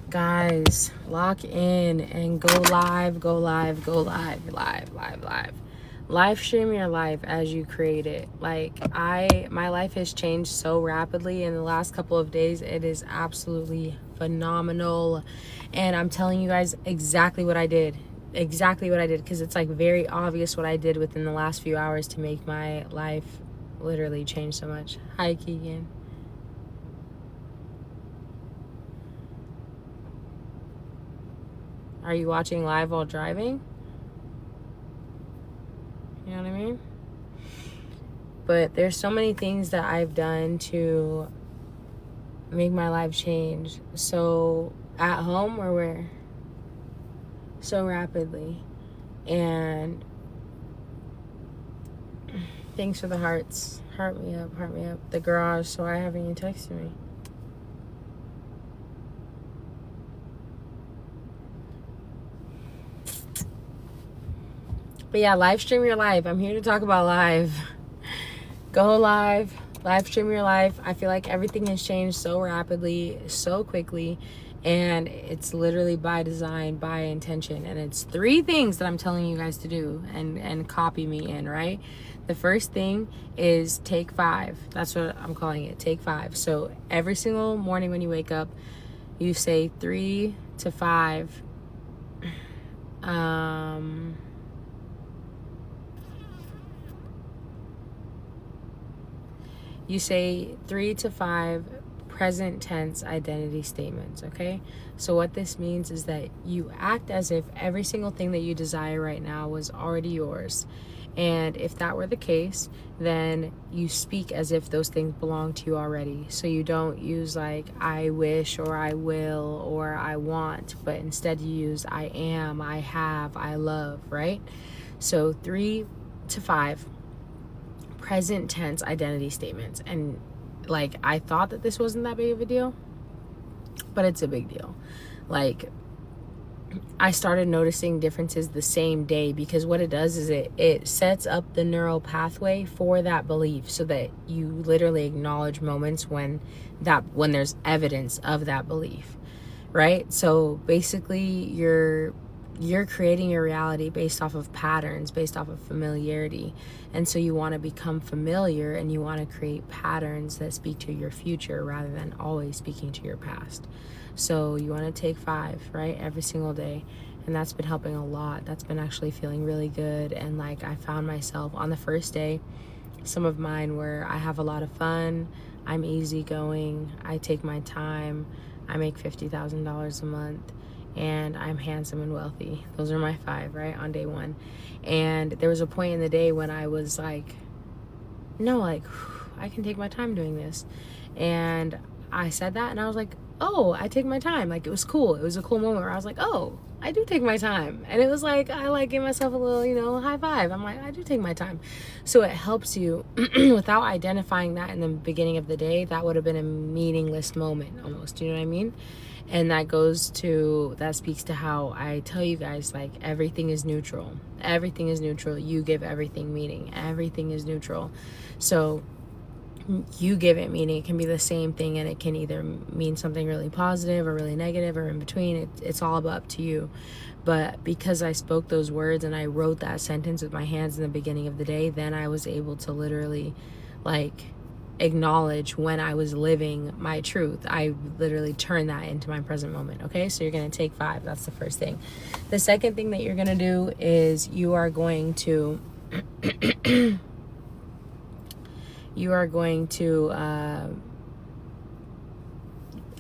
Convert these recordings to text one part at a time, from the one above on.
Guys, lock in and go live, go live, go live, live, live, live. Live stream your life as you create it. My life has changed so rapidly in the last couple of days. It is absolutely phenomenal. And I'm telling you guys exactly what I did. Exactly what I did, because it's like very obvious what I did within the last few hours to make my life literally change so much. Hi, Keegan. Are you watching live while driving? You know what I mean? But there's so many things that I've done to make my life change. So at home or where? So rapidly. And thanks for the hearts. Heart me up, heart me up. The garage, so I haven't even texted me. But yeah, live stream your life. I'm here to talk about live. Go live stream your life. I feel like everything has changed so rapidly, so quickly, and it's literally by design, by intention. And it's 3 things that I'm telling you guys to do, and copy me in, right? The first thing is take 5. That's what I'm calling it, take 5. So every single morning when you wake up, you say 3 to 5 you say 3 to 5 present tense identity statements, okay? So what this means is that you act as if every single thing that you desire right now was already yours. And if that were the case, then you speak as if those things belong to you already. So you don't use like I wish or I will or I want, but instead you use I am, I have, I love, right? So 3 to 5 present tense identity statements. And like, I thought that this wasn't that big of a deal, but it's a big deal. Like, I started noticing differences the same day, because what it does is it sets up the neural pathway for that belief, so that you literally acknowledge moments when there's evidence of that belief, right? So basically you're creating your reality based off of patterns, based off of familiarity. And so you want to become familiar, and you want to create patterns that speak to your future rather than always speaking to your past. So you want to take 5, right, every single day. And that's been helping a lot. That's been actually feeling really good. And like, I found myself on the first day, some of mine were I have a lot of fun, I'm easygoing, I take my time, I make $50,000 a month, and I'm handsome and wealthy. Those are my 5, right, on day 1. And there was a point in the day when I was like, no, like, I can take my time doing this. And I said that, and I was like, oh, I take my time. Like, it was cool. It was a cool moment where I was like, oh, I do take my time. And it was like, I like gave myself a little, high five. I'm like, I do take my time. So it helps you without identifying that in the beginning of the day. That would have been a meaningless moment almost. You know what I mean? And that speaks to how I tell you guys, like, everything is neutral. Everything is neutral. You give everything meaning. Everything is neutral. So you give it meaning. It can be the same thing, and it can either mean something really positive or really negative or in between. It's all up to you. But because I spoke those words and I wrote that sentence with my hands in the beginning of the day, then I was able to literally, like, acknowledge when I was living my truth. I literally turned that into my present moment. Okay, so you're going to take 5. That's the first thing. The second thing that you're going to do is you are going to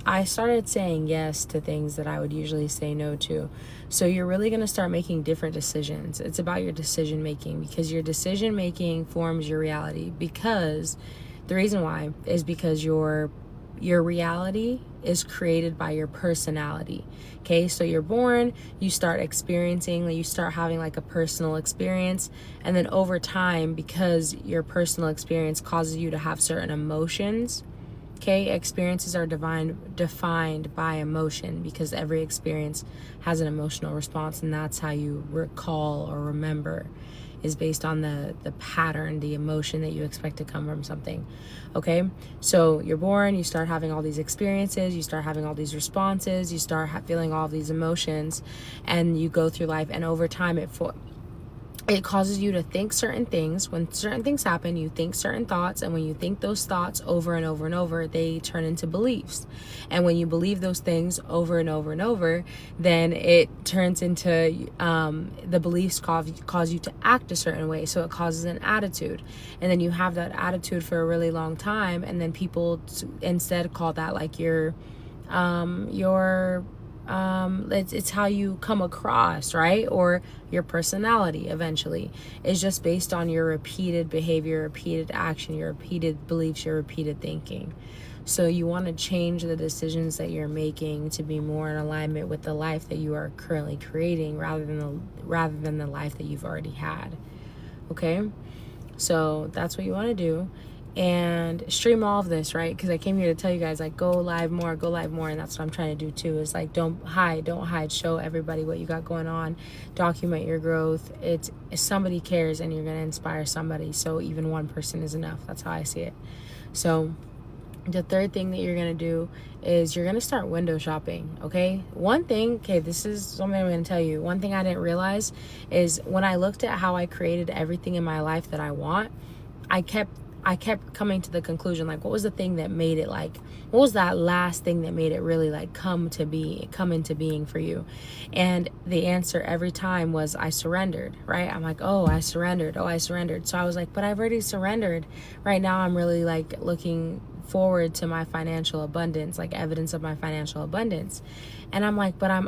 I started saying yes to things that I would usually say no to. So you're really going to start making different decisions. It's about your decision making, because your decision making forms your reality. Because the reason why is because your reality is created by your personality. Okay, so you're born, you start experiencing, you start having like a personal experience, and then over time, because your personal experience causes you to have certain emotions. Okay, experiences are defined by emotion, because every experience has an emotional response, and that's how you recall or remember. is based on the pattern, the emotion that you expect to come from something. Okay, so you're born, you start having all these experiences, you start having all these responses, you start feeling all these emotions, and you go through life, and over time it causes you to think certain things. When certain things happen, you think certain thoughts, and when you think those thoughts over and over and over, they turn into beliefs. And when you believe those things over and over and over, then it turns into the beliefs cause you to act a certain way. So it causes an attitude, and then you have that attitude for a really long time, and then people instead call that like it's how you come across, right? Or your personality eventually is just based on your repeated behavior, repeated action, your repeated beliefs, your repeated thinking. So you want to change the decisions that you're making to be more in alignment with the life that you are currently creating rather than the life that you've already had. Okay? So that's what you want to do. And stream all of this, right? Because I came here to tell you guys, like, go live more, and that's what I'm trying to do too, is like, don't hide, show everybody what you got going on, document your growth. If somebody cares, and you're going to inspire somebody, so even one person is enough. That's how I see it. So the third thing that you're going to do is you're going to start window shopping. Okay, this is something I'm going to tell you. One thing I didn't realize is when I looked at how I created everything in my life that I want, I kept coming to the conclusion, like, what was the thing that made it, like, what was that last thing that made it really like come into being for you? And the answer every time was, I surrendered, right? I'm like, I surrendered. So I was like, but I've already surrendered. Right now I'm really like looking forward to my financial abundance, like evidence of my financial abundance. And I'm like, but I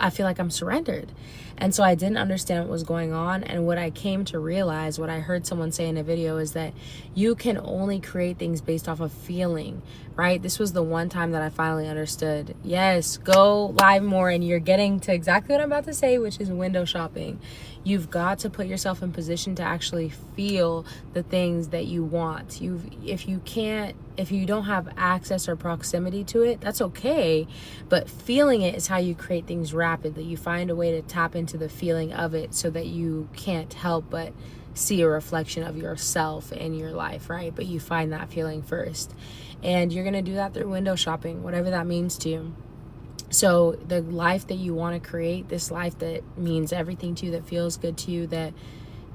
feel like I'm surrendered. And so I didn't understand what was going on. And what I came to realize, what I heard someone say in a video, is that you can only create things based off of feeling, right? This was the one time that I finally understood. Yes, go live more, and you're getting to exactly what I'm about to say, which is window shopping. You've got to put yourself in position to actually feel the things that you want. If you don't have access or proximity to it, that's okay. But feeling it is how you create things rapidly. You find a way to tap into the feeling of it so that you can't help but see a reflection of yourself in your life, right? But you find that feeling first. And you're going to do that through window shopping, whatever that means to you. So the life that you want to create, this life that means everything to you, that feels good to you, that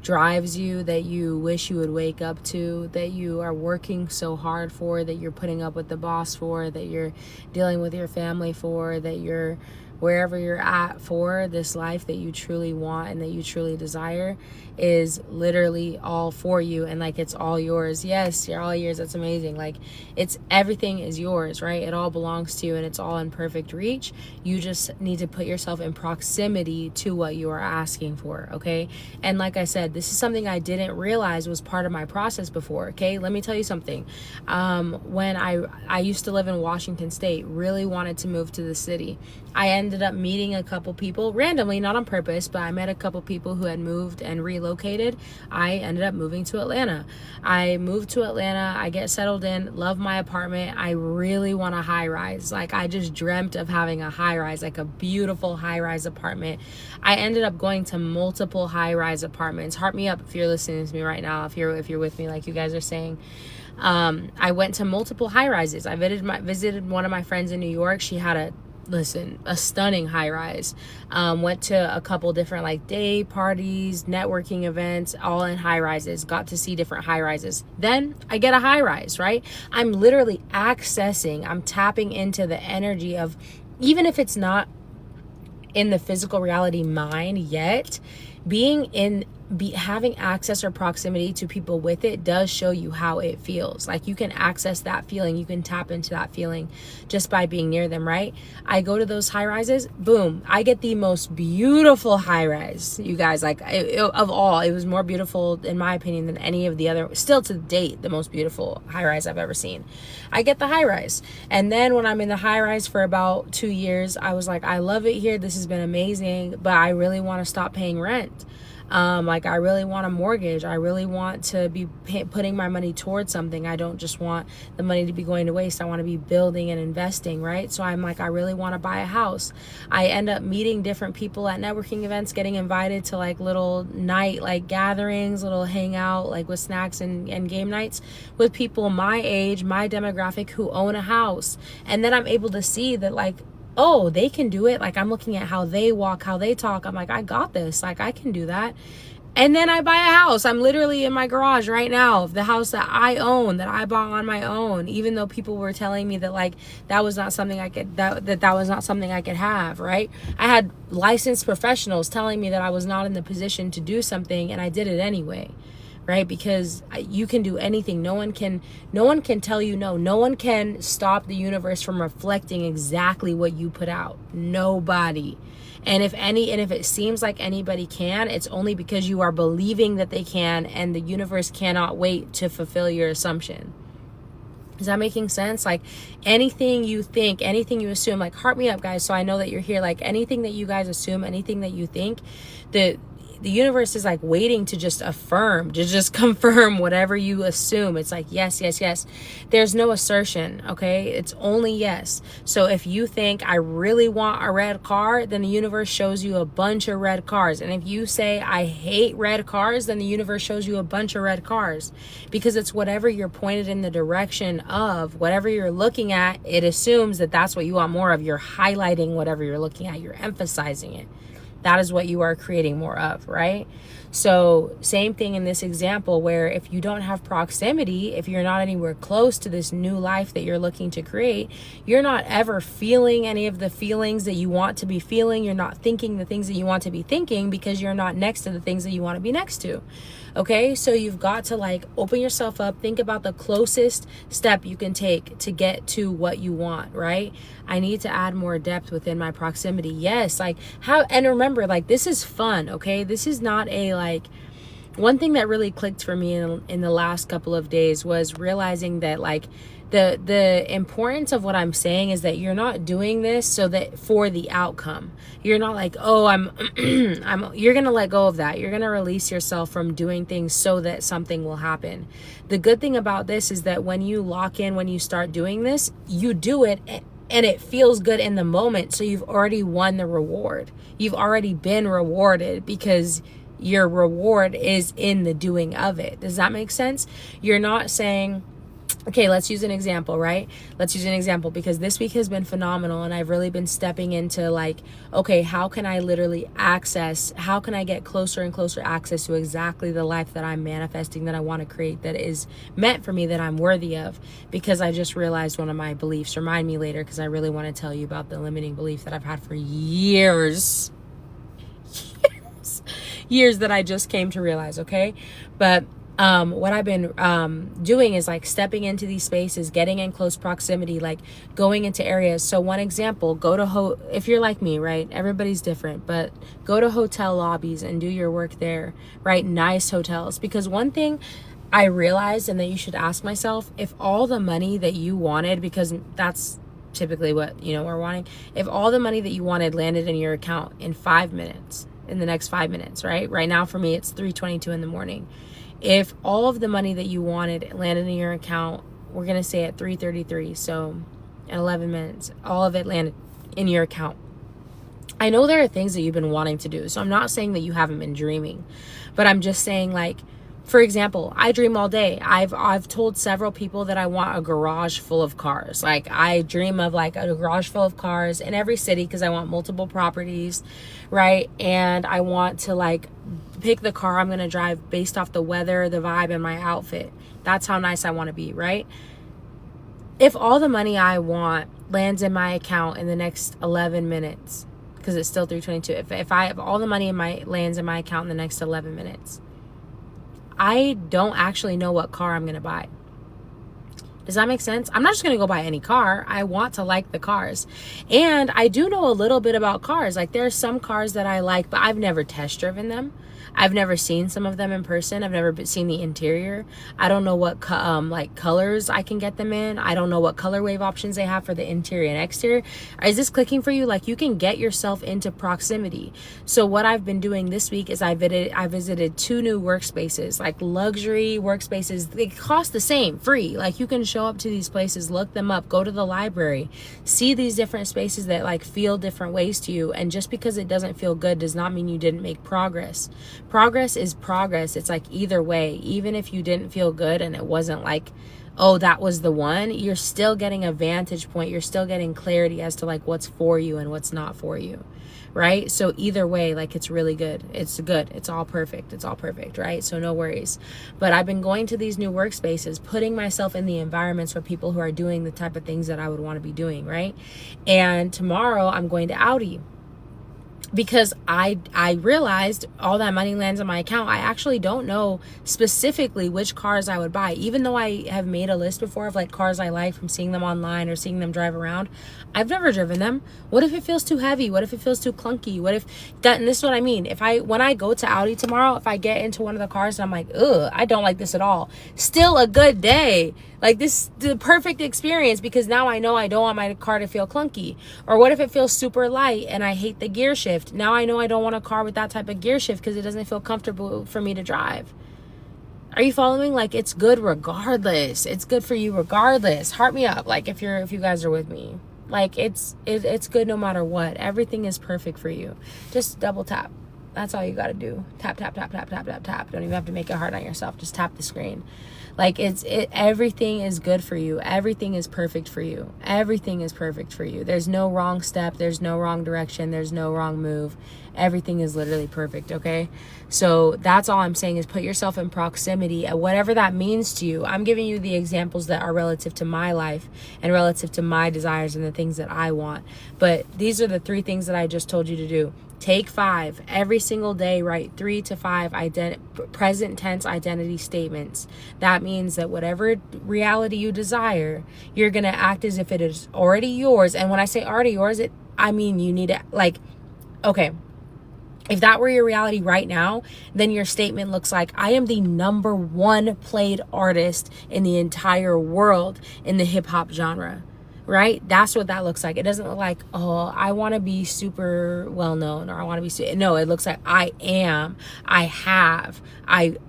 drives you, that you wish you would wake up to, that you are working so hard for, that you're putting up with the boss for, that you're dealing with your family for, that you're wherever you're at for, this life that you truly want and that you truly desire is literally all for you, and like it's all yours. Yes, you're all yours. That's amazing. Like, everything is yours, right? It all belongs to you, and it's all in perfect reach. You just need to put yourself in proximity to what you are asking for. Okay, and like I said, this is something I didn't realize was part of my process before. Okay, let me tell you something. When I used to live in Washington State, really wanted to move to the city. I ended up meeting a couple people randomly, not on purpose, but I met a couple people who had moved and relocated. I ended up moving to Atlanta. I moved to Atlanta. I get settled in, love my apartment. I really want a high rise. Like, I just dreamt of having a high rise, like a beautiful high rise apartment. I ended up going to multiple high rise apartments. Heart me up if you're listening to me right now, if you're with me, like you guys are saying. I went to multiple high rises. I visited one of my friends in New York. She had a stunning high rise. Went to a couple different like day parties, networking events, all in high rises. Got to see different high rises. Then I get a high rise, right? I'm literally I'm tapping into the energy of, even if it's not in the physical reality mind yet, having access or proximity to people with it does show you how it feels. Like, you can access that feeling, you can tap into that feeling just by being near them, right? I go to those high rises, boom, I get the most beautiful high rise, you guys. Like, of all, it was more beautiful in my opinion than any of the other, still to date, the most beautiful high rise I've ever seen. I get the high rise, and then when I'm in the high rise for about 2 years, I was like, I love it here, this has been amazing, but I really want to stop paying rent. Like, I really want a mortgage. I really want to be putting my money towards something. I don't just want the money to be going to waste. I want to be building and investing, right? So I'm like, I really want to buy a house. I end up meeting different people at networking events, getting invited to like little night, like gatherings, little hangout, like with snacks and game nights with people my age, my demographic, who own a house. And then I'm able to see that, like, oh, they can do it. Like, I'm looking at how they walk, how they talk. I'm like, I got this. Like, I can do that. And then I buy a house. I'm literally in my garage right now, the house that I own, that I bought on my own, even though people were telling me that, like, that was not something I could, that was not something I could have, right? I had licensed professionals telling me that I was not in the position to do something, and I did it anyway. Right? Because you can do anything. No one can tell you no. No one can stop the universe from reflecting exactly what you put out. Nobody. And if it seems like anybody can, it's only because you are believing that they can, and the universe cannot wait to fulfill your assumption. Is that making sense? Like, anything you think, anything you assume, like, heart me up, guys, so I know that you're here. Like, anything that you guys assume, anything that you think, the universe is like waiting to just affirm, to just confirm whatever you assume. It's like, yes, yes, yes. There's no assertion, okay? It's only yes. So if you think I really want a red car, then the universe shows you a bunch of red cars. And if you say I hate red cars, then the universe shows you a bunch of red cars. Because it's whatever you're pointed in the direction of, whatever you're looking at, it assumes that that's what you want more of. You're highlighting whatever you're looking at. You're emphasizing it. That is what you are creating more of, right? So same thing in this example, where if you don't have proximity, if you're not anywhere close to this new life that you're looking to create, you're not ever feeling any of the feelings that you want to be feeling. You're not thinking the things that you want to be thinking, because you're not next to the things that you want to be next to. Okay, so you've got to like open yourself up, think about the closest step you can take to get to what you want, right? I need to add more depth within my proximity. Yes, like how, and remember, like, this is fun, okay? This is not a, like, one thing that really clicked for me in the last couple of days was realizing that, like, the importance of what I'm saying is that you're not doing this so that for the outcome. You're not like, oh, you're going to let go of that. You're going to release yourself from doing things so that something will happen. The good thing about this is that when you lock in, when you start doing this, you do it and it feels good in the moment. So you've already won the reward. You've already been rewarded, because your reward is in the doing of it. Does that make sense? You're not saying, okay, let's use an example, right? Let's use an example, because this week has been phenomenal, and I've really been stepping into, like, okay, how can I get closer and closer access to exactly the life that I'm manifesting, that I want to create, that is meant for me, that I'm worthy of? Because I just realized one of my beliefs. Remind me later, because I really want to tell you about the limiting belief that I've had for years that I just came to realize, okay? But what I've been doing is like stepping into these spaces, getting in close proximity, like going into areas. So one example, if you're like me, right? Everybody's different, but go to hotel lobbies and do your work there, right? Nice hotels. Because one thing I realized, and that you should ask myself, if all the money that you wanted, because that's typically what, we're wanting, if all the money that you wanted landed in your account in 5 minutes, in the next 5 minutes, right? Right now for me, it's 3:22 in the morning. If all of the money that you wanted landed in your account, we're going to say at 3:33, so in 11 minutes, all of it landed in your account. I know there are things that you've been wanting to do, so I'm not saying that you haven't been dreaming, but I'm just saying, like, for example, I dream all day. I've told several people that I want a garage full of cars. Like, I dream of like a garage full of cars in every city, because I want multiple properties, right? And I want to like pick the car I'm going to drive based off the weather, the vibe, and my outfit. That's how nice I want to be, right? If all the money I want lands in my account in the next 11 minutes, because it's still 3:22, if I have all the money lands in my account in the next 11 minutes, I don't actually know what car I'm going to buy. Does that make sense? I'm not just going to go buy any car. I want to like the cars. And I do know a little bit about cars. Like, there's some cars that I like, but I've never test driven them. I've never seen some of them in person. I've never seen the interior. I don't know what like colors I can get them in. I don't know what color wave options they have for the interior and exterior. Is this clicking for you? Like, you can get yourself into proximity. So what I've been doing this week is I visited 2 new workspaces, like luxury workspaces. They cost the same, free. Like, you can show up to these places, look them up, go to the library, see these different spaces that like feel different ways to you. And just because it doesn't feel good does not mean you didn't make progress. Progress is progress. It's like either way, even if you didn't feel good and it wasn't like, oh, that was the one, you're still getting a vantage point. You're still getting clarity as to like what's for you and what's not for you, right? So either way, like, it's really good. It's good. It's all perfect. It's all perfect, right? So no worries. But I've been going to these new workspaces, putting myself in the environments for people who are doing the type of things that I would want to be doing, right? And tomorrow I'm going to Audi, because I realized all that money lands on my account. I actually don't know specifically which cars I would buy, even though I have made a list before of like cars I like from seeing them online or seeing them drive around. I've never driven them. What if it feels too heavy? What if it feels too clunky? What if that, and this is what I mean. When I go to Audi tomorrow, if I get into one of the cars and I'm like, ugh, I don't like this at all, still a good day. Like, this, the perfect experience, because now I know I don't want my car to feel clunky. Or what if it feels super light and I hate the gear shift? Now I know I don't want a car with that type of gear shift because it doesn't feel comfortable for me to drive. Are you following? Like, it's good regardless. It's good for you regardless. Heart me up, like, if you guys are with me. Like, it's good no matter what. Everything is perfect for you. Just double tap. That's all you got to do. Tap, tap, tap, tap, tap, tap, tap. Don't even have to make it hard on yourself. Just tap the screen. Like, everything is good for you. Everything is perfect for you. Everything is perfect for you. There's no wrong step. There's no wrong direction. There's no wrong move. Everything is literally perfect, okay? So that's all I'm saying, is put yourself in proximity at whatever that means to you. I'm giving you the examples that are relative to my life and relative to my desires and the things that I want. But these are the 3 things that I just told you to do. Take 5 every single day. Write 3 to 5 present tense identity statements. That means that whatever reality you desire, you're going to act as if it is already yours. And when I say already yours, I mean you need to, like, okay, if that were your reality right now, then your statement looks like, I am the #1 played artist in the entire world in the hip hop genre. Right? That's what that looks like. It doesn't look like, oh, I want to be super well known, or I want to be no, it looks like I am, I have,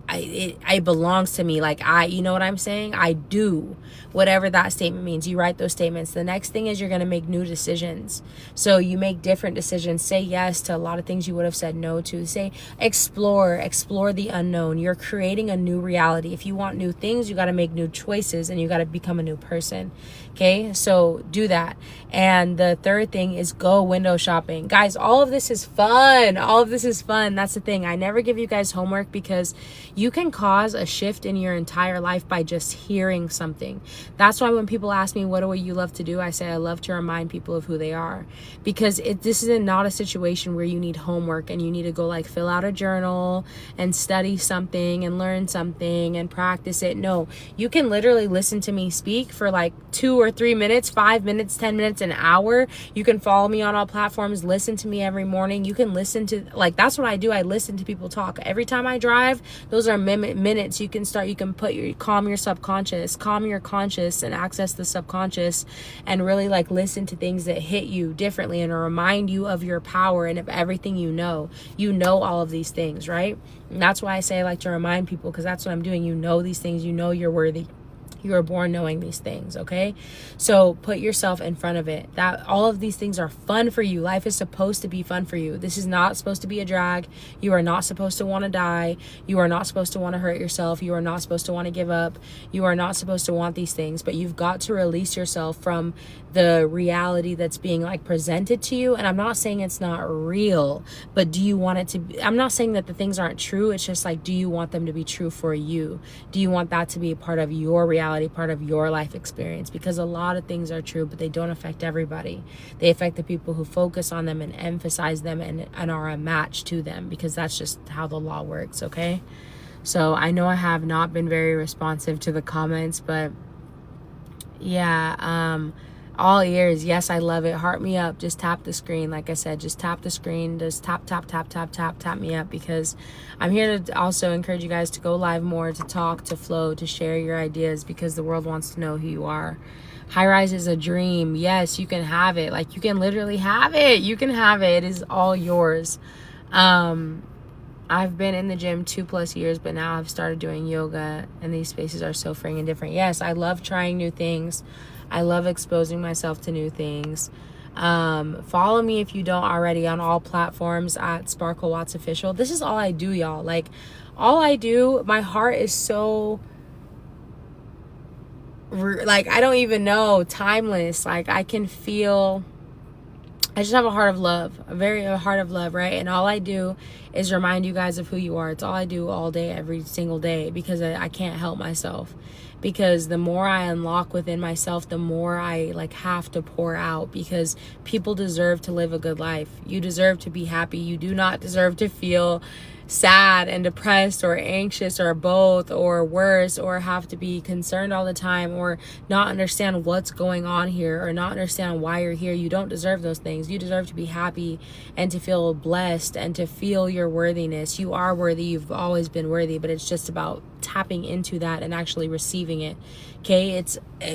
it belongs to me. Like, you know what I'm saying? I do, whatever that statement means. You write those statements. The next thing is you're going to make new decisions. So you make different decisions. Say yes to a lot of things you would have said no to. Say explore the unknown. You're creating a new reality. If you want new things, you got to make new choices, and you got to become a new person. Okay, so do that. And the third thing is go window shopping. Guys, all of this is fun. All of this is fun. That's the thing. I never give you guys homework, because you can cause a shift in your entire life by just hearing something. That's why when people ask me, what do you love to do? I say, I love to remind people of who they are. Because this is not a situation where you need homework and you need to go like fill out a journal and study something and learn something and practice it. No, you can literally listen to me speak for like 2 or 3 minutes, 5 minutes, 10 minutes, an hour. You can follow me on all platforms, listen to me every morning. You can listen to, like, that's what I do. I listen to people talk. Every time I drive, those are minutes. You can calm your subconscious, calm your conscious, and access the subconscious, and really like listen to things that hit you differently and remind you of your power and of everything you know. You know all of these things, right? And that's why I say I like to remind people, because that's what I'm doing. You know these things. You know you're worthy. You are born knowing these things, okay? So put yourself in front of it. That all of these things are fun for you. Life is supposed to be fun for you. This is not supposed to be a drag. You are not supposed to want to die. You are not supposed to want to hurt yourself. You are not supposed to want to give up. You are not supposed to want these things, but you've got to release yourself from the reality that's being like presented to you. And I'm not saying it's not real, but do you want it to be? I'm not saying that the things aren't true. It's just like, do you want them to be true for you? Do you want that to be a part of your reality, part of your life experience? Because a lot of things are true, but they don't affect everybody. They affect the people who focus on them and emphasize them and are a match to them, because that's just how the law works, okay? So I know I have not been very responsive to the comments, but yeah, All ears. Yes, I love it. Heart me up. Just tap the screen. Like I said, just tap the screen. Just tap, tap, tap, tap, tap, tap me up, because I'm here to also encourage you guys to go live more, to talk, to flow, to share your ideas, because the world wants to know who you are. High rise is a dream. Yes, you can have it. Like, you can literally have it. You can have it. It is all yours. I've been in the gym 2+ years, but now I've started doing yoga, and these spaces are so freaking different. Yes, I love trying new things. I love exposing myself to new things. Follow me if you don't already on all platforms at Sparkle Watts Official. This is all I do, y'all. Like, all I do, my heart is so, like, I don't even know, timeless. Like, I can feel, I just have a heart of love, a heart of love, right? And all I do is remind you guys of who you are. It's all I do all day, every single day, because I can't help myself. Because the more I unlock within myself, the more I like have to pour out, because people deserve to live a good life. You deserve to be happy. You do not deserve to feel sad and depressed or anxious or both, or worse, or have to be concerned all the time, or not understand what's going on here, or not understand why you're here. You don't deserve those things. You deserve to be happy and to feel blessed and to feel your worthiness. You are worthy. You've always been worthy, but it's just about tapping into that and actually receiving it. Okay,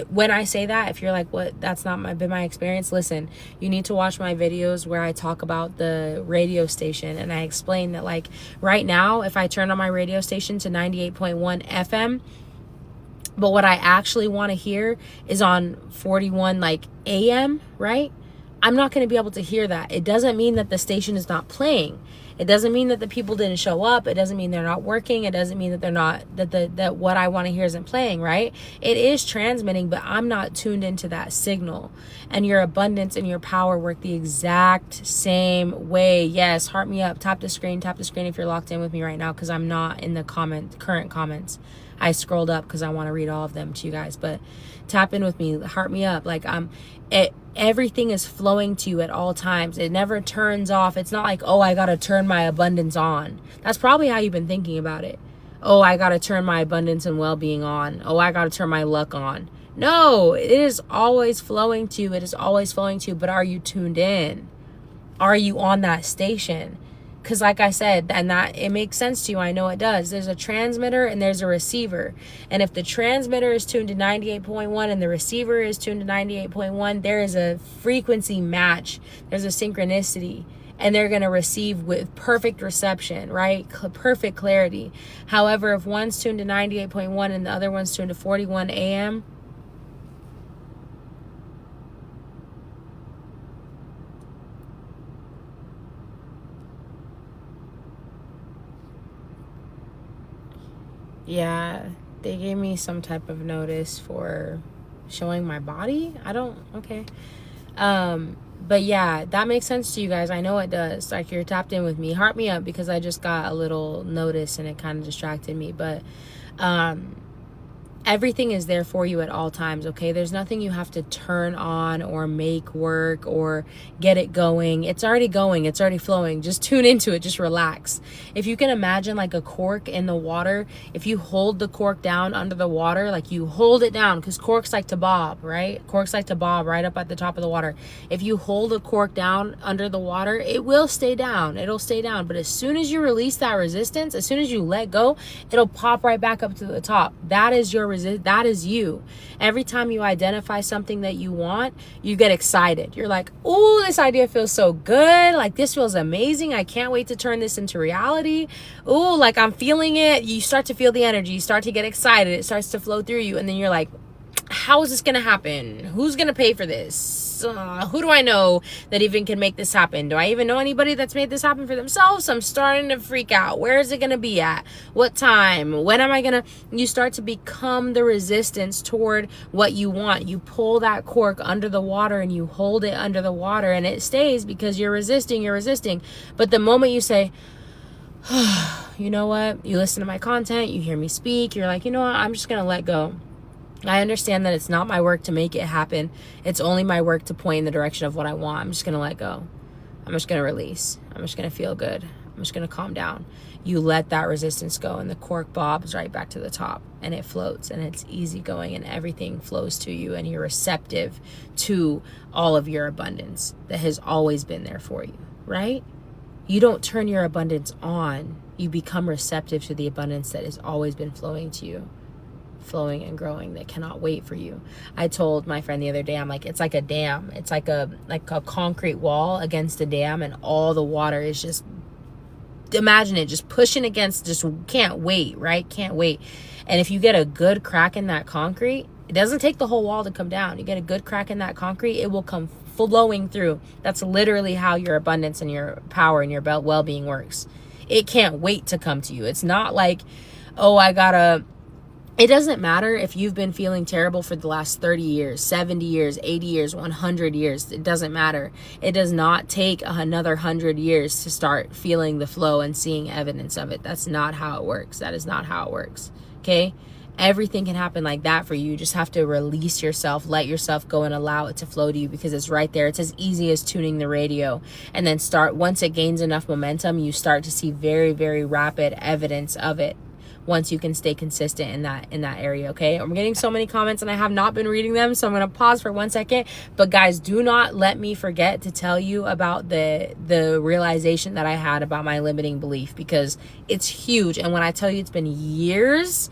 when I say that, if you're like, what, that's not been my experience, listen, you need to watch my videos where I talk about the radio station, and I explain that, like, right now, if I turn on my radio station to 98.1 FM, but what I actually want to hear is on 41 like AM, right? I'm not going to be able to hear that. It doesn't mean that the station is not playing. It doesn't mean that the people didn't show up. It doesn't mean they're not working. It doesn't mean that they're not, that what I want to hear isn't playing, right? It is transmitting, but I'm not tuned into that signal. And your abundance and your power work the exact same way. Yes, heart me up. Tap the screen if you're locked in with me right now, because I'm not in the current comments. I scrolled up because I want to read all of them to you guys, but tap in with me, heart me up. Like, everything is flowing to you at all times. It never turns off. It's not like, oh, I got to turn my abundance on. That's probably how you've been thinking about it. Oh, I got to turn my abundance and well-being on. Oh, I got to turn my luck on. No, it is always flowing to you. It is always flowing to you. But are you tuned in? Are you on that station? Because like I said, and that it makes sense to you. I know it does. There's a transmitter and there's a receiver. And if the transmitter is tuned to 98.1 and the receiver is tuned to 98.1, there is a frequency match. There's a synchronicity. And they're going to receive with perfect reception, right? Perfect clarity. However, if one's tuned to 98.1 and the other one's tuned to 41 AM, yeah, they gave me some type of notice for showing my body. Okay. But yeah, that makes sense to you guys. I know it does. Like, you're tapped in with me. Heart me up, because I just got a little notice and it kind of distracted me. But everything is there for you at all times, okay? There's nothing you have to turn on or make work or get it going. It's already going. It's already flowing. Just tune into it. Just relax. If you can imagine like a cork in the water, if you hold the cork down under the water, like you hold it down, because corks like to bob, right? Corks like to bob right up at the top of the water. If you hold a cork down under the water, it will stay down. It'll stay down. But as soon as you release that resistance, as soon as you let go, it'll pop right back up to the top. That is your that is you. Every time you identify something that you want, you get excited. You're like, oh, this idea feels so good. Like, this feels amazing. I can't wait to turn this into reality. Oh, like, I'm feeling it. You start to feel the energy. You start to get excited. It starts to flow through you. And then you're like, how is this going to happen? Who's going to pay for this? Who do I know that even can make this happen? Do I even know anybody that's made this happen for themselves? I'm starting to freak out. Where is it going to be at? What time? When am I going to? You start to become the resistance toward what you want. You pull that cork under the water and you hold it under the water, and it stays because you're resisting. But the moment you say, you know what? You listen to my content, you hear me speak, you're like, you know what? I'm just going to let go. I understand that it's not my work to make it happen. It's only my work to point in the direction of what I want. I'm just going to let go. I'm just going to release. I'm just going to feel good. I'm just going to calm down. You let that resistance go, and the cork bobs right back to the top, and it floats, and it's easygoing, and everything flows to you, and you're receptive to all of your abundance that has always been there for you, right? You don't turn your abundance on. You become receptive to the abundance that has always been flowing to you, flowing and growing, that cannot wait for you. I told my friend the other day, I'm like, it's like a dam. It's like a concrete wall against a dam, and all the water is just, imagine it just pushing against, just can't wait, right? Can't wait. And if you get a good crack in that concrete, it doesn't take the whole wall to come down. You get a good crack in that concrete, it will come flowing through. That's literally how your abundance and your power and your well-being works. It can't wait to come to you. It's not like, oh, it doesn't matter if you've been feeling terrible for the last 30 years, 70 years, 80 years, 100 years. It doesn't matter. It does not take another 100 years to start feeling the flow and seeing evidence of it. That's not how it works. That is not how it works. Okay? Everything can happen like that for you. You just have to release yourself, let yourself go, and allow it to flow to you, because it's right there. It's as easy as tuning the radio. And then once it gains enough momentum, you start to see very, very rapid evidence of it. Once you can stay consistent in that area, okay? I'm getting so many comments and I have not been reading them, so I'm gonna pause for 1 second. But guys, do not let me forget to tell you about the realization that I had about my limiting belief, because it's huge. And when I tell you, it's been years,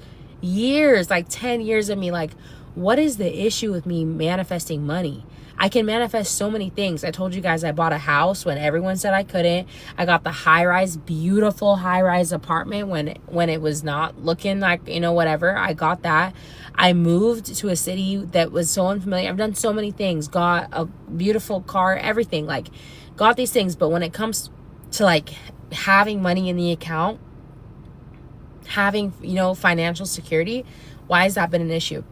like 10 years of me like, what is the issue with me manifesting money? I can manifest so many things. I told you guys I bought a house when everyone said I couldn't. I got the high-rise, beautiful high-rise apartment when it was not looking like, whatever. I got that. I moved to a city that was so unfamiliar. I've done so many things. Got a beautiful car, everything. Like, got these things. But when it comes to, like, having money in the account, having, financial security, why has that been an issue?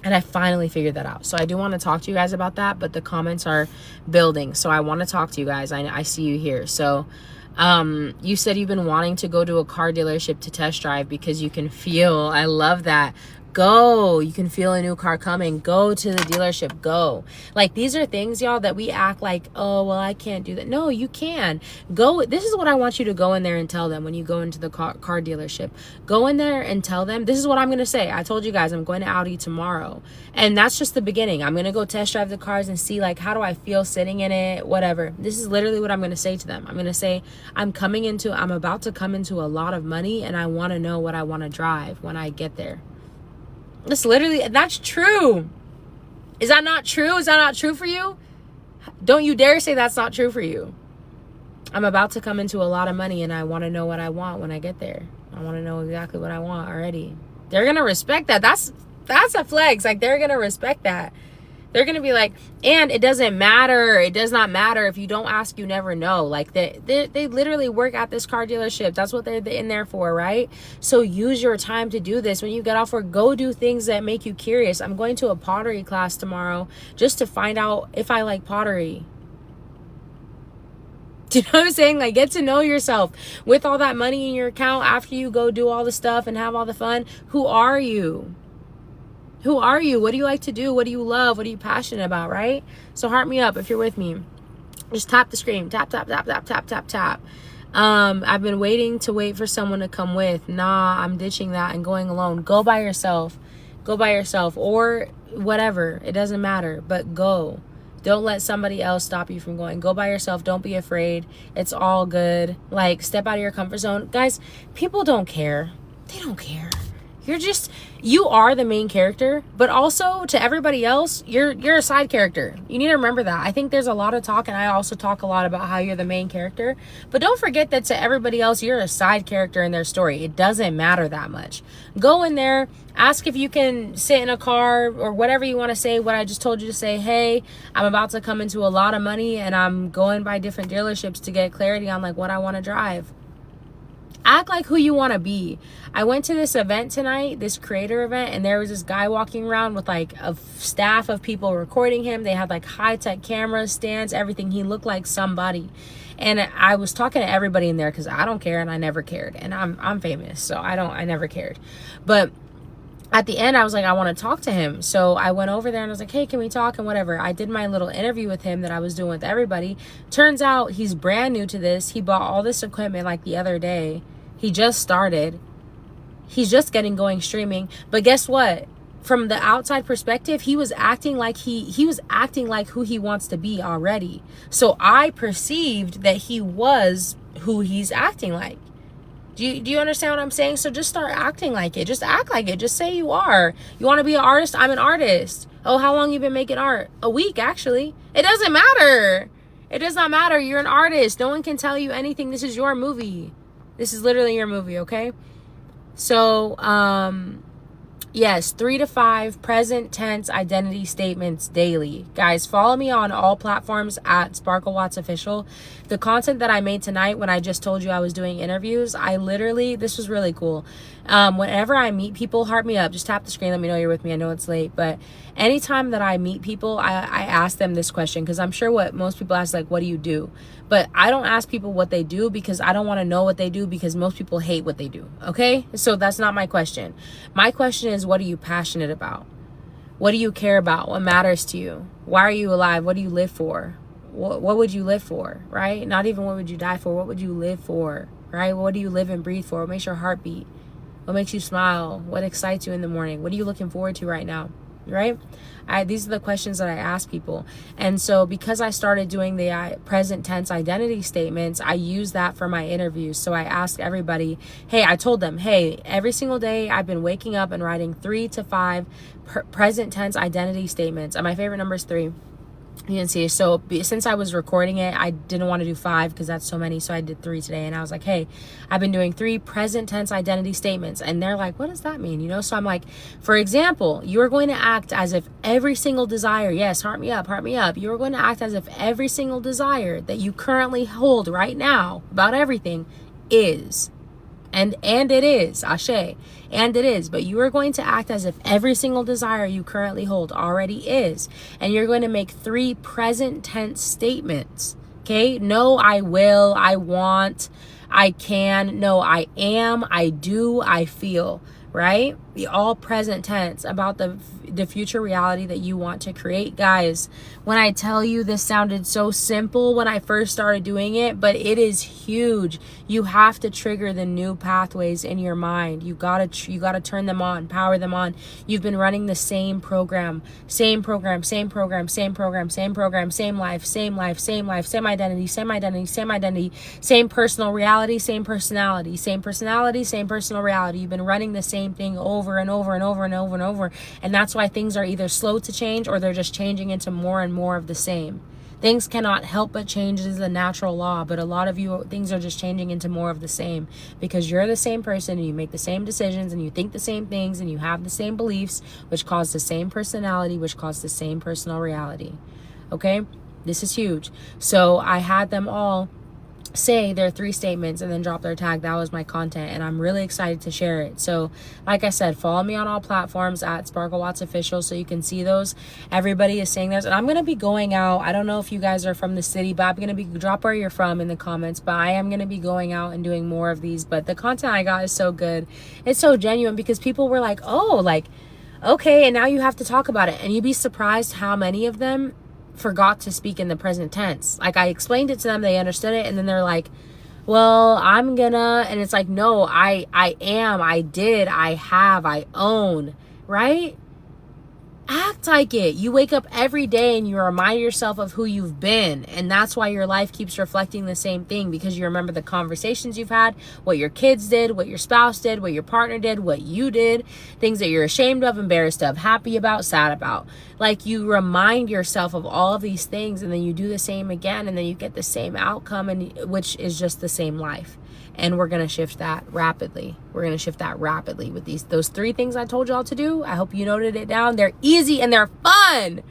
And I finally figured that out. So I do want to talk to you guys about that, but the comments are building. So I want to talk to you guys. I see you here. So you said you've been wanting to go to a car dealership to test drive because you can feel, I love that. Go. You can feel a new car coming. Go to the dealership. Go. Like, these are things, y'all, that we act like, oh, well, I can't do that. No, you can. Go. This is what I want you to go in there and tell them when you go into the car dealership. Go in there and tell them, this is what I'm going to say. I told you guys I'm going to Audi tomorrow. And that's just the beginning. I'm going to go test drive the cars and see, like, how do I feel sitting in it, whatever. This is literally what I'm going to say to them. I'm going to say, I'm about to come into a lot of money, and I want to know what I want to drive when I get there. That's true. Is that not true? Is that not true for you? Don't you dare say that's not true for you. I'm about to come into a lot of money, and I want to know what I want when I get there. I want to know exactly what I want already. They're going to respect that. That's a flex. Like, they're going to respect that. They're going to be like, and it doesn't matter. It does not matter. If you don't ask, you never know. Like, they literally work at this car dealership. That's what they're in there for, right? So use your time to do this. When you get off work, go do things that make you curious. I'm going to a pottery class tomorrow just to find out if I like pottery. Do you know what I'm saying? Like, get to know yourself. With all that money in your account, after you go do all the stuff and have all the fun, who are you? Who are you? What do you like to do? What do you love? What are you passionate about, right? So heart me up if you're with me. Just tap the screen. Tap, tap, tap, tap, tap, tap, tap. I've been waiting for someone to come with. Nah, I'm ditching that and going alone. Go by yourself. Go by yourself, or whatever. It doesn't matter, but go. Don't let somebody else stop you from going. Go by yourself. Don't be afraid. It's all good. Like, step out of your comfort zone. Guys, people don't care. They don't care. You are the main character, but also to everybody else, you're a side character. You need to remember that. I think there's a lot of talk, and I also talk a lot about how you're the main character, but don't forget that to everybody else, you're a side character in their story. It doesn't matter that much. Go in there, ask if you can sit in a car or whatever you want to say, what I just told you to say. Hey, I'm about to come into a lot of money, and I'm going by different dealerships to get clarity on, like, what I want to drive. Act like who you want to be. I went to this event tonight, this creator event, and there was this guy walking around with like a staff of people recording him. They had like high-tech cameras, stands, everything. He looked like somebody. And I was talking to everybody in there because I don't care, and I never cared. And I'm famous, so I never cared. But at the end, I was like, I want to talk to him. So I went over there and I was like, hey, can we talk and whatever. I did my little interview with him that I was doing with everybody. Turns out he's brand new to this. He bought all this equipment like the other day. He just started. He's just getting going streaming. But guess what? From the outside perspective, he was acting like he was acting like who he wants to be already. So I perceived that he was who he's acting like. Do you understand what I'm saying? So just start acting like it. Just act like it. Just say you are. You want to be an artist? I'm an artist. Oh, how long you been making art? A week, actually. It doesn't matter. It does not matter. You're an artist. No one can tell you anything. This is your movie. This is literally your movie, okay? So, yes, 3 to 5 present tense identity statements daily. Guys, follow me on all platforms at Sparkle Watts Official. The content that I made tonight when I just told you I was doing interviews, this was really cool. Whenever I meet people, heart me up. Just tap the screen. Let me know you're with me. I know it's late, but anytime that I meet people, I ask them this question because I'm sure what most people ask, like, what do you do? But I don't ask people what they do because I don't want to know what they do because most people hate what they do. Okay? So that's not my question. My question is, what are you passionate about? What do you care about? What matters to you? Why are you alive? What do you live for? What would you live for? Right? Not even what would you die for? What would you live for? Right? What do you live and breathe for? What makes your heart beat? What makes you smile? What excites you in the morning? What are you looking forward to right now? Right? These are the questions that I ask people. And so because I started doing the present tense identity statements, I use that for my interviews. So I asked everybody, hey, I told them, hey, every single day I've been waking up and writing 3 to 5 present tense identity statements. And my favorite number is 3. You can see. So since I was recording it, I didn't want to do 5 because that's so many. So I did 3 today. And I was like, hey, I've been doing 3 present tense identity statements. And they're like, what does that mean? You know, so I'm like, for example, you're going to act as if every single desire, yes, heart me up. You're going to act as if every single desire that you currently hold right now about everything is. And it is, Ashe, and it is. But you are going to act as if every single desire you currently hold already is. And you're going to make 3 present tense statements. Okay? No, I will, I want, I can. No, I am, I do, I feel. Right? The all present tense about the future reality that you want to create. Guys, when I tell you this sounded so simple when I first started doing it, but it is huge. You have to trigger the new pathways in your mind. You gotta turn them on, power them on. You've been running the same program, same life, same identity, same personal reality, same personality, same personal reality. You've been running the same thing over and over. And that's why things are either slow to change or they're just changing into more and more of the same. Things cannot help but change. It is a natural law, but a lot of you, things are just changing into more of the same because you're the same person and you make the same decisions and you think the same things and you have the same beliefs, which cause the same personality, which cause the same personal reality. Okay? This is huge. So I had them all say their 3 statements and then drop their tag. That was my content and I'm really excited to share it. So like I said, follow me on all platforms at Sparkle Watts Official so you can see those. Everybody is saying theirs and I'm going to be going out. I don't know if you guys are from the city, but I'm going to be, drop where you're from in the comments, but I am going to be going out and doing more of these. But the content I got is so good. It's so genuine because people were like, oh, like, okay, and now you have to talk about it. And you'd be surprised how many of them forgot to speak in the present tense. Like I explained it to them, they understood it, and then they're like, well, I'm gonna, and it's like, no, I am, I did, I have, I own, right? Act like it. You wake up every day and you remind yourself of who you've been. And that's why your life keeps reflecting the same thing, because you remember the conversations you've had, what your kids did, what your spouse did, what your partner did, what you did, things that you're ashamed of, embarrassed of, happy about, sad about. Like you remind yourself of all of these things and then you do the same again and then you get the same outcome, and which is just the same life. And we're going to shift that rapidly. We're going to shift that rapidly with those 3 things I told y'all to do. I hope you noted it down. They're easy and they're fun.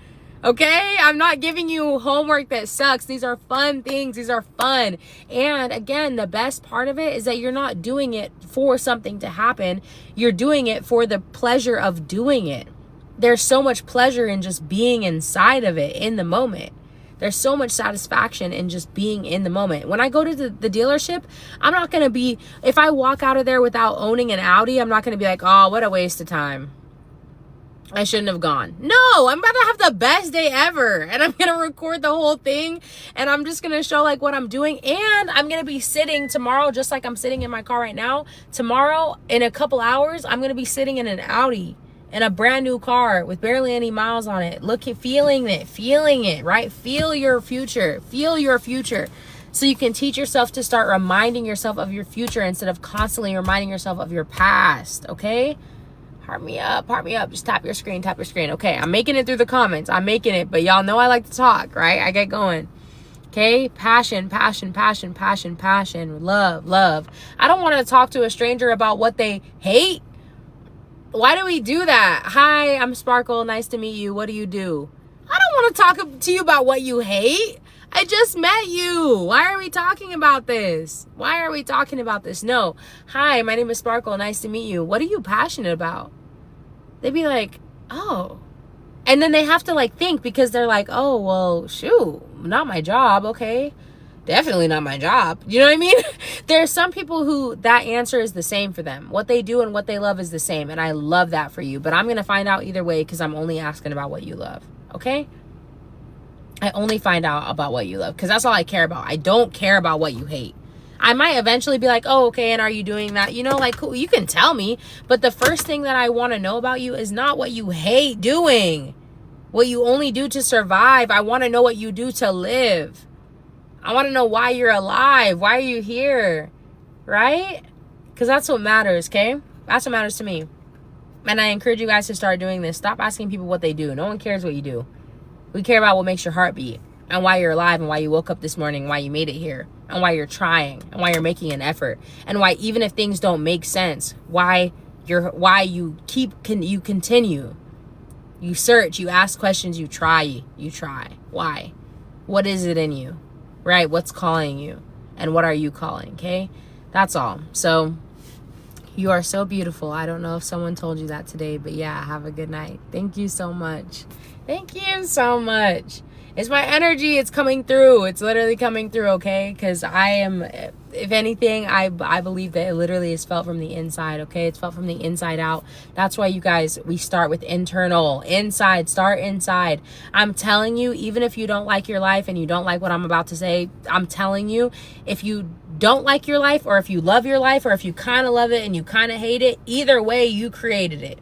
Okay? I'm not giving you homework that sucks. These are fun things. These are fun. And again, the best part of it is that you're not doing it for something to happen. You're doing it for the pleasure of doing it. There's so much pleasure in just being inside of it in the moment. There's so much satisfaction in just being in the moment. When I go to the dealership, I'm not going to be, if I walk out of there without owning an Audi, I'm not going to be like, oh, what a waste of time. I shouldn't have gone. No, I'm about to have the best day ever. And I'm going to record the whole thing. And I'm just going to show like what I'm doing. And I'm going to be sitting tomorrow, just like I'm sitting in my car right now. Tomorrow, in a couple hours, I'm going to be sitting in an Audi, in a brand new car with barely any miles on it. Feeling it, right? Feel your future. Feel your future. So you can teach yourself to start reminding yourself of your future instead of constantly reminding yourself of your past. Okay? Heart me up. Just tap your screen. Okay, I'm making it through the comments. I'm making it, but y'all know I like to talk, right? I get going. Okay, passion. Love. I don't want to talk to a stranger about what they hate. Why do we do that? Hi, I'm Sparkle. Nice to meet you. What do you do? I don't want to talk to you about what you hate. I just met you. Why are we talking about this? No. Hi, my name is Sparkle. Nice to meet you. What are you passionate about? They'd be like, oh. And then they have to like think, because they're like, oh, well, shoot, not my job. Okay. Definitely not my job. You know what I mean? There are some people who that answer is the same for them. What they do and what they love is the same. And I love that for you. But I'm going to find out either way, because I'm only asking about what you love. Okay? I only find out about what you love, because that's all I care about. I don't care about what you hate. I might eventually be like, oh, okay, and are you doing that? You know, like, cool, you can tell me. But the first thing that I want to know about you is not what you hate doing, what you only do to survive. I want to know what you do to live. I want to know why you're alive. Why are you here? Right? Because that's what matters, okay? That's what matters to me. And I encourage you guys to start doing this. Stop asking people what they do. No one cares what you do. We care about what makes your heart beat, and why you're alive, and why you woke up this morning, why you made it here, and why you're trying, and why you're making an effort, and why even if things don't make sense, why you continue. You search, you ask questions, you try. Why? What is it in you? Right? What's calling you? And what are you calling? Okay? That's all. So you are so beautiful. I don't know if someone told you that today, but yeah, have a good night. Thank you so much. Thank you so much. It's my energy. It's coming through. It's literally coming through, okay? Because I am, if anything, I believe that it literally is felt from the inside, okay? It's felt from the inside out. That's why you guys, we start with internal. Inside. Start inside. I'm telling you, even if you don't like your life and you don't like what I'm about to say, I'm telling you, if you don't like your life, or if you love your life, or if you kind of love it and you kind of hate it, either way, you created it.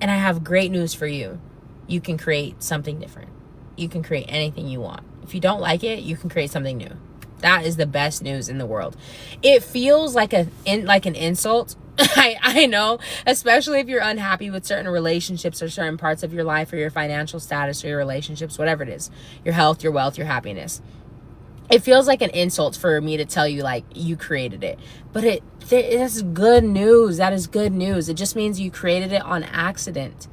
And I have great news for you. You can create something different. You can create anything you want. If you don't like it, you can create something new. That is the best news in the world. It feels like an insult. I know, especially if you're unhappy with certain relationships or certain parts of your life, or your financial status, or your relationships, whatever it is, your health, your wealth, your happiness. It feels like an insult for me to tell you like you created it, but that's good news. That is good news. It just means you created it on accident,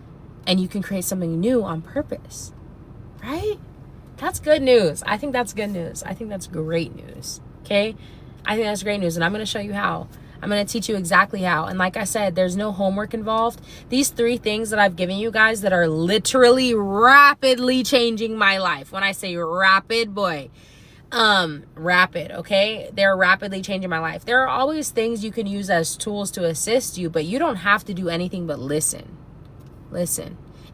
and you can create something new on purpose, right? That's good news. I think that's good news. I think that's great news. Okay. I think that's great news. And I'm going to show you how. I'm going to teach you exactly how. And like I said, there's no homework involved. These 3 things that I've given you guys that are literally rapidly changing my life. When I say rapid, boy, rapid, okay? They're rapidly changing my life. There are always things you can use as tools to assist you, but you don't have to do anything but listen.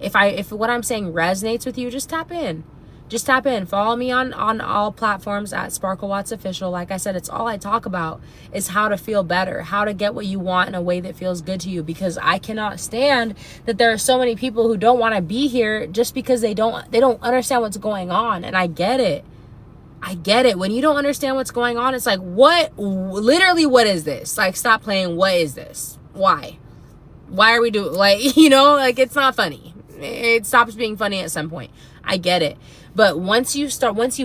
If what I'm saying resonates with you, just tap in. Follow me on all platforms at Sparkle Watts Official. Like I said, it's all I talk about is how to feel better, how to get what you want in a way that feels good to you, because I cannot stand that there are so many people who don't want to be here just because they don't understand what's going on. And I get it. When you don't understand what's going on, it's like, what is this? Like, stop playing. What is this? Why are we doing, like, you know, like, it's not funny. It stops being funny at some point. I get it. But once you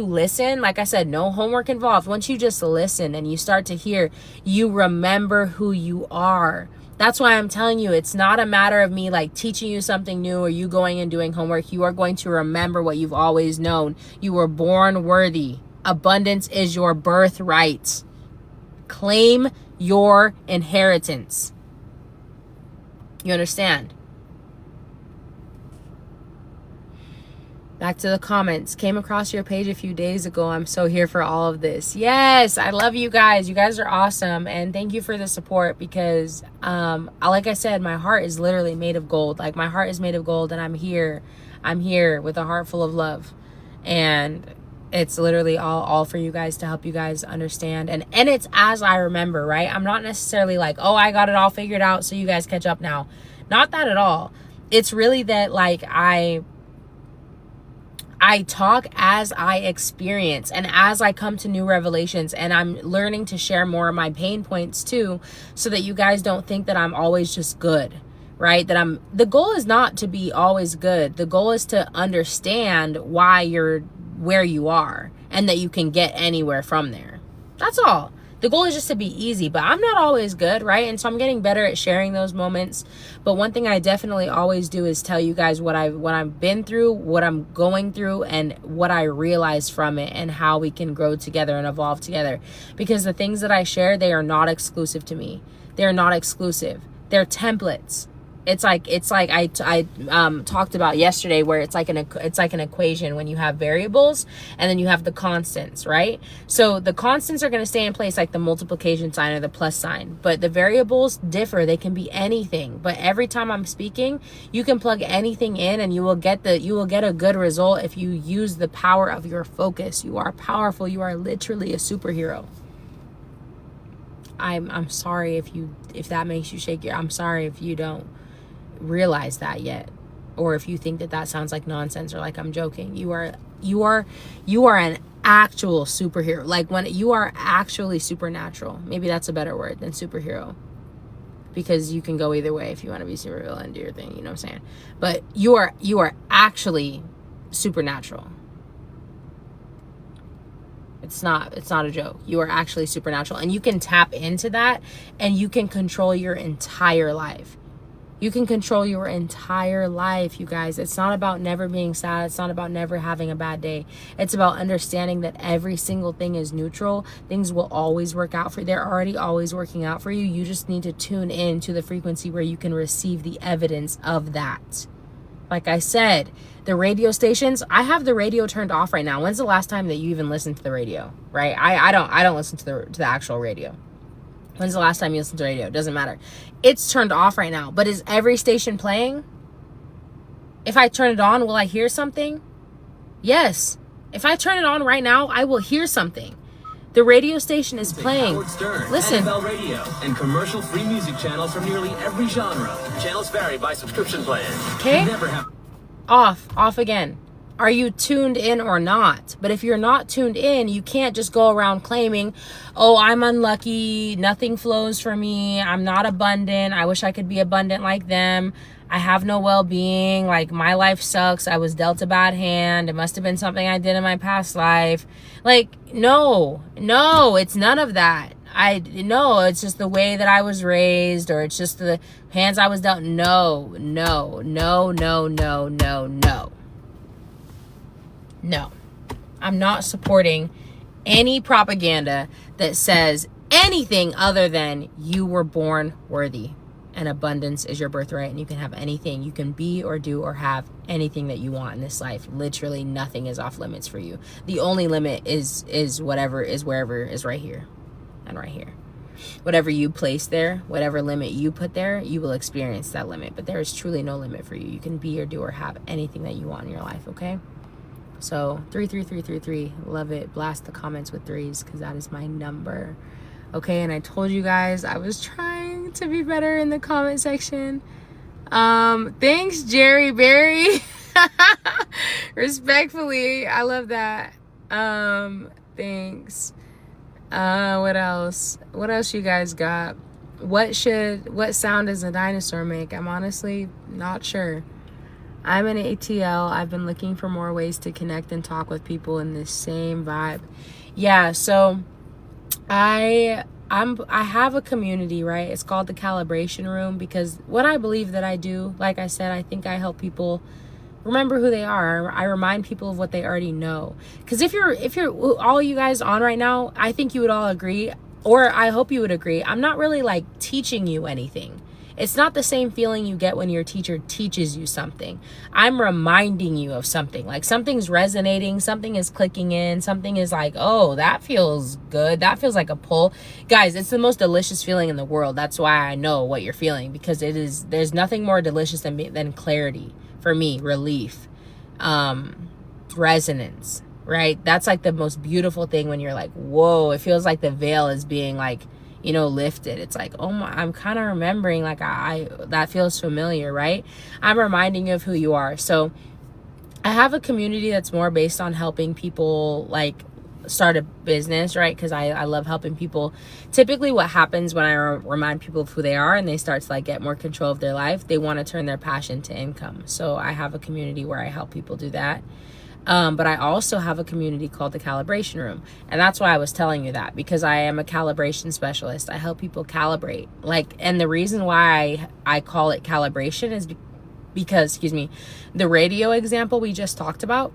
listen, like I said, no homework involved. Once you just listen and you start to hear, you remember who you are. That's why I'm telling you, it's not a matter of me like teaching you something new or you going and doing homework. You are going to remember what you've always known. You were born worthy. Abundance is your birthright. Claim your inheritance. You understand? Back to the comments. Came across your page a few days ago. I'm so here for all of this. Yes, I love you guys. You guys are awesome. And thank you for the support because, like I said, my heart is literally made of gold. Like, my heart is made of gold, and I'm here. I'm here with a heart full of love. And it's literally all for you guys, to help you guys understand. And it's as I remember, right? I'm not necessarily like, oh, I got it all figured out, so you guys catch up now. Not that at all. It's really that, like, I talk as I experience and as I come to new revelations, and I'm learning to share more of my pain points too, so that you guys don't think that I'm always just good, right? The goal is not to be always good. The goal is to understand why you're where you are and that you can get anywhere from there. That's all. The goal is just to be easy, but I'm not always good, right? And so I'm getting better at sharing those moments. But one thing I definitely always do is tell you guys what I've been through, what I'm going through, and what I realized from it, and how we can grow together and evolve together. Because the things that I share, they are not exclusive to me. They're not exclusive. They're templates. It's like I talked about yesterday, where it's like an equation when you have variables and then you have the constants, right? So the constants are going to stay in place, like the multiplication sign or the plus sign, but the variables differ. They can be anything, but every time I'm speaking, you can plug anything in and you will get a good result if you use the power of your focus. You are powerful. You are literally a superhero. I'm sorry if that makes you shake your, I'm sorry if you don't realize that yet, or if you think that sounds like nonsense or like I'm joking. You are an actual superhero. Like, when you are actually supernatural, maybe that's a better word than superhero, because you can go either way. If you want to be superhero and do your thing, you know what I'm saying? But you are actually supernatural. It's not a joke. You are actually supernatural, and you can tap into that, and you can control your entire life. You can control your entire life, you guys. It's not about never being sad. It's not about never having a bad day. It's about understanding that every single thing is neutral. Things will always work out for you. They're already always working out for you. You just need to tune in to the frequency where you can receive the evidence of that. Like I said, the radio stations, I have the radio turned off right now. When's the last time that you even listened to the radio, right? I don't listen to the actual radio. When's the last time you listened to the radio? It doesn't matter. It's turned off right now. But is every station playing? If I turn it on, will I hear something? Yes. If I turn it on right now, I will hear something. The radio station is playing. Howard Stern, listen. NFL Radio, and commercial-free music channels from nearly every genre. Channels vary by subscription plan. Okay. Never have. Off again. Are you tuned in or not? But if you're not tuned in, you can't just go around claiming, oh, I'm unlucky, nothing flows for me, I'm not abundant, I wish I could be abundant like them, I have no well-being, like, my life sucks, I was dealt a bad hand, it must have been something I did in my past life. Like, no, it's none of that. It's just the way that I was raised, or it's just the hands I was dealt. No. No, I'm not supporting any propaganda that says anything other than you were born worthy and abundance is your birthright, and you can have anything. You can be or do or have anything that you want in this life. Literally nothing is off limits for you. The only limit is whatever is wherever is right here and right here. Whatever you place there, whatever limit you put there, you will experience that limit. But there is truly no limit for you. You can be or do or have anything that you want in your life, okay? So 33333, love it. Blast the comments with threes, because that is my number. Okay, and I told you guys I was trying to be better in the comment section. Thanks, Jerry Berry. Respectfully, I love that. Thanks. What else you guys got? What sound does a dinosaur make? I'm honestly not sure. I'm an ATL. I've been looking for more ways to connect and talk with people in this same vibe. Yeah, so I have a community, right? It's called the Calibration Room, because what I believe that I do, like I said, I think I help people remember who they are. I remind people of what they already know. Because if you're all you guys on right now, I think you would all agree, or I hope you would agree, I'm not really like teaching you anything. It's not the same feeling you get when your teacher teaches you something. I'm reminding you of something. Like something's resonating, something is clicking in, something is like, oh, that feels good. That feels like a pull. Guys, it's the most delicious feeling in the world. That's why I know what you're feeling, because there's nothing more delicious than clarity. For me, relief, resonance, right? That's like the most beautiful thing when you're like, whoa, it feels like the veil is being like, you know, lifted. It's like, oh my, I'm kind of remembering, like I that feels familiar, right? I'm reminding you of who you are. So I have a community that's more based on helping people like start a business, right? Because I love helping people. Typically what happens when I remind people of who they are and they start to like get more control of their life, they want to turn their passion to income. So I have a community where I help people do that. But I also have a community called the Calibration Room. And that's why I was telling you that, because I am a calibration specialist. I help people calibrate. Like, and the reason why I call it calibration is because, the radio example we just talked about,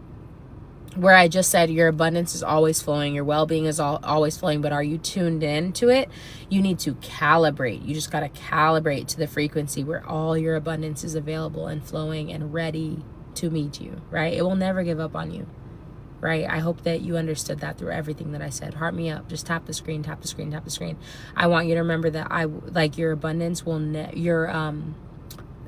where I just said your abundance is always flowing, your well-being is always flowing, but are you tuned in to it? You need to calibrate. You just got to calibrate to the frequency where all your abundance is available and flowing and ready to meet you, right? It will never give up on you, right? I hope that you understood that through everything that I said. Heart me up. Just tap the screen, tap the screen, tap the screen. I want you to remember that your abundance will, your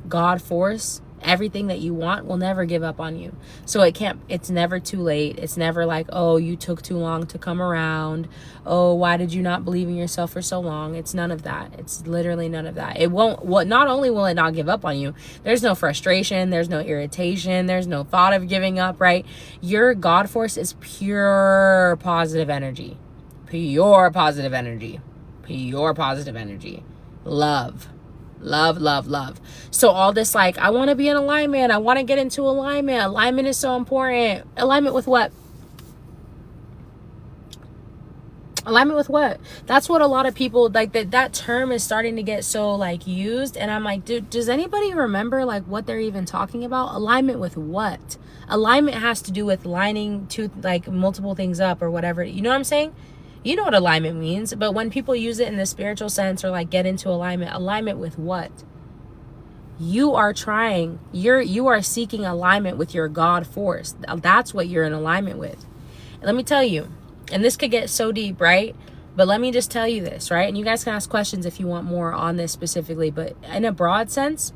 God force, everything that you want will never give up on you. So it's never too late. It's never like, oh, you took too long to come around. Oh, why did you not believe in yourself for so long? It's none of that. It's literally none of that. It won't, not only will it not give up on you, there's no frustration, there's no irritation, there's no thought of giving up, right? Your God force is pure positive energy. Pure positive energy. Pure positive energy. Love. Love, love, love. So all this, like, I want to be in alignment. I want to get into alignment. Alignment is so important. Alignment with what? Alignment with what? That's what a lot of people, like, that term is starting to get so, like, used. And I'm like, dude, does anybody remember, like, what they're even talking about? Alignment with what? Alignment has to do with lining to, like, multiple things up or whatever. You know what I'm saying? You know what alignment means, but when people use it in the spiritual sense or like get into alignment with what? You are trying, you are seeking alignment with your God force. That's what you're in alignment with. And let me tell you, and this could get so deep, right? But let me just tell you this, right? And you guys can ask questions if you want more on this specifically, but in a broad sense,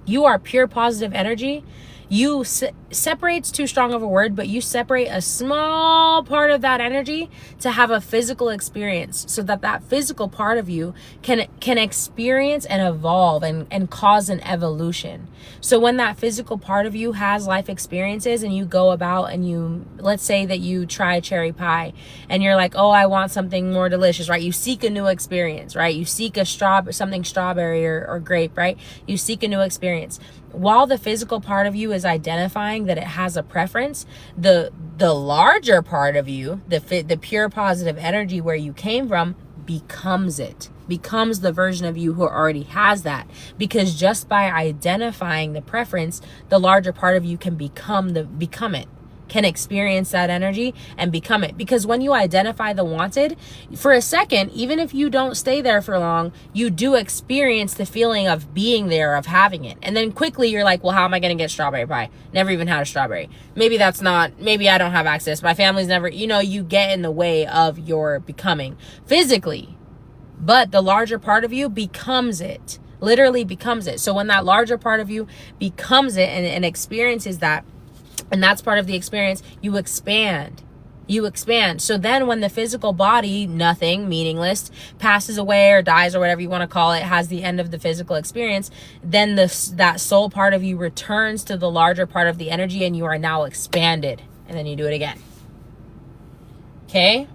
you are pure positive energy. You separate's too strong of a word, but you separate a small part of that energy to have a physical experience, so that physical part of you can experience and evolve and cause an evolution. So when that physical part of you has life experiences and you go about and let's say that you try cherry pie and you're like, oh, I want something more delicious, right? You seek a new experience, right? You seek something strawberry or grape, right? You seek a new experience. While the physical part of you is identifying that it has a preference, the larger part of you, the pure positive energy where you came from, becomes the version of you who already has that. Because just by identifying the preference, the larger part of you can become it. Can experience that energy and become it. Because when you identify the wanted, for a second, even if you don't stay there for long, you do experience the feeling of being there, of having it. And then quickly you're like, well, how am I going to get strawberry pie? Never even had a strawberry. Maybe I don't have access. My family's never, you get in the way of your becoming physically. But the larger part of you becomes it, literally becomes it. So when that larger part of you becomes it and experiences that, and that's part of the experience, you expand. So then when the physical body, nothing, meaningless, passes away or dies or whatever you want to call it, has the end of the physical experience, then that soul part of you returns to the larger part of the energy and you are now expanded. And then you do it again. Okay?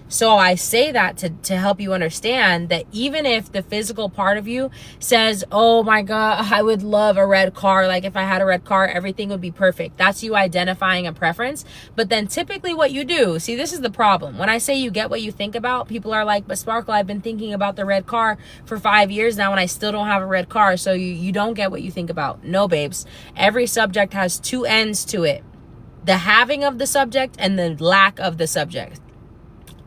So I say that to help you understand that even if the physical part of you says, oh my God, I would love a red car. Like if I had a red car, everything would be perfect. That's you identifying a preference. But then typically what you do, see, this is the problem. When I say you get what you think about, people are like, but Sparkle, I've been thinking about the red car for 5 years now and I still don't have a red car. So you don't get what you think about. No, babes. Every subject has two ends to it. The having of the subject and the lack of the subject.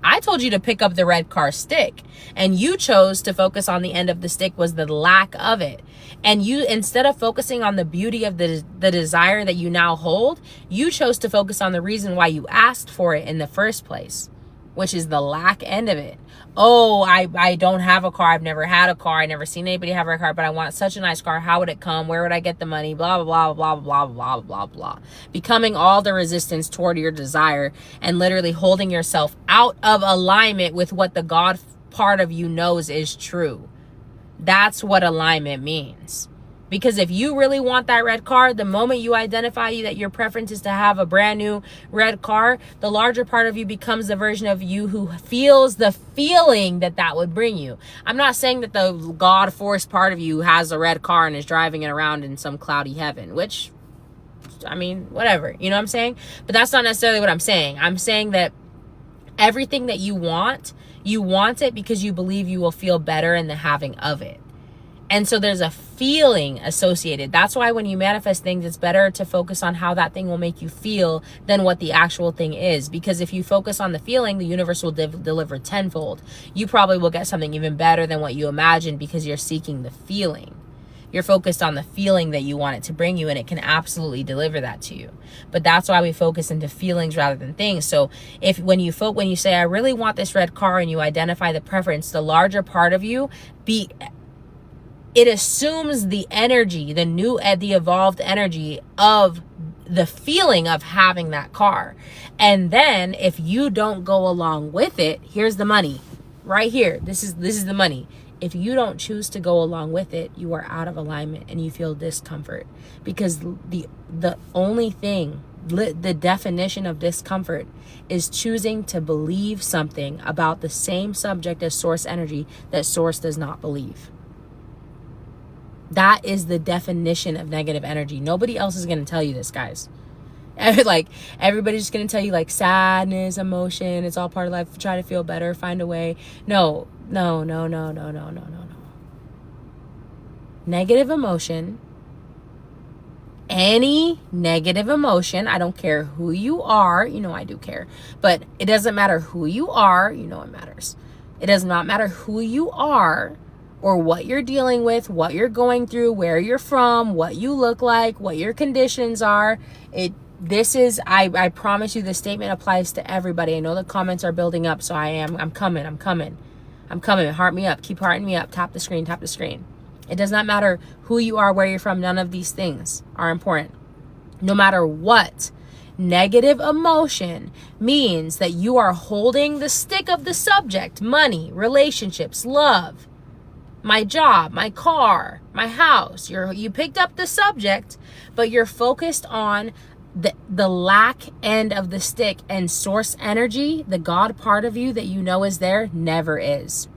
I told you to pick up the red car stick, and you chose to focus on the end of the stick was the lack of it. And you, instead of focusing on the beauty of the desire that you now hold, you chose to focus on the reason why you asked for it in the first place, which is the lack end of it. Oh, I don't have a car. I've never had a car. I've never seen anybody have a car, but I want such a nice car. How would it come? Where would I get the money? Blah, blah, blah, blah, blah, blah, blah, blah. Becoming all the resistance toward your desire and literally holding yourself out of alignment with what the God part of you knows is true. That's what alignment means. Because if you really want that red car, the moment you identify that your preference is to have a brand new red car, the larger part of you becomes the version of you who feels the feeling that would bring you. I'm not saying that the God force part of you has a red car and is driving it around in some cloudy heaven, which, I mean, whatever, you know what I'm saying? But that's not necessarily what I'm saying. I'm saying that everything that you want it because you believe you will feel better in the having of it. And so there's a feeling associated. That's why when you manifest things, it's better to focus on how that thing will make you feel than what the actual thing is. Because if you focus on the feeling, the universe will deliver tenfold. You probably will get something even better than what you imagined because you're seeking the feeling. You're focused on the feeling that you want it to bring you, and it can absolutely deliver that to you. But that's why we focus into feelings rather than things. So if when you say, I really want this red car, and you identify the preference, the larger part of you it assumes the energy, the evolved energy of the feeling of having that car. And then if you don't go along with it, here's the money right here. This is the money. If you don't choose to go along with it, you are out of alignment and you feel discomfort, because the only thing, the definition of discomfort is choosing to believe something about the same subject as source energy that source does not believe. That is the definition of negative energy. Nobody else is going to tell you this, guys. Like, everybody's just going to tell you, like, sadness, emotion, it's all part of life. Try to feel better, find a way. No. Negative emotion, any negative emotion, I don't care who you are. You know I do care. But it doesn't matter who you are. You know it matters. It does not matter who you are, or what you're dealing with, what you're going through, where you're from, what you look like, what your conditions are. I promise you, this statement applies to everybody. I know the comments are building up, so I'm coming. Heart me up, keep hearting me up, tap the screen. It does not matter who you are, where you're from. None of these things are important. No matter what, negative emotion means that you are holding the stick of the subject, money, relationships, love, my job, my car, my house. You picked up the subject, but you're focused on the lack end of the stick, and source energy, the God part of you that you know is there, never is.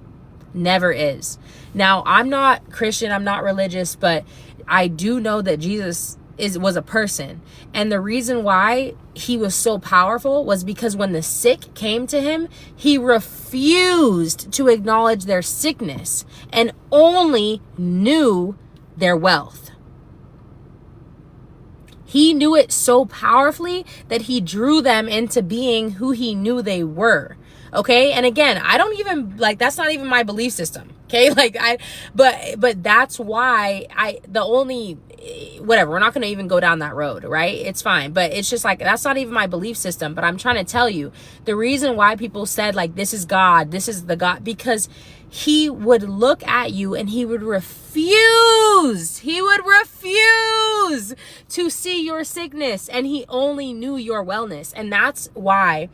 Now, I'm not Christian, I'm not religious, but I do know that Jesus was a person. And the reason why he was so powerful was because when the sick came to him, he refused to acknowledge their sickness and only knew their wealth. He knew it so powerfully that he drew them into being who he knew they were. Okay. And again, I don't even that's not even my belief system. Okay. But that's why whatever, we're not going to even go down that road, right? It's fine. But it's just that's not even my belief system. But I'm trying to tell you the reason why people said this is God, this is the God, because he would look at you and he would refuse to see your sickness, and he only knew your wellness. And that's why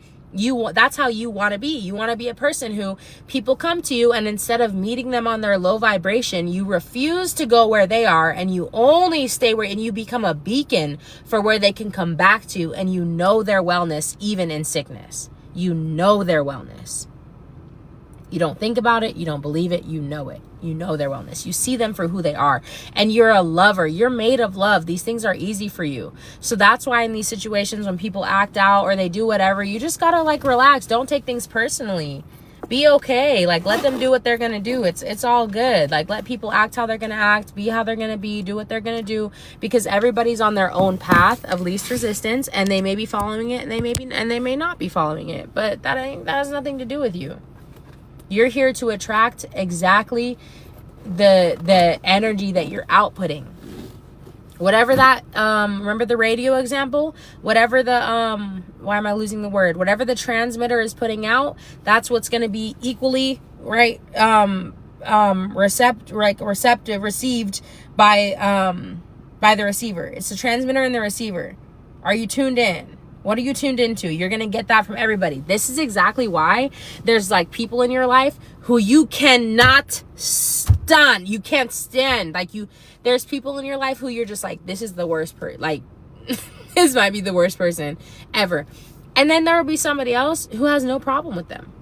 that's how you want to be. You want to be a person who people come to you, and instead of meeting them on their low vibration, you refuse to go where they are, and you only stay and you become a beacon for where they can come back to, and you know their wellness even in sickness. You know their wellness. You don't think about it, you don't believe it, you know it. You know their wellness. You see them for who they are. And you're a lover. You're made of love. These things are easy for you. So that's why in these situations when people act out or they do whatever, you just gotta relax. Don't take things personally. Be okay. Like, let them do what they're gonna do. It's all good. Like, let people act how they're gonna act, be how they're gonna be, do what they're gonna do, because everybody's on their own path of least resistance, and they may be following it, and they may not be following it. But that has nothing to do with you. You're here to attract exactly the energy that you're outputting. Whatever that, remember the radio example? Whatever the, why am I losing the word? Whatever the transmitter is putting out, that's what's going to be equally, right, received by the receiver. It's the transmitter and the receiver. Are you tuned in? What are you tuned into? You're going to get that from everybody. This is exactly why there's like people in your life who you cannot stand. You can't stand. Like there's people in your life who you're just like, this is the worst like, this might be the worst person ever. And then there will be somebody else who has no problem with them.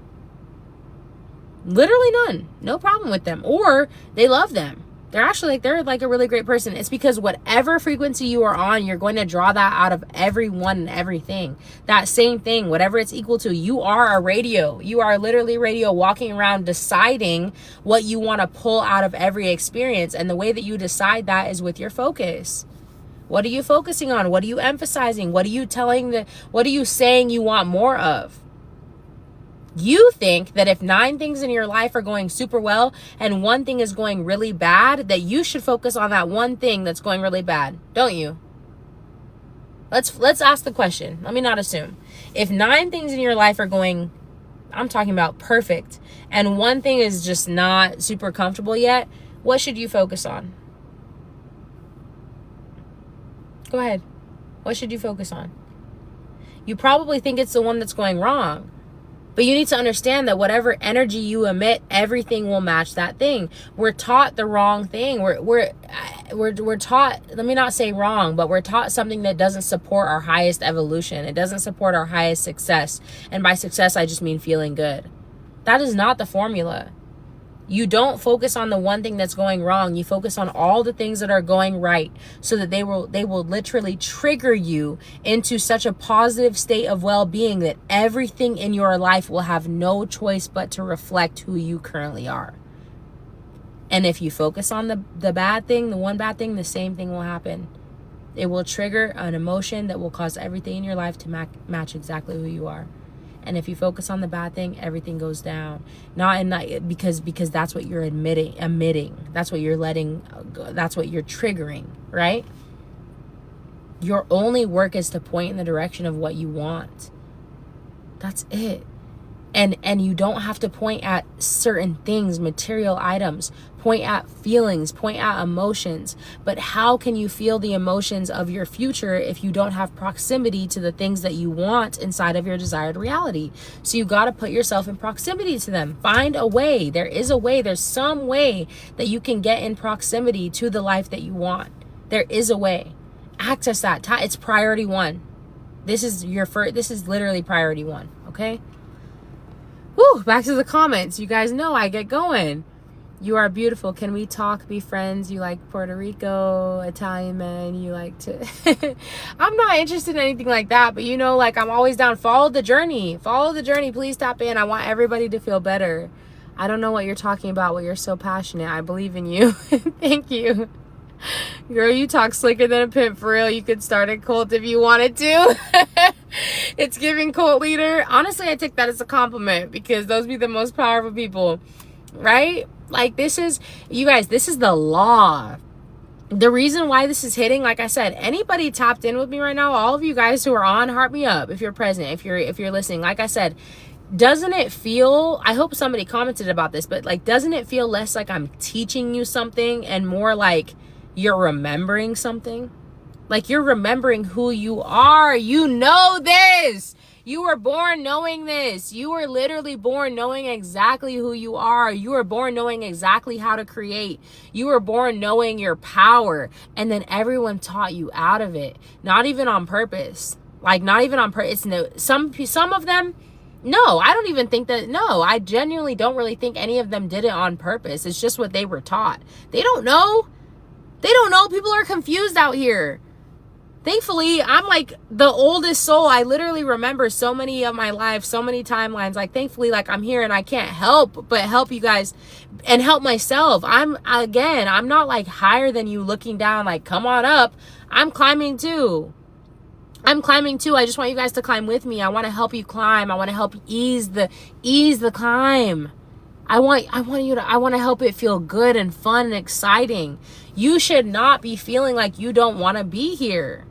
Literally none. No problem with them. Or they love them. They're like a really great person. It's because whatever frequency you are on, you're going to draw that out of everyone and everything. That same thing, whatever it's equal to. You are a radio. You are literally radio walking around deciding what you want to pull out of every experience. And the way that you decide that is with your focus. What are you focusing on? What are you emphasizing? What are you saying you want more of? You think that if 9 things in your life are going super well and one thing is going really bad, that you should focus on that one thing that's going really bad, don't you? Let's ask the question. Let me not assume. If 9 things in your life are going, I'm talking about perfect, and one thing is just not super comfortable yet, what should you focus on? Go ahead. What should you focus on? You probably think it's the one that's going wrong. But you need to understand that whatever energy you emit, everything will match that thing. We're taught the wrong thing. We're taught, let me not say wrong, but we're taught something that doesn't support our highest evolution. It doesn't support our highest success. And by success, I just mean feeling good. That is not the formula. You don't focus on the one thing that's going wrong. You focus on all the things that are going right, so that they will literally trigger you into such a positive state of well-being that everything in your life will have no choice but to reflect who you currently are. And if you focus on the bad thing, the one bad thing, the same thing will happen. It will trigger an emotion that will cause everything in your life to match exactly who you are. And if you focus on the bad thing, everything goes down. Because that's what you're emitting. That's what you're that's what you're triggering, right? Your only work is to point in the direction of what you want. That's it. And you don't have to point at certain things, material items. Point at feelings, point at emotions. But how can you feel the emotions of your future if you don't have proximity to the things that you want inside of your desired reality? So you got to put yourself in proximity to them. Find a way. There is a way. There's some way that you can get in proximity to the life that you want. There is a way. Access that. It's priority 1. This is literally priority 1. Okay? Woo, back to the comments. You guys know I get going. You are beautiful. Can we talk, be friends? You like Puerto Rico, Italian men. You like to... I'm not interested in anything like that. But like I'm always down. Follow the journey. Follow the journey. Please tap in. I want everybody to feel better. I don't know what you're talking about, but you're so passionate. I believe in you. Thank you. Girl, you talk slicker than a pimp. For real, you could start a cult if you wanted to. It's giving cult leader. Honestly, I take that as a compliment, because those be the most powerful people, right? Like, you guys, this is the law. The reason why this is hitting, like I said, anybody tapped in with me right now, all of you guys who are on, heart me up if you're present, if you're listening. Like I said, doesn't it feel, I hope somebody commented about this, but like, doesn't it feel less like I'm teaching you something and more like you're remembering something? Like, you're remembering who you are. You know this. You were born knowing this. You were literally born knowing exactly who you are. You were born knowing exactly how to create. You were born knowing your power. And then everyone taught you out of it. Not even on purpose. Like, not even on purpose. No, some of them, no, I don't even think that. No, I genuinely don't really think any of them did it on purpose. It's just what they were taught. They don't know. They don't know. People are confused out here. Thankfully, I'm like the oldest soul. I literally remember so many of my life, so many timelines. Like, thankfully, like, I'm here and I can't help but help you guys and help myself. I'm not like higher than you looking down, like, come on up. I'm climbing too. I just want you guys to climb with me. I want to help you climb. I want to help ease the climb. I want to help it feel good and fun and exciting. You should not be feeling like you don't want to be here.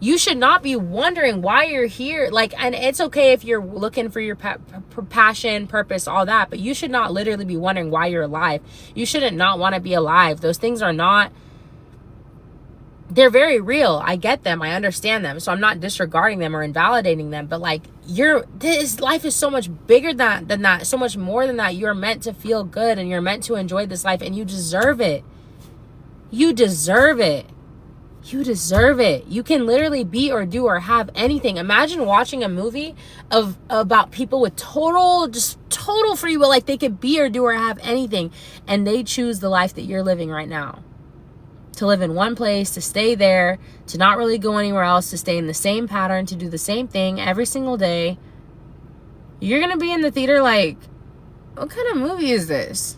You should not be wondering why you're here. Like, and it's okay if you're looking for your passion, purpose, all that, but you should not literally be wondering why you're alive. You shouldn't not want to be alive. Those things are not, they're very real. I get them. I understand them. So I'm not disregarding them or invalidating them, but like, this life is so much bigger than that, so much more than that. You're meant to feel good and you're meant to enjoy this life, and you deserve it. You deserve it. You deserve it. You can literally be or do or have anything. Imagine watching a movie about people with total free will, like they could be or do or have anything, and they choose the life that you're living right now. To live in one place, to stay there, to not really go anywhere else, to stay in the same pattern, to do the same thing every single day. You're going to be in the theater like, what kind of movie is this?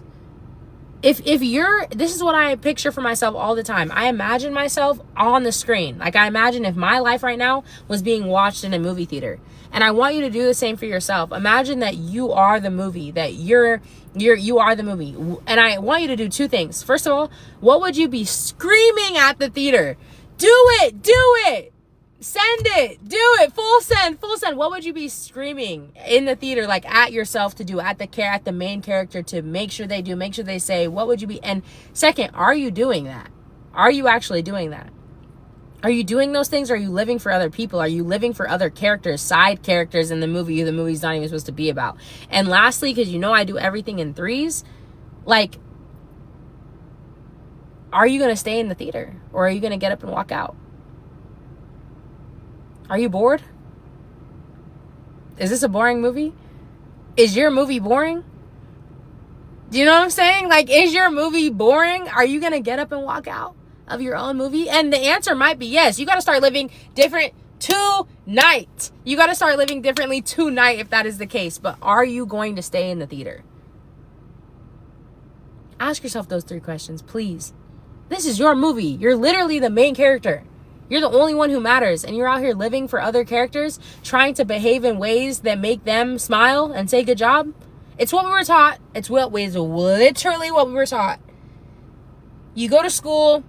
This is what I picture for myself all the time. I imagine myself on the screen. Like, I imagine if my life right now was being watched in a movie theater. And I want you to do the same for yourself. Imagine that you are the movie, that you are the movie. And I want you to do two things. First of all, what would you be screaming at the theater? Do it. Send it. Do it. Full send. What would you be screaming in the theater, like at yourself to do, at the main character to make sure they do, make sure they say? What would you be? And second, are you doing that? Are you actually doing that? Are you doing those things? Are you living for other people? Are you living for other characters, side characters in the movie movie's not even supposed to be about? And lastly, because I do everything in threes, like, are you going to stay in the theater or are you going to get up and walk out? Are you bored? Is this a boring movie? Is your movie boring? Do you know what I'm saying? Like, is your movie boring? Are you going to get up and walk out of your own movie? And the answer might be yes. You got to start living different tonight. You got to start living differently tonight if that is the case. But are you going to stay in the theater? Ask yourself those 3 questions, please. This is your movie. You're literally the main character. You're the only one who matters, and you're out here living for other characters, trying to behave in ways that make them smile and say good job. It's what we were taught. It's literally what we were taught. You go to school,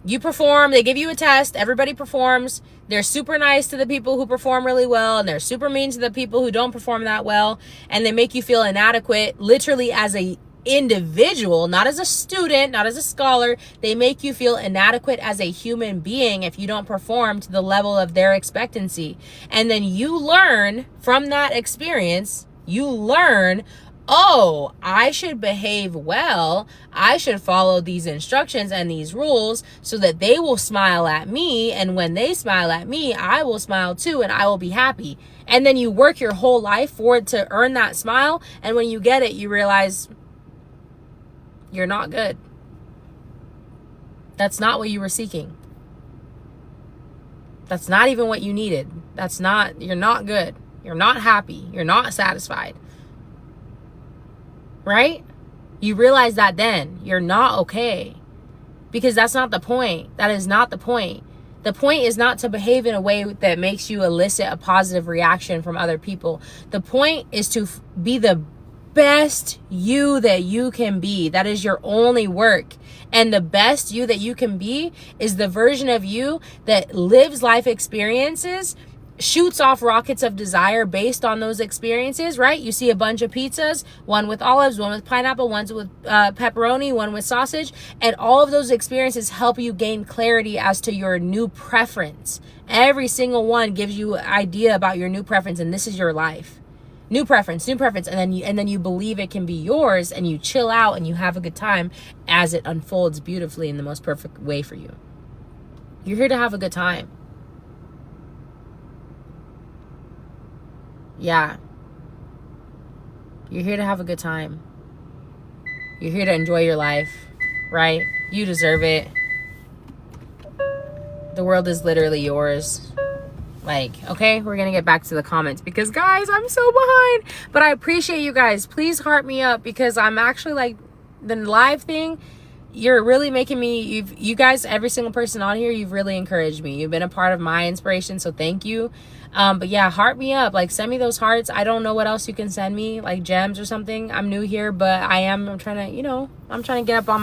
you perform, they give you a test, everybody performs. They're super nice to the people who perform really well, and they're super mean to the people who don't perform that well, and they make you feel inadequate, literally as a individual, not as a student, not as a scholar. They make you feel inadequate as a human being if you don't perform to the level of their expectancy. And then you learn from that experience, oh, I should behave well. I should follow these instructions and these rules so that they will smile at me. And when they smile at me, I will smile too, and I will be happy. And then you work your whole life for it to earn that smile. And when you get it, you realize you're not good. That's not what you were seeking. That's not even what you needed. You're not good. You're not happy. You're not satisfied. Right? You realize that then. You're not okay. Because that's not the point. That is not the point. The point is not to behave in a way that makes you elicit a positive reaction from other people. The point is to be the best you that you can be. That is your only work. And the best you that you can be is the version of you that lives life experiences, shoots off rockets of desire based on those experiences, right? You see a bunch of pizzas, one with olives, one with pineapple, one with pepperoni, one with sausage, and all of those experiences help you gain clarity as to your new preference. Every single one gives you an idea about your new preference, and this is your life. New preference, and then you believe it can be yours, and you chill out and you have a good time as it unfolds beautifully in the most perfect way for you. You're here to have a good time. Yeah. You're here to have a good time. You're here to enjoy your life, right? You deserve it. The world is literally yours. Like, okay, we're gonna get back to the comments because guys, I'm so behind, but I appreciate you guys. Please heart me up because I'm actually like the live thing. You're really making me, you guys, every single person on here, you've really encouraged me. You've been a part of my inspiration, so thank you. But yeah, heart me up, like send me those hearts. I don't know what else you can send me, like gems or something. I'm new here, but I'm trying to, you know, I'm trying to get up on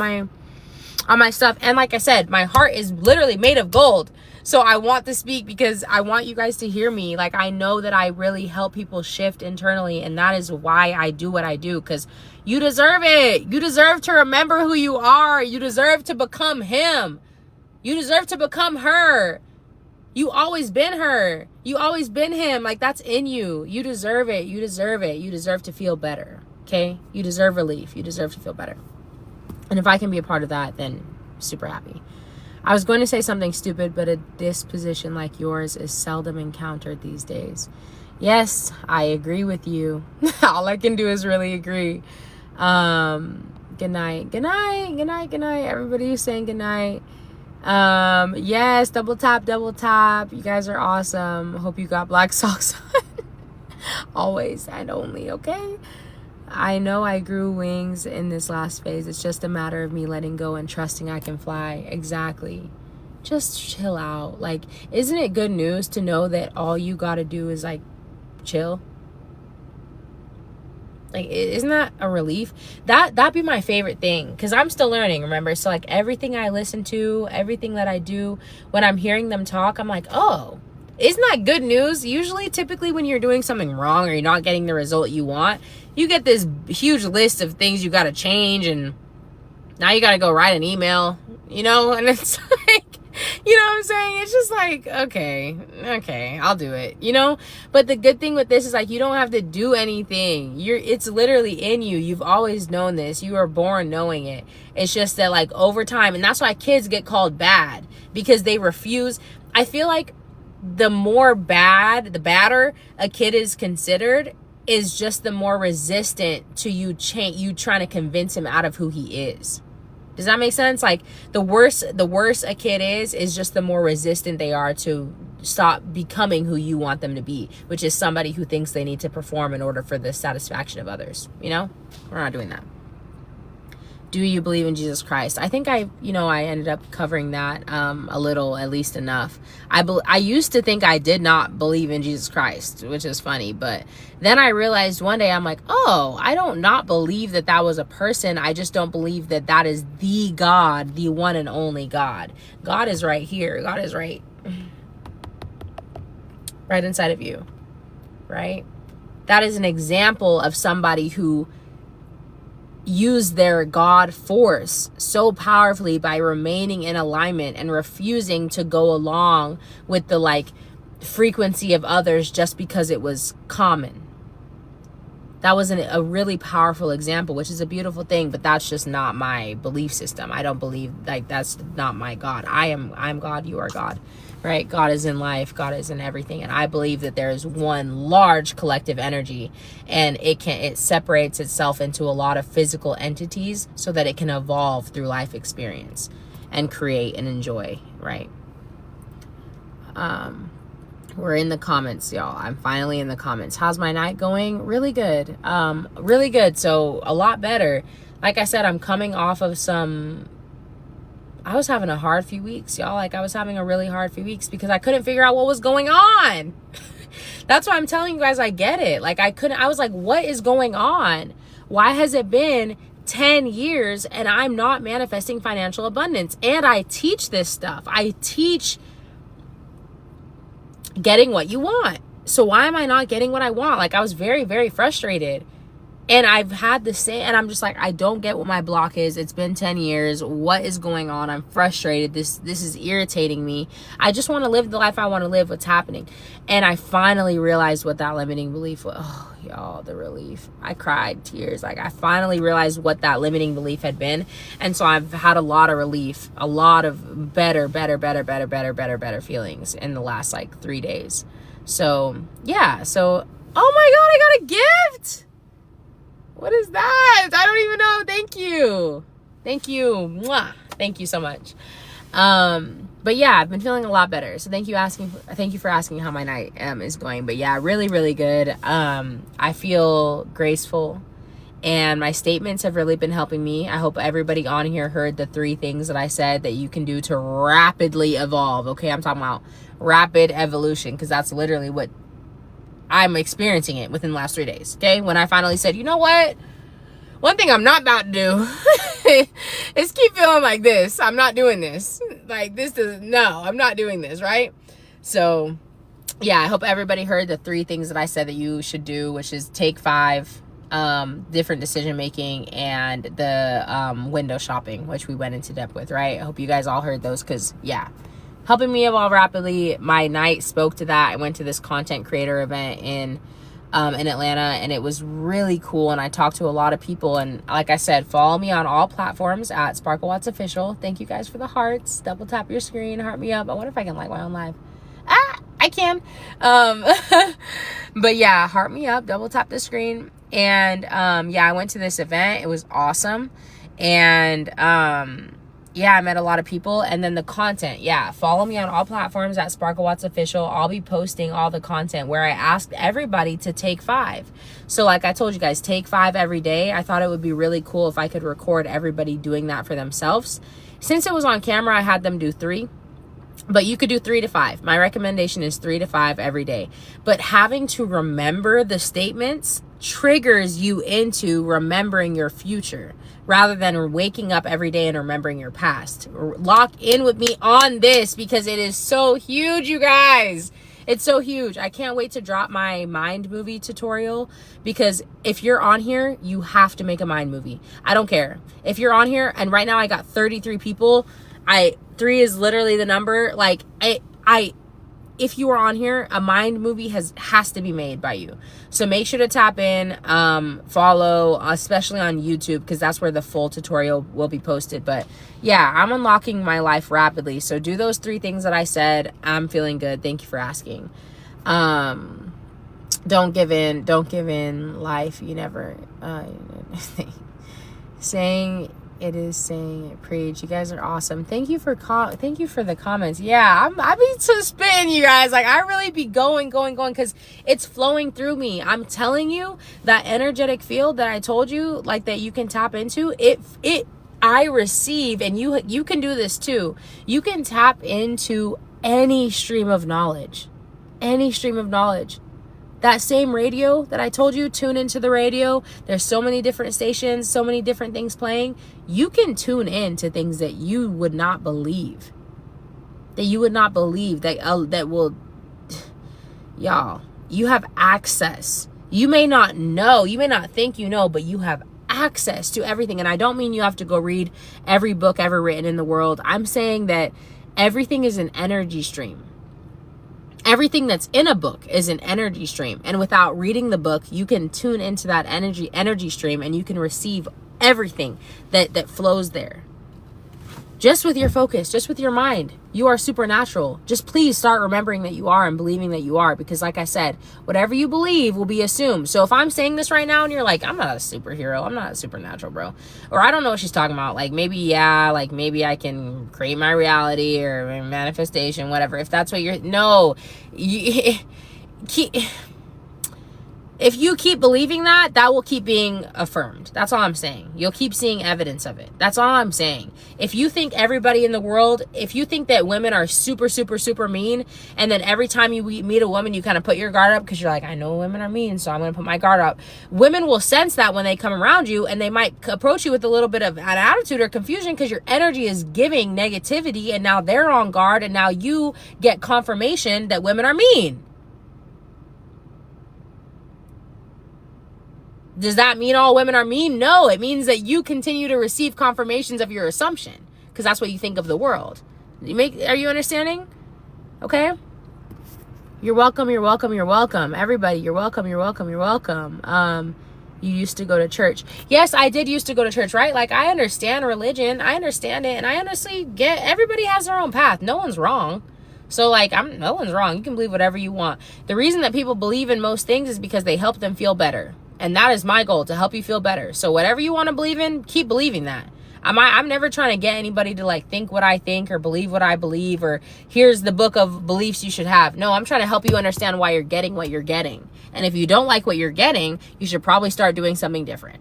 my stuff. And like I said, my heart is literally made of gold. So I want to speak because I want you guys to hear me. Like, I know that I really help people shift internally, and that is why I do what I do, because you deserve it. You deserve to remember who you are. You deserve to become him. You deserve to become her. You always been her. You always been him. Like, that's in you. You deserve it. You deserve it. You deserve to feel better. Okay? You deserve relief. You deserve to feel better. And if I can be a part of that, then super happy. I was going to say something stupid, but a disposition like yours is seldom encountered these days. Yes, I agree with you. All I can do is really agree. Good night. Good night. Good night. Good night. Everybody who's saying good night. Yes, double tap, double tap. You guys are awesome. Hope you got black socks on. Always and only, okay? I know I grew wings in this last phase. It's just a matter of me letting go and trusting I can fly. Exactly. Just chill out. Like, isn't it good news to know that all you gotta do is like chill? Like, isn't that a relief? That'd be my favorite thing, because I'm still learning, remember? So like everything I listen to, everything that I do, when I'm hearing them talk, I'm like, oh, isn't that good news? Usually, typically when you're doing something wrong or you're not getting the result you want, you get this huge list of things you got to change, and now you got to go write an email, you know? And it's like, you know what I'm saying? It's just like, okay, I'll do it, you know? But the good thing with this is like, you don't have to do anything. It's literally in you. You've always known this. You were born knowing it. It's just that like over time, and that's why kids get called bad, because they refuse. I feel like the badder a kid is considered is just the more resistant to you trying to convince him out of who he is. Does that make sense? Like, the worse a kid is just the more resistant they are to stop becoming who you want them to be, which is somebody who thinks they need to perform in order for the satisfaction of others. You know, we're not doing that. Do you believe in Jesus Christ? I think I ended up covering that a little, at least enough. I used to think I did not believe in Jesus Christ, which is funny. But then I realized one day, I'm like, oh, I don't not believe that was a person. I just don't believe that is the God, the one and only God. God is right here. God is right inside of you, right? That is an example of somebody who use their God force so powerfully by remaining in alignment and refusing to go along with the like frequency of others just because it was common. That was a really powerful example, which is a beautiful thing, but that's just not my belief system. I don't believe, like, that's not my God. I'm God, you are God, right? God is in life, God is in everything. And I believe that there is one large collective energy, and it separates itself into a lot of physical entities so that it can evolve through life experience and create and enjoy, right? We're in the comments, y'all. I'm finally in the comments. How's my night going? Really good. Really good. So a lot better. Like I said, I'm coming off of I was having a hard few weeks, y'all. Like, I was having a really hard few weeks because I couldn't figure out what was going on. That's why I'm telling you guys, I get it. Like, I was like, what is going on? Why has it been 10 years and I'm not manifesting financial abundance? And I teach this stuff. I teach getting what you want. So why am I not getting what I want? Like, I was very, very frustrated. And I've had the same, and I'm just like, I don't get what my block is. It's been 10 years. What is going on? I'm frustrated. This is irritating me. I just want to live the life I want to live. What's happening? And I finally realized what that limiting belief was. Oh, y'all, the relief. I cried tears. Like, I finally realized what that limiting belief had been. And so I've had a lot of relief, a lot of better feelings in the last like 3 days. So yeah. So, oh my God, I got a gift. What is that? I don't even know. Thank you. Thank you. Mwah. Thank you so much. But yeah, I've been feeling a lot better. So thank you for asking how my night is going. But yeah, really, really good. I feel graceful, and my statements have really been helping me. I hope everybody on here heard the 3 things that I said that you can do to rapidly evolve. Okay, I'm talking about rapid evolution, because that's literally what I'm experiencing it within the last 3 days. Okay, when I finally said, you know what? One thing I'm not about to do is keep feeling like this. I'm not doing this. Like, I'm not doing this, right? So, yeah, I hope everybody heard the 3 things that I said that you should do, which is take 5, different decision making, and the window shopping, which we went into depth with, right? I hope you guys all heard those, because, yeah, helping me evolve rapidly. My night spoke to that. I went to this content creator event in Atlanta, and it was really cool, and I talked to a lot of people. And like I said, follow me on all platforms at Sparkle Watts Official. Thank you guys for the hearts. Double tap your screen, heart me up. I wonder if I can like my own live. I can. But yeah, heart me up, double tap the screen. And yeah, I went to this event. It was awesome. And yeah, I met a lot of people. And then the content, yeah, follow me on all platforms at Sparkle Watts Official. I'll be posting all the content where I asked everybody to take 5. So like I told you guys, take 5 every day. I thought it would be really cool if I could record everybody doing that for themselves. Since it was on camera, I had them do 3. But you could do 3 to 5. My recommendation is 3 to 5 every day. But having to remember the statements triggers you into remembering your future, rather than waking up every day and remembering your past. Lock in with me on this, because it is so huge, you guys. It's so huge. I can't wait to drop my mind movie tutorial, because if you're on here, you have to make a mind movie. I don't care. If you're on here, and right now I got 33 people, 3 is literally the number. Like, if you are on here, a mind movie has to be made by you. So make sure to tap in, follow, especially on YouTube, because that's where the full tutorial will be posted. But yeah, I'm unlocking my life rapidly. So do those 3 things that I said. I'm feeling good. Thank you for asking. Don't give in life. You never, saying it, preach. You guys are awesome. Thank you for the comments. Yeah, I be to spin, you guys. Like, I really be going, because it's flowing through me. I'm telling you, that energetic field that I told you, like, that you can tap into, I receive, and you can do this too. You can tap into any stream of knowledge. That same radio that I told you, tune into the radio. There's so many different stations, so many different things playing. You can tune in to things that you would not believe. That will, y'all, you have access. You may not know, you may not think you know, but you have access to everything. And I don't mean you have to go read every book ever written in the world. I'm saying that everything is an energy stream. Everything that's in a book is an energy stream. And without reading the book, you can tune into that energy stream, and you can receive everything that flows there. Just with your focus, just with your mind. You are supernatural. Just please start remembering that you are, and believing that you are. Because like I said, whatever you believe will be assumed. So if I'm saying this right now and you're like, I'm not a superhero, I'm not a supernatural, bro, or I don't know what she's talking about, like, maybe I can create my reality or manifestation, whatever. If that's what if you keep believing that will keep being affirmed. That's all I'm saying. You'll keep seeing evidence of it. That's all I'm saying. If you think everybody in the world, if you think that women are super, super, super mean, and then every time you meet a woman, you kind of put your guard up because you're like, I know women are mean, so I'm going to put my guard up. Women will sense that when they come around you, and they might approach you with a little bit of an attitude or confusion because your energy is giving negativity, and now they're on guard, and now you get confirmation that women are mean. Does that mean all women are mean? No, it means that you continue to receive confirmations of your assumption, because that's what you think of the world. Are you understanding? Okay. You're welcome. Everybody, you're welcome. You used to go to church. Yes, I did used to go to church, right? Like, I understand religion. I understand it. And I honestly get, everybody has their own path. No one's wrong. So, like, no one's wrong. You can believe whatever you want. The reason that people believe in most things is because they help them feel better. And that is my goal, to help you feel better. So whatever you want to believe in, keep believing that. I'm never trying to get anybody to like think what I think or believe what I believe, or here's the book of beliefs you should have. No, I'm trying to help you understand why you're getting what you're getting. And if you don't like what you're getting, you should probably start doing something different.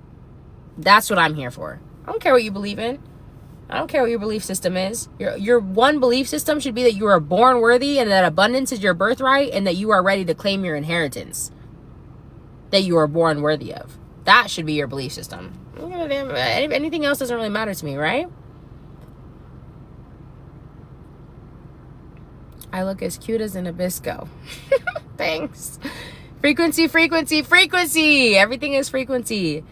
That's what I'm here for. I don't care what you believe in. I don't care what your belief system is. Your one belief system should be that you are born worthy and that abundance is your birthright and that you are ready to claim your inheritance that you are born worthy of. That should be your belief system. Anything else doesn't really matter to me, right? I look as cute as a Nabisco. Thanks. Frequency, frequency, frequency. Everything is frequency.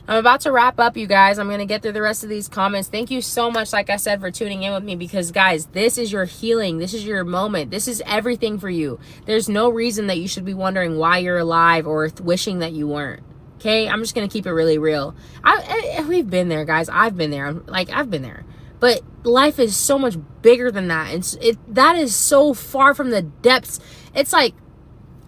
I'm about to wrap up, you guys. I'm going to get through the rest of these comments. Thank you so much, like I said, for tuning in with me, because, guys, this is your healing. This is your moment. This is everything for you. There's no reason that you should be wondering why you're alive or wishing that you weren't. Okay? I'm just going to keep it really real. We've been there, guys. I've been there. I've been there. But life is so much bigger than that. And that is so far from the depths. It's like,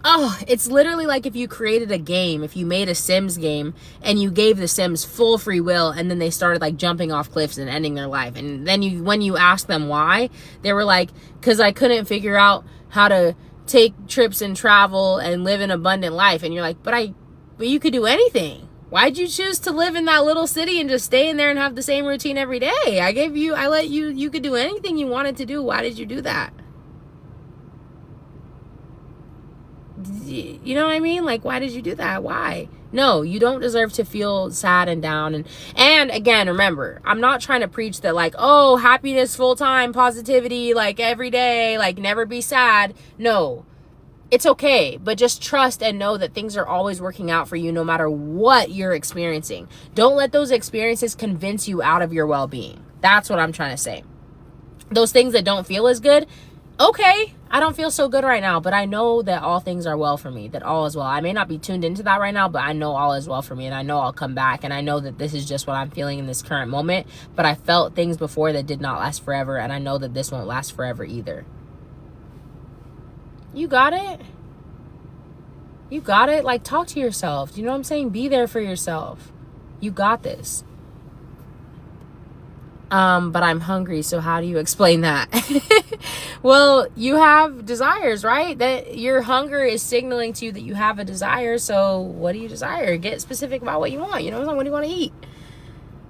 oh, it's literally like if you created a game, if you made a Sims game and you gave the Sims full free will and then they started like jumping off cliffs and ending their life. And then when you ask them why, they were like, because I couldn't figure out how to take trips and travel and live an abundant life. And you're like, but you could do anything. Why'd you choose to live in that little city and just stay in there and have the same routine every day? I let you could do anything you wanted to do. Why did you do that? You know what I mean? Like, why did you do that? Why? No, you don't deserve to feel sad and down. And again, remember, I'm not trying to preach that like, oh, happiness full time, positivity, like every day, like never be sad. No, it's okay. But just trust and know that things are always working out for you no matter what you're experiencing. Don't let those experiences convince you out of your well-being. That's what I'm trying to say. Those things that don't feel as good, okay, I don't feel so good right now, but I know that all things are well for me, that all is well. I may not be tuned into that right now, but I know all is well for me, and I know I'll come back, and I know that this is just what I'm feeling in this current moment, but I felt things before that did not last forever, and I know that this won't last forever either. You got it? You got it? Like, talk to yourself. Do you know what I'm saying? Be there for yourself. You got this. But I'm hungry, so how do you explain that? Well, you have desires, right? That your hunger is signaling to you that you have a desire. So what do you desire? Get specific about what you want. You know, what do you want to eat?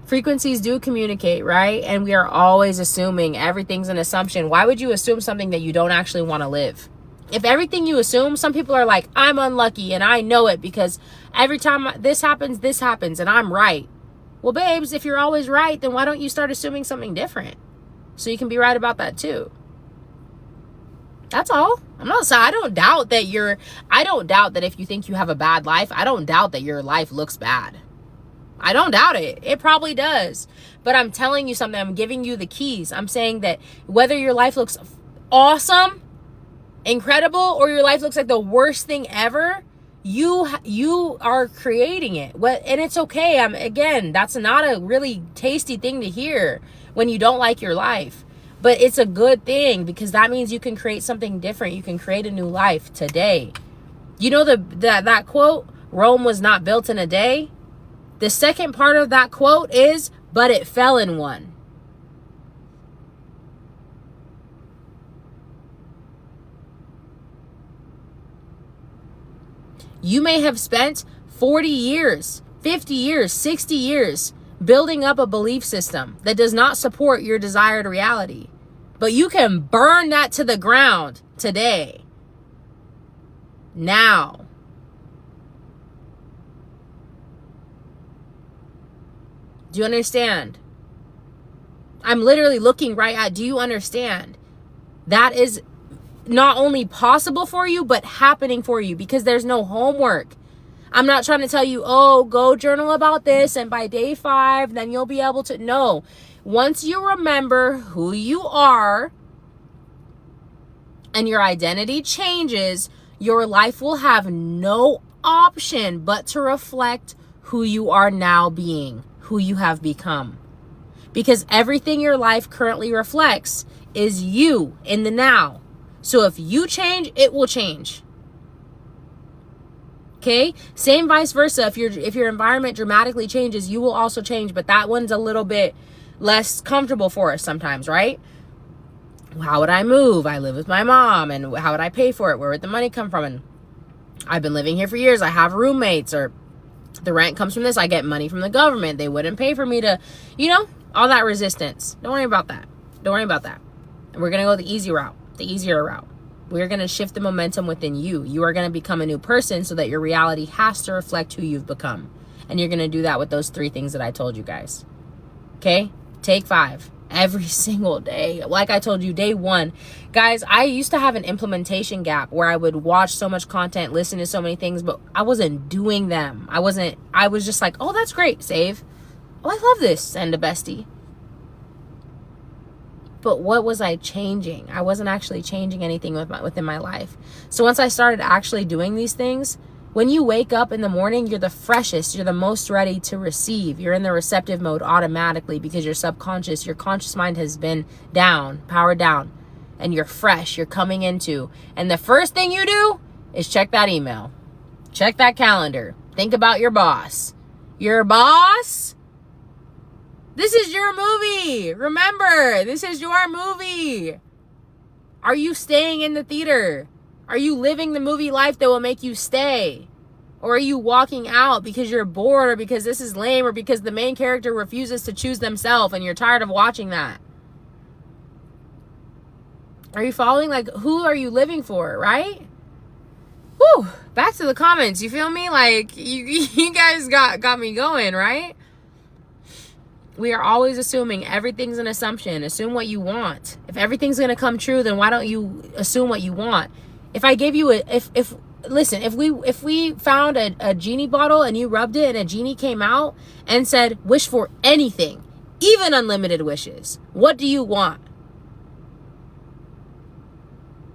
Frequencies do communicate, right? And we are always assuming. Everything's an assumption. Why would you assume something that you don't actually want to live? If everything you assume, some people are like, I'm unlucky and I know it because every time this happens and I'm right. Well, babes, if you're always right, then why don't you start assuming something different? So you can be right about that too. That's all. I don't doubt that if you think you have a bad life, I don't doubt that your life looks bad. I don't doubt it. It probably does. But I'm telling you something. I'm giving you the keys. I'm saying that whether your life looks awesome, incredible, or your life looks like the worst thing ever, you are creating it. And it's okay. Again, that's not a really tasty thing to hear when you don't like your life, but it's a good thing because that means you can create something different. You can create a new life today. You know that quote, Rome was not built in a day. The second part of that quote is, but it fell in one. You may have spent 40 years, 50 years, 60 years building up a belief system that does not support your desired reality. But you can burn that to the ground today. Now. Do you understand? I'm literally looking right at, do you understand? That is not only possible for you, but happening for you because there's no homework. I'm not trying to tell you, oh, go journal about this and by day 5, then you'll be able to. No. Once you remember who you are and your identity changes, your life will have no option but to reflect who you are now being, who you have become. Because everything your life currently reflects is you in the now. So if you change, it will change. Okay? Same vice versa. If your environment dramatically changes, you will also change. But that one's a little bit less comfortable for us sometimes, right? How would I move? I live with my mom, and how would I pay for it? Where would the money come from? And I've been living here for years. I have roommates, or the rent comes from this. I get money from the government. They wouldn't pay for me to, all that resistance. Don't worry about that. Don't worry about that. We're going to go the easy route, the easier route. We're going to shift the momentum within you. You are going to become a new person so that your reality has to reflect who you've become. And you're going to do that with those 3 things that I told you guys. Okay? Take 5 every single day. Like I told you, day 1. Guys, I used to have an implementation gap where I would watch so much content, listen to so many things, but I wasn't doing them. I was just like, oh, that's great. Save. Oh, I love this. Send a bestie. But what was I changing? I wasn't actually changing anything within my life. So once I started actually doing these things, when you wake up in the morning, you're the freshest. You're the most ready to receive. You're in the receptive mode automatically because your conscious mind has been down, powered down, and you're fresh. You're coming into. And the first thing you do is check that email. Check that calendar. Think about your boss. Your boss? This is your movie. Remember, this is your movie. Are you staying in the theater? Are you living the movie life that will make you stay? Or are you walking out because you're bored, or because this is lame, or because the main character refuses to choose themselves and you're tired of watching that? Are you following? Like, who are you living for, right? Woo! Back to the comments. You feel me? Like, you guys got me going, right? We are always assuming everything's an assumption. Assume what you want. If everything's going to come true, then why don't you assume what you want? If I gave you listen, if we found a genie bottle and you rubbed it and a genie came out and said, wish for anything, even unlimited wishes, what do you want?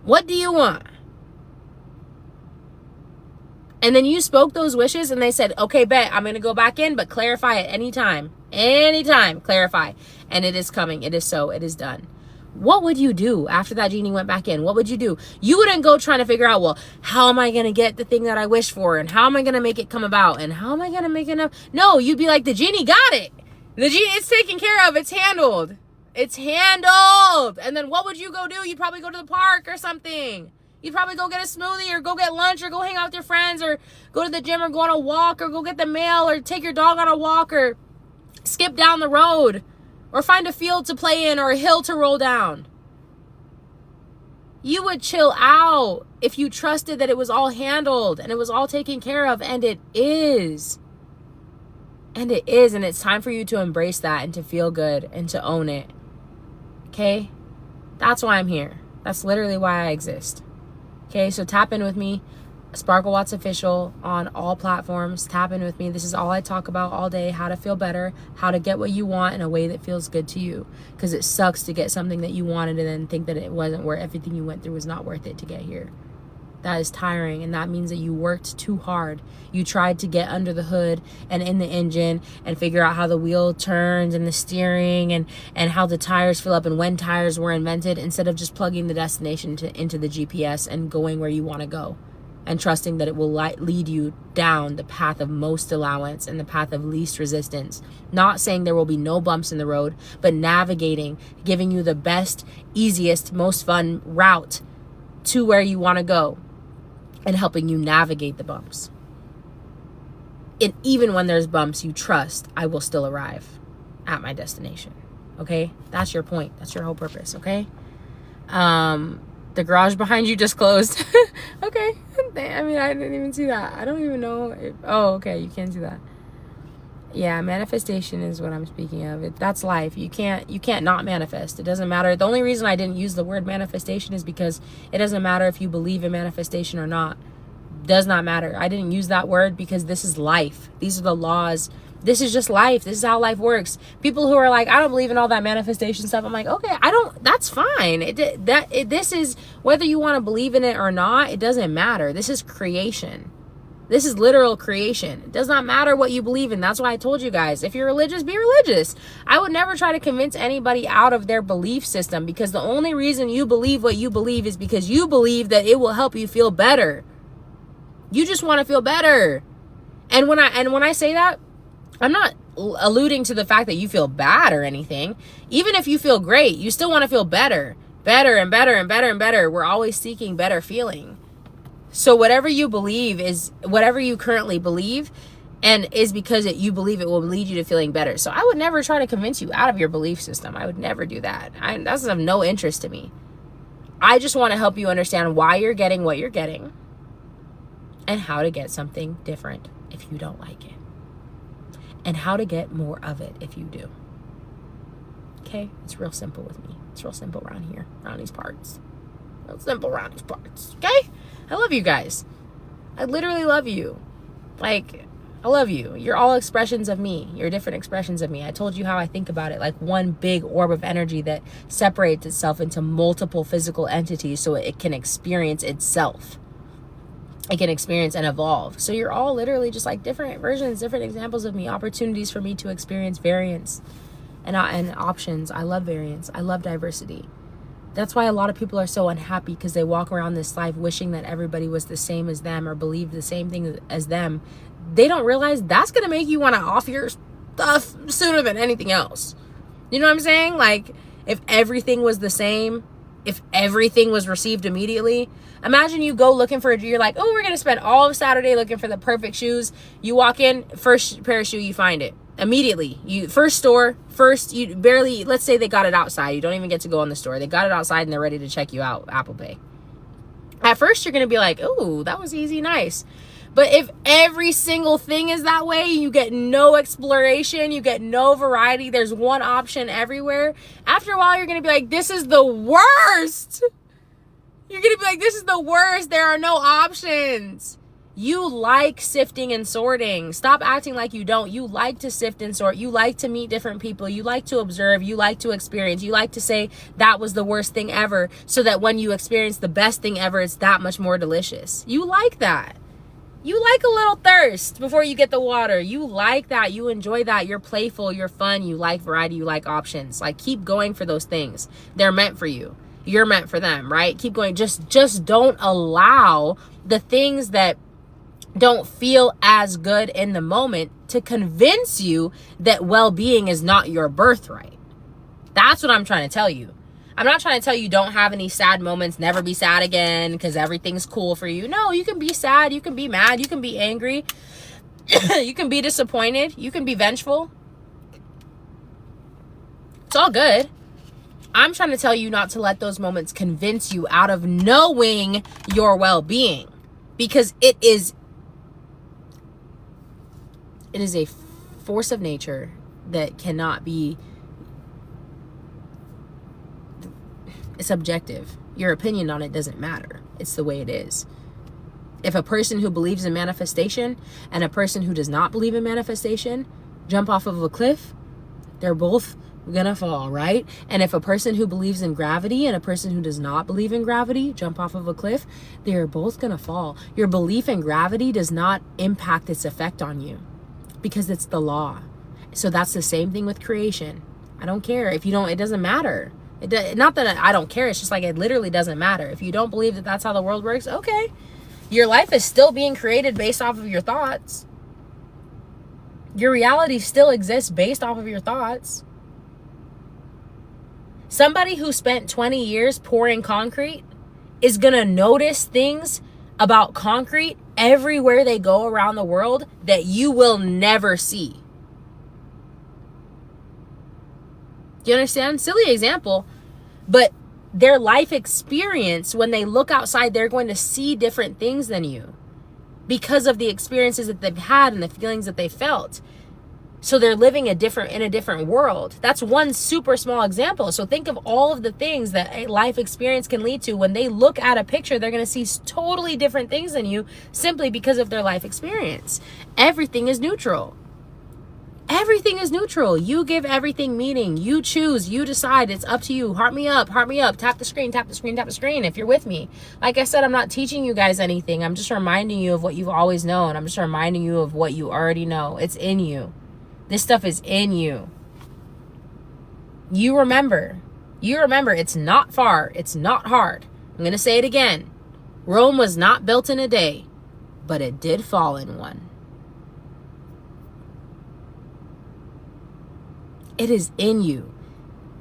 What do you want? And then you spoke those wishes and they said, okay, bet, I'm going to go back in, but clarify at any time. Anytime, clarify. And it is coming. It is so. It is done. What would you do after that genie went back in? What would you do? You wouldn't go trying to figure out, well, how am I going to get the thing that I wish for? And how am I going to make it come about? And how am I going to make enough? No, you'd be like, the genie got it. The genie, it's taken care of. It's handled. It's handled. And then what would you go do? You'd probably go to the park or something. You'd probably go get a smoothie, or go get lunch, or go hang out with your friends, or go to the gym, or go on a walk, or go get the mail, or take your dog on a walk, or skip down the road, or find a field to play in, or a hill to roll down. You would chill out if you trusted that it was all handled and it was all taken care of, and it is. And it is, and it's time for you to embrace that and to feel good and to own it. Okay? That's why I'm here. That's literally why I exist. Okay, so tap in with me, Sparkle Watts Official on all platforms. Tap in with me. This is all I talk about all day, how to feel better, how to get what you want in a way that feels good to you. Because it sucks to get something that you wanted and then think that it wasn't worth, everything you went through was not worth it to get here. That is tiring, and that means that you worked too hard. You tried to get under the hood and in the engine and figure out how the wheel turns and the steering and how the tires fill up and when tires were invented, instead of just plugging the destination into the GPS and going where you want to go and trusting that it will lead you down the path of most allowance and the path of least resistance. Not saying there will be no bumps in the road, but navigating, giving you the best, easiest, most fun route to where you want to go, and helping you navigate the bumps. And even when there's bumps, you trust I will still arrive at my destination. Okay? That's your point. That's your whole purpose. Okay? The garage behind you just closed. Okay. I mean, I didn't even see that. I don't even know if, oh, okay. You can't see that. Yeah, manifestation is what I'm speaking of. That's life. You can't not manifest. It doesn't matter. The only reason I didn't use the word manifestation is because it doesn't matter if you believe in manifestation or not. Does not matter. I didn't use that word because this is life. These are the laws. This is just life. This is how life works. People who are like, I don't believe in all that manifestation stuff. I'm like, okay, that's fine. This is, whether you want to believe in it or not, it doesn't matter. This is creation. This is literal creation. It does not matter what you believe in. That's why I told you guys, if you're religious, be religious. I would never try to convince anybody out of their belief system, because the only reason you believe what you believe is because you believe that it will help you feel better. You just want to feel better. And when I say that, I'm alluding to the fact that you feel bad or anything. Even if you feel great, you still want to feel better. Better and better and better and better. We're always seeking better feeling. So whatever you believe is whatever you currently believe, and is because you believe it will lead you to feeling better. So I would never try to convince you out of your belief system. I would never do that. That's of no interest to me. I just want to help you understand why you're getting what you're getting and how to get something different if you don't like it, and how to get more of it if you do. Okay? It's real simple with me. It's real simple around here, around these parts. Real simple around these parts. Okay? I love you guys. I literally love you. Like, I love you. You're all expressions of me. You're different expressions of me. I told you how I think about it, like one big orb of energy that separates itself into multiple physical entities so it can experience itself. It can experience and evolve. So you're all literally just like different versions, different examples of me, opportunities for me to experience variance and options. I love variance. I love diversity. That's why a lot of people are so unhappy, because they walk around this life wishing that everybody was the same as them or believed the same thing as them. They don't realize that's going to make you want to off your stuff sooner than anything else. You know what I'm saying? Like, if everything was the same, if everything was received immediately, imagine you go looking for you're like, oh, we're going to spend all of Saturday looking for the perfect shoes. You walk in, first pair of shoe, you find it. Immediately. First store, you barely, let's say they got it outside. You don't even get to go in the store. They got it outside and they're ready to check you out, Apple Pay. At first, you're going to be like, oh, that was easy, nice. But if every single thing is that way, you get no exploration, you get no variety, there's one option everywhere. After a while, you're going to be like, this is the worst. You're going to be like, this is the worst. There are no options. You like sifting and sorting. Stop acting like you don't. You like to sift and sort. You like to meet different people. You like to observe. You like to experience. You like to say that was the worst thing ever, so that when you experience the best thing ever, it's that much more delicious. You like that. You like a little thirst before you get the water. You like that. You enjoy that. You're playful. You're fun. You like variety. You like options. Like, keep going for those things. They're meant for you. You're meant for them, right? Keep going. Just don't allow the things that don't feel as good in the moment to convince you that well-being is not your birthright. That's what I'm trying to tell you. I'm not trying to tell you don't have any sad moments, never be sad again because everything's cool for you. No, you can be sad, you can be mad, you can be angry, you can be disappointed, you can be vengeful. It's all good. I'm trying to tell you not to let those moments convince you out of knowing your well-being, because it is a force of nature that cannot be, it's subjective. Your opinion on it doesn't matter. It's the way it is. If a person who believes in manifestation and a person who does not believe in manifestation jump off of a cliff, they're both gonna fall, right? And if a person who believes in gravity and a person who does not believe in gravity jump off of a cliff, they're both gonna fall. Your belief in gravity does not impact its effect on you, because it's the law. So that's the same thing with creation. I don't care if you don't, it doesn't matter. Not that I don't care, it's just like it literally doesn't matter. If you don't believe that that's how the world works, okay. Your life is still being created based off of your thoughts. Your reality still exists based off of your thoughts. Somebody who spent 20 years pouring concrete is gonna notice things about concrete everywhere they go around the world that you will never see. Do you understand? Silly example, but their life experience, when they look outside, they're going to see different things than you because of the experiences that they've had and the feelings that they felt. So they're living in a different world. That's one super small example. So think of all of the things that a life experience can lead to. When they look at a picture, they're going to see totally different things than you simply because of their life experience. Everything is neutral. Everything is neutral. You give everything meaning. You choose. You decide. It's up to you. Heart me up. Heart me up. Tap the screen. Tap the screen. Tap the screen if you're with me. Like I said, I'm not teaching you guys anything. I'm just reminding you of what you've always known. I'm just reminding you of what you already know. It's in you. This stuff is in you. You remember. You remember. It's not far. It's not hard. I'm going to say it again. Rome was not built in a day, but it did fall in one. It is in you.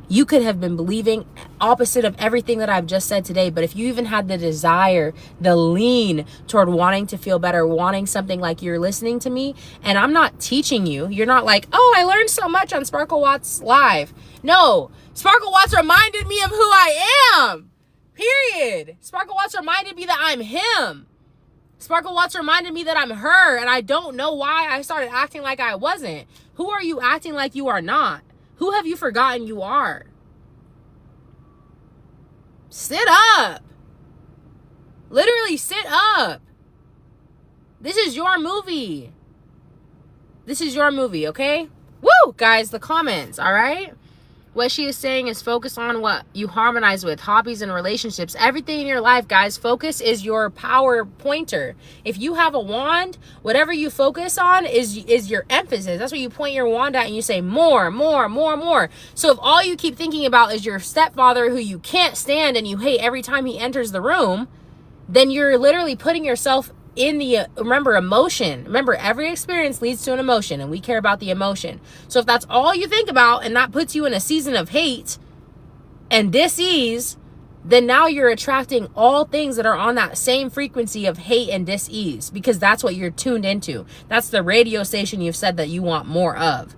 You could have been believing opposite of everything that I've just said today, but if you even had the desire, the lean toward wanting to feel better, wanting something like you're listening to me, and I'm not teaching you. You're not like, oh, I learned so much on Sparkle Watts Live. No, Sparkle Watts reminded me of who I am. Period. Sparkle Watts reminded me that I'm him. Sparkle Watts reminded me that I'm her, and I don't know why I started acting like I wasn't. Who are you acting like you are not? Who have you forgotten you are? Sit up. Literally sit up. This is your movie. This is your movie, okay? Woo, guys, the comments, all right? What she is saying is focus on what you harmonize with, hobbies and relationships. Everything in your life, guys, focus is your power pointer. If you have a wand, whatever you focus on is your emphasis. That's what you point your wand at and you say more, more, more, more. So if all you keep thinking about is your stepfather who you can't stand and you hate every time he enters the room, then you're literally putting yourself in the, remember, emotion. Remember, every experience leads to an emotion, and we care about the emotion. So if that's all you think about and that puts you in a season of hate and dis-ease, then now you're attracting all things that are on that same frequency of hate and dis-ease, because that's what you're tuned into. That's the radio station you've said that you want more of.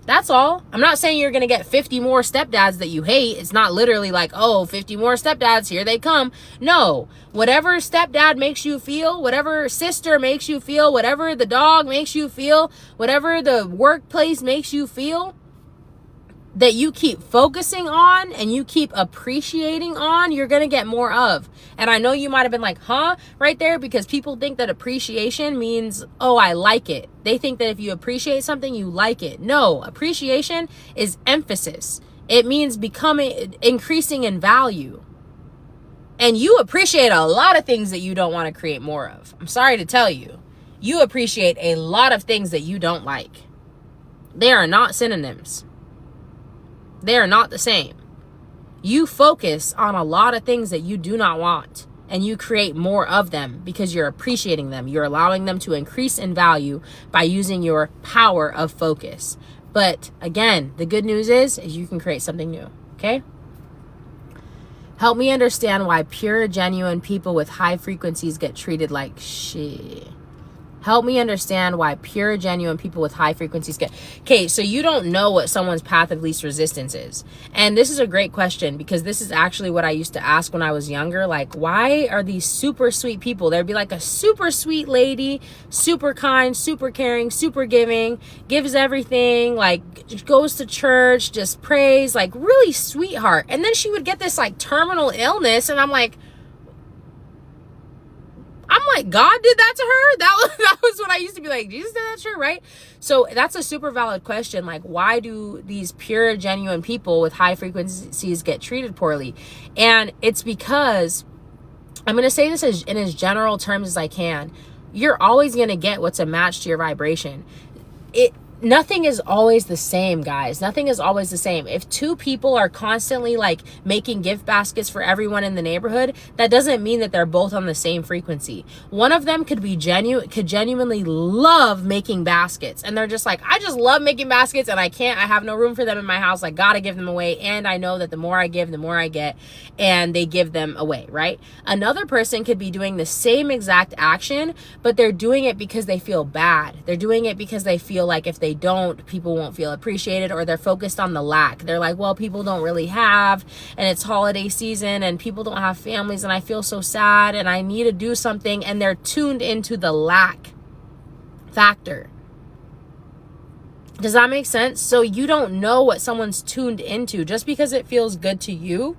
That's all. I'm not saying you're going to get 50 more stepdads that you hate. It's not literally like, oh, 50 more stepdads, here they come. No. Whatever stepdad makes you feel, whatever sister makes you feel, whatever the dog makes you feel, whatever the workplace makes you feel, that you keep focusing on and you keep appreciating on, you're going to get more of. And I know you might have been like, huh, right there, because people think that appreciation means, oh, I like it. They think that if you appreciate something, you like it. No, appreciation is emphasis. It means increasing in value. And you appreciate a lot of things that you don't want to create more of. I'm sorry to tell you. You appreciate a lot of things that you don't like. They are not synonyms. They are not the same. You focus on a lot of things that you do not want, and you create more of them because you're appreciating them. You're allowing them to increase in value by using your power of focus. But again, the good news is you can create something new, okay? Help me understand why pure, genuine people with high frequencies get treated like shit. Help me understand why pure, genuine people with high frequencies get... Okay, so you don't know what someone's path of least resistance is. And this is a great question, because this is actually what I used to ask when I was younger. Like, why are these super sweet people? There'd be like a super sweet lady, super kind, super caring, super giving, gives everything, like goes to church, just prays, like really sweetheart. And then she would get this like terminal illness, and I'm like, God did that to her? That was what I used to be like, Jesus did that to her, right? So that's a super valid question. Like, why do these pure, genuine people with high frequencies get treated poorly? And it's because, I'm going to say this in as general terms as I can. You're always going to get what's a match to your vibration. Nothing is always the same, guys. Nothing is always the same. If two people are constantly like making gift baskets for everyone in the neighborhood, that doesn't mean that they're both on the same frequency. One of them could genuinely love making baskets, and they're just like, I just love making baskets and I have no room for them in my house. I gotta give them away, and I know that the more I give, the more I get, and they give them away, right? Another person could be doing the same exact action, but they're doing it because they feel bad. They're doing it because they feel like if they don't, people won't feel appreciated, or they're focused on the lack. They're like, well, people don't really have, and it's holiday season and people don't have families, and I feel so sad and I need to do something, and they're tuned into the lack factor. Does that make sense? So you don't know what someone's tuned into. Just because it feels good to you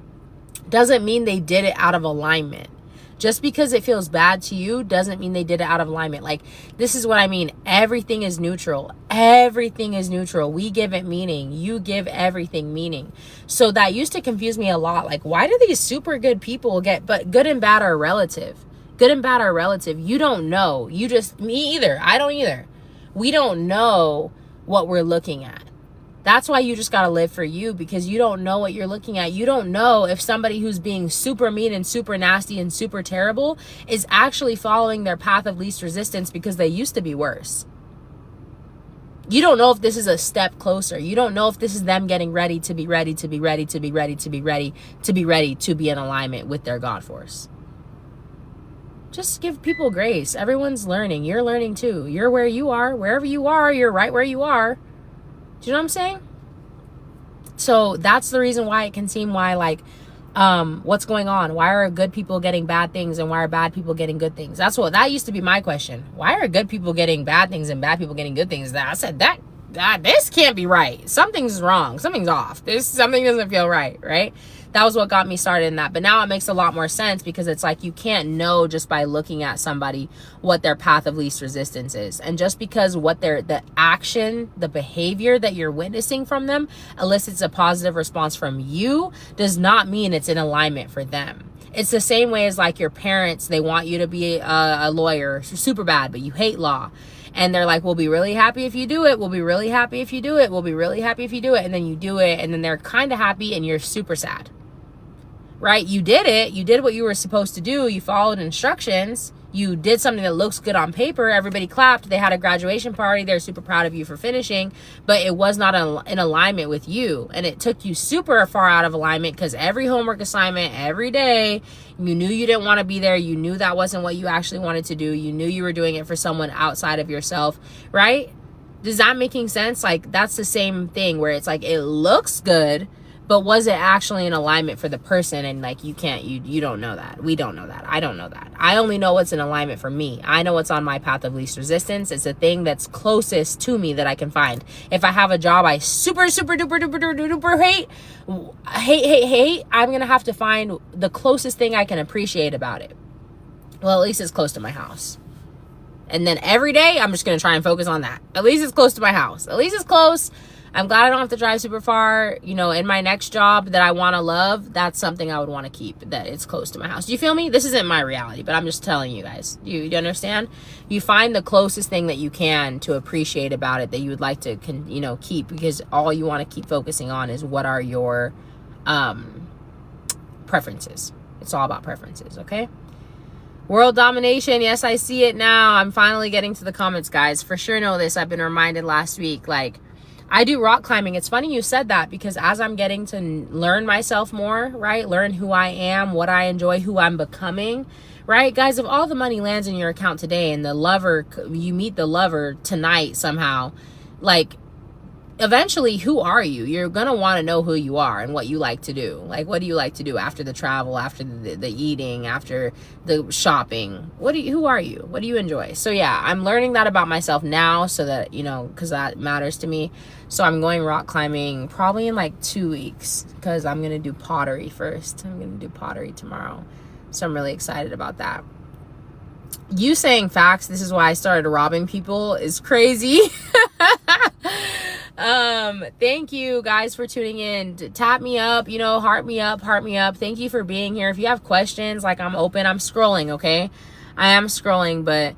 doesn't mean they did it out of alignment. Just because it feels bad to you doesn't mean they did it out of alignment. Like, this is what I mean. Everything is neutral. Everything is neutral. We give it meaning. You give everything meaning. So that used to confuse me a lot. Like, why do these super good people get, but good and bad are relative. Good and bad are relative. You don't know. Me either. I don't either. We don't know what we're looking at. That's why you just got to live for you, because you don't know what you're looking at. You don't know if somebody who's being super mean and super nasty and super terrible is actually following their path of least resistance because they used to be worse. You don't know if this is a step closer. You don't know if this is them getting ready to be ready to be ready to be ready to be ready to be ready to be in alignment with their God force. Just give people grace. Everyone's learning. You're learning too. You're where you are. Wherever you are, you're right where you are. Do you know what I'm saying? So that's the reason why it can seem why, like, what's going on? Why are good people getting bad things and why are bad people getting good things? That used to be my question. Why are good people getting bad things and bad people getting good things? I said that this can't be right. Something's wrong. Something's off. Something doesn't feel right, right? That was what got me started in that. But now it makes a lot more sense because it's like you can't know just by looking at somebody what their path of least resistance is. And just because the action, the behavior that you're witnessing from them elicits a positive response from you does not mean it's in alignment for them. It's the same way as like your parents, they want you to be a lawyer super bad, but you hate law. And they're like, we'll be really happy if you do it. We'll be really happy if you do it. We'll be really happy if you do it. And then you do it. And then they're kind of happy and you're super sad. Right? You did it. You did what you were supposed to do. You followed instructions. You did something that looks good on paper. Everybody clapped. They had a graduation party. They're super proud of you for finishing. But it was not in alignment with you. And it took you super far out of alignment because every homework assignment, every day, you knew you didn't want to be there. You knew that wasn't what you actually wanted to do. You knew you were doing it for someone outside of yourself. Right? Does that making sense? Like, that's the same thing where it's like, it looks good, but was it actually in alignment for the person? And like, you don't know that. We don't know that. I don't know that. I only know what's in alignment for me. I know what's on my path of least resistance. It's the thing that's closest to me that I can find. If I have a job I super duper hate, I'm going to have to find the closest thing I can appreciate about it. Well, at least it's close to my house. And then every day, I'm just going to try and focus on that. At least it's close to my house. At least it's close. I'm glad I don't have to drive super far. You know, in my next job that I want to love, that's something I would want to keep, that it's close to my house. Do you feel me? This isn't my reality, but I'm just telling you guys. You understand? You find the closest thing that you can to appreciate about it that you would like to, keep, because all you want to keep focusing on is what are your preferences. It's all about preferences, okay? World domination. Yes, I see it now. I'm finally getting to the comments, guys. For sure know this. I've been reminded last week, like, I do rock climbing. It's funny you said that because as I'm getting to learn myself more, right? Learn who I am, what I enjoy, who I'm becoming, right? Guys, if all the money lands in your account today and you meet the lover tonight somehow, like, eventually, who are you? You're going to want to know who you are and what you like to do. Like, what do you like to do after the travel, after the eating, after the shopping? Who are you? What do you enjoy? So yeah, I'm learning that about myself now so that, because that matters to me. So I'm going rock climbing probably in like 2 weeks because I'm going to do pottery first. I'm going to do pottery tomorrow. So I'm really excited about that. You saying facts, this is why I started robbing people, is crazy. Thank you guys for tuning in. Tap me up, heart me up. Thank you for being here. If you have questions, like, I'm open. I'm scrolling, okay? I am scrolling, but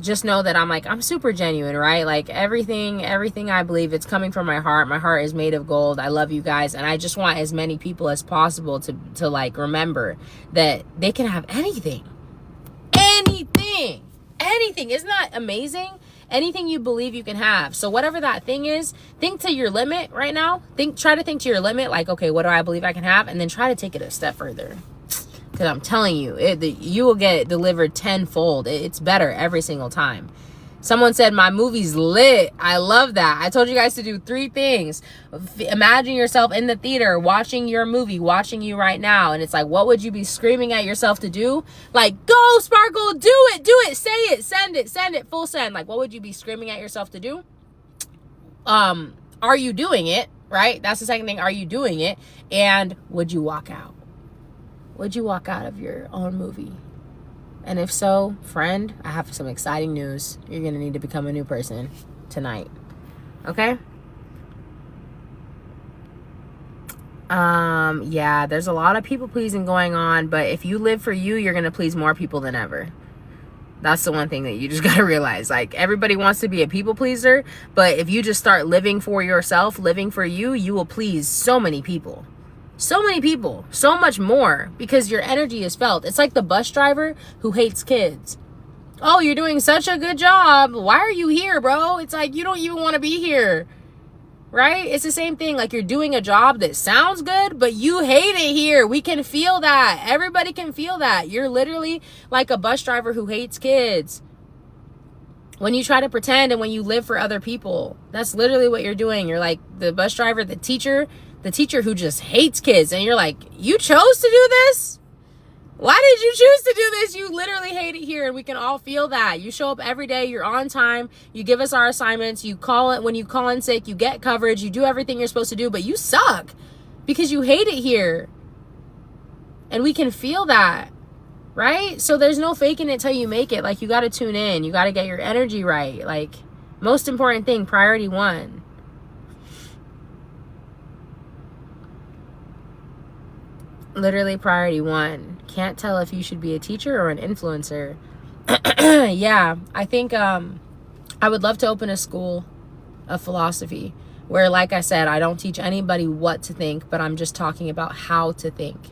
just know that I'm super genuine, right? Like, everything I believe, it's coming from my heart. My heart is made of gold. I love you guys, and I just want as many people as possible to like remember that they can have anything. Isn't that amazing? Anything you believe you can have. So whatever that thing is, think to your limit right now. Try to think to your limit, like, okay, what do I believe I can have? And then try to take it a step further. Because I'm telling you, you will get it delivered tenfold. It's better every single time. Someone said, my movie's lit. I love that. I told you guys to do 3 things. Imagine yourself in the theater watching your movie, watching you right now. And it's like, what would you be screaming at yourself to do? Like, go, Sparkle, do it, say it, send it, full send. Like, what would you be screaming at yourself to do? Are you doing it, right? That's the second thing. Are you doing it? And would you walk out? Would you walk out of your own movie? And if so, friend, I have some exciting news. You're going to need to become a new person tonight. Okay? Yeah, there's a lot of people pleasing going on, but if you live for you, you're going to please more people than ever. That's the one thing that you just got to realize. Like, everybody wants to be a people pleaser, but if you just start living for yourself, living for you, you will please so many people. So many people, so much more, because your energy is felt. It's like the bus driver who hates kids. Oh, you're doing such a good job. Why are you here, bro? It's like you don't even want to be here. Right? It's the same thing. Like, you're doing a job that sounds good, but you hate it here. We can feel that. Everybody can feel that. You're literally like a bus driver who hates kids. When you try to pretend and when you live for other people, that's literally what you're doing. You're like the bus driver, the teacher who just hates kids. And you're like, you chose to do this? Why did you choose to do this? You literally hate it here, and we can all feel that. You show up every day, you're on time, you give us our assignments, you call it when you call in sick, you get coverage, you do everything you're supposed to do, but you suck because you hate it here. And we can feel that, right? So there's no faking it till you make it. Like, you got to tune in, you got to get your energy right. Like, most important thing, priority one. Literally priority one. Can't tell if you should be a teacher or an influencer. Yeah, I think I would love to open a school of philosophy where, like I said, I don't teach anybody what to think, but I'm just talking about how to think.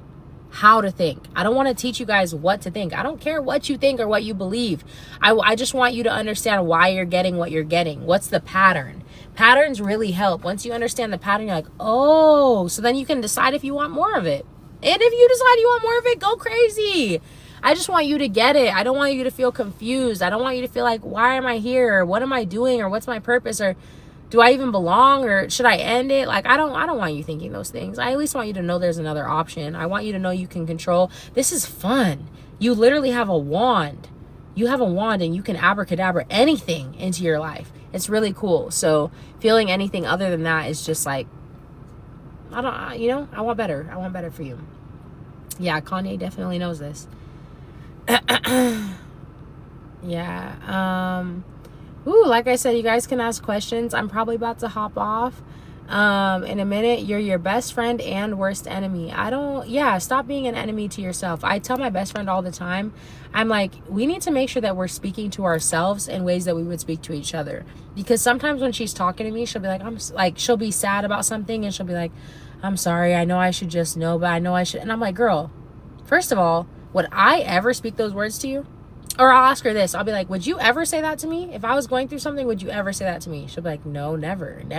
How to think. I don't want to teach you guys what to think. I don't care what you think or what you believe. I just want you to understand why you're getting what you're getting. What's the pattern? Patterns really help. Once you understand the pattern, you're like, oh, so then you can decide if you want more of it. And if you decide you want more of it, go crazy. I just want you to get it. I don't want you to feel confused. I don't want you to feel like, why am I here? Or what am I doing? Or what's my purpose? Or do I even belong? Or should I end it? Like, I don't want you thinking those things. I at least want you to know there's another option. I want you to know you can control. This is fun. You literally have a wand. You have a wand and you can abracadabra anything into your life. It's really cool. So feeling anything other than that is just like, I want better. I want better for you. Yeah, Kanye definitely knows this. Yeah. Like I said, you guys can ask questions. I'm probably about to hop off in a minute. You're your best friend and worst enemy. Stop being an enemy to yourself. I tell my best friend all the time, I'm like, we need to make sure that we're speaking to ourselves in ways that we would speak to each other. Because sometimes when she's talking to me, she'll be like, she'll be sad about something and she'll be like, I'm sorry, I know I should just know, but I know I should. And I'm like, girl, first of all, would I ever speak those words to you? Or I'll ask her this. I'll be like, would you ever say that to me? If I was going through something, would you ever say that to me? She'll be like, no, never. I'm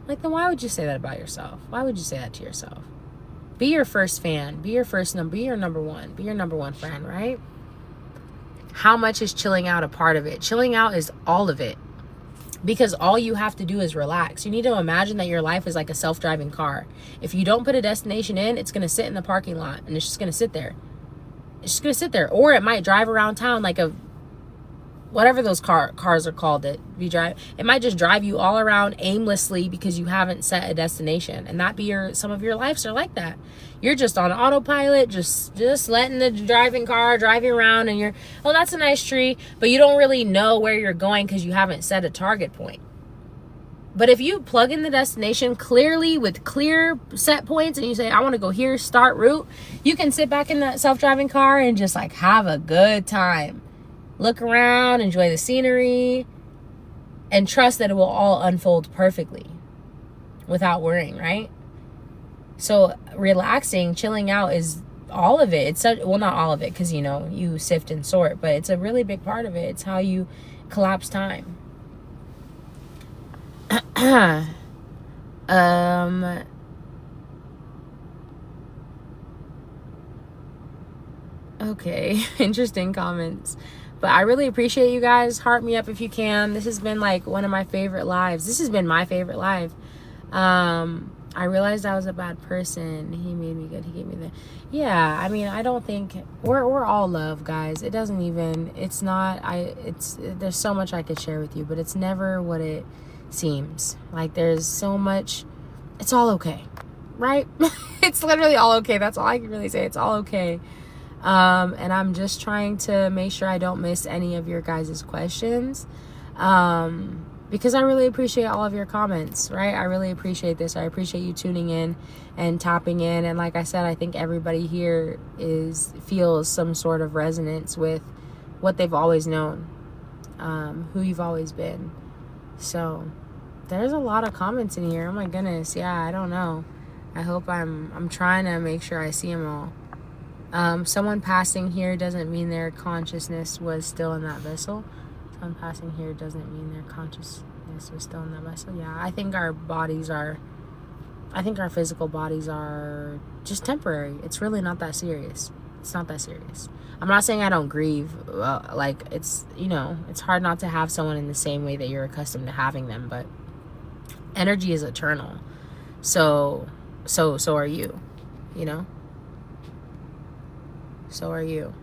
like, then why would you say that about yourself? Why would you say that to yourself? Be your first fan. Be your number one. Be your number one friend, right? How much is chilling out a part of it? Chilling out is all of it. Because all you have to do is relax. You need to imagine that your life is like a self-driving car. If you don't put a destination in, it's going to sit in the parking lot and it's just going to sit there. It's just going to sit there. Or it might drive around town like a, whatever those cars are called that you drive. It might just drive you all around aimlessly because you haven't set a destination. And some of your lives are like that. You're just on autopilot, just letting the driving car drive you around, and oh, that's a nice tree, but you don't really know where you're going because you haven't set a target point. But if you plug in the destination clearly with clear set points and you say, I want to go here, start route, you can sit back in that self-driving car and just like have a good time. Look around, enjoy the scenery, and trust that it will all unfold perfectly without worrying, right? So relaxing, chilling out is all of it. It's not all of it because, you sift and sort, but it's a really big part of it. It's how you collapse time. Okay, interesting comments. But I really appreciate you guys. Heart me up if you can. This has been like one of my favorite lives. This has been my favorite live. I realized I was a bad person. He made me good. He gave me the... Yeah, I mean, I don't think... We're all love, guys. It doesn't even... It's not... There's so much I could share with you, but it's never what it seems. Like, there's so much... It's all okay. Right? It's literally all okay. That's all I can really say. It's all okay. And I'm just trying to make sure I don't miss any of your guys' questions. Because I really appreciate all of your comments, right? I really appreciate this. I appreciate you tuning in and tapping in. And like I said, I think everybody here feels some sort of resonance with what they've always known, who you've always been. So there's a lot of comments in here. Oh my goodness. Yeah, I don't know. I hope I'm trying to make sure I see them all. Someone passing here doesn't mean their consciousness was still in that vessel. Someone passing here doesn't mean their consciousness was still in that vessel. Yeah, I think our physical bodies are just temporary. It's really not that serious. It's not that serious. I'm not saying I don't grieve. Like, it's, it's hard not to have someone in the same way that you're accustomed to having them, but energy is eternal. So are you, So are you.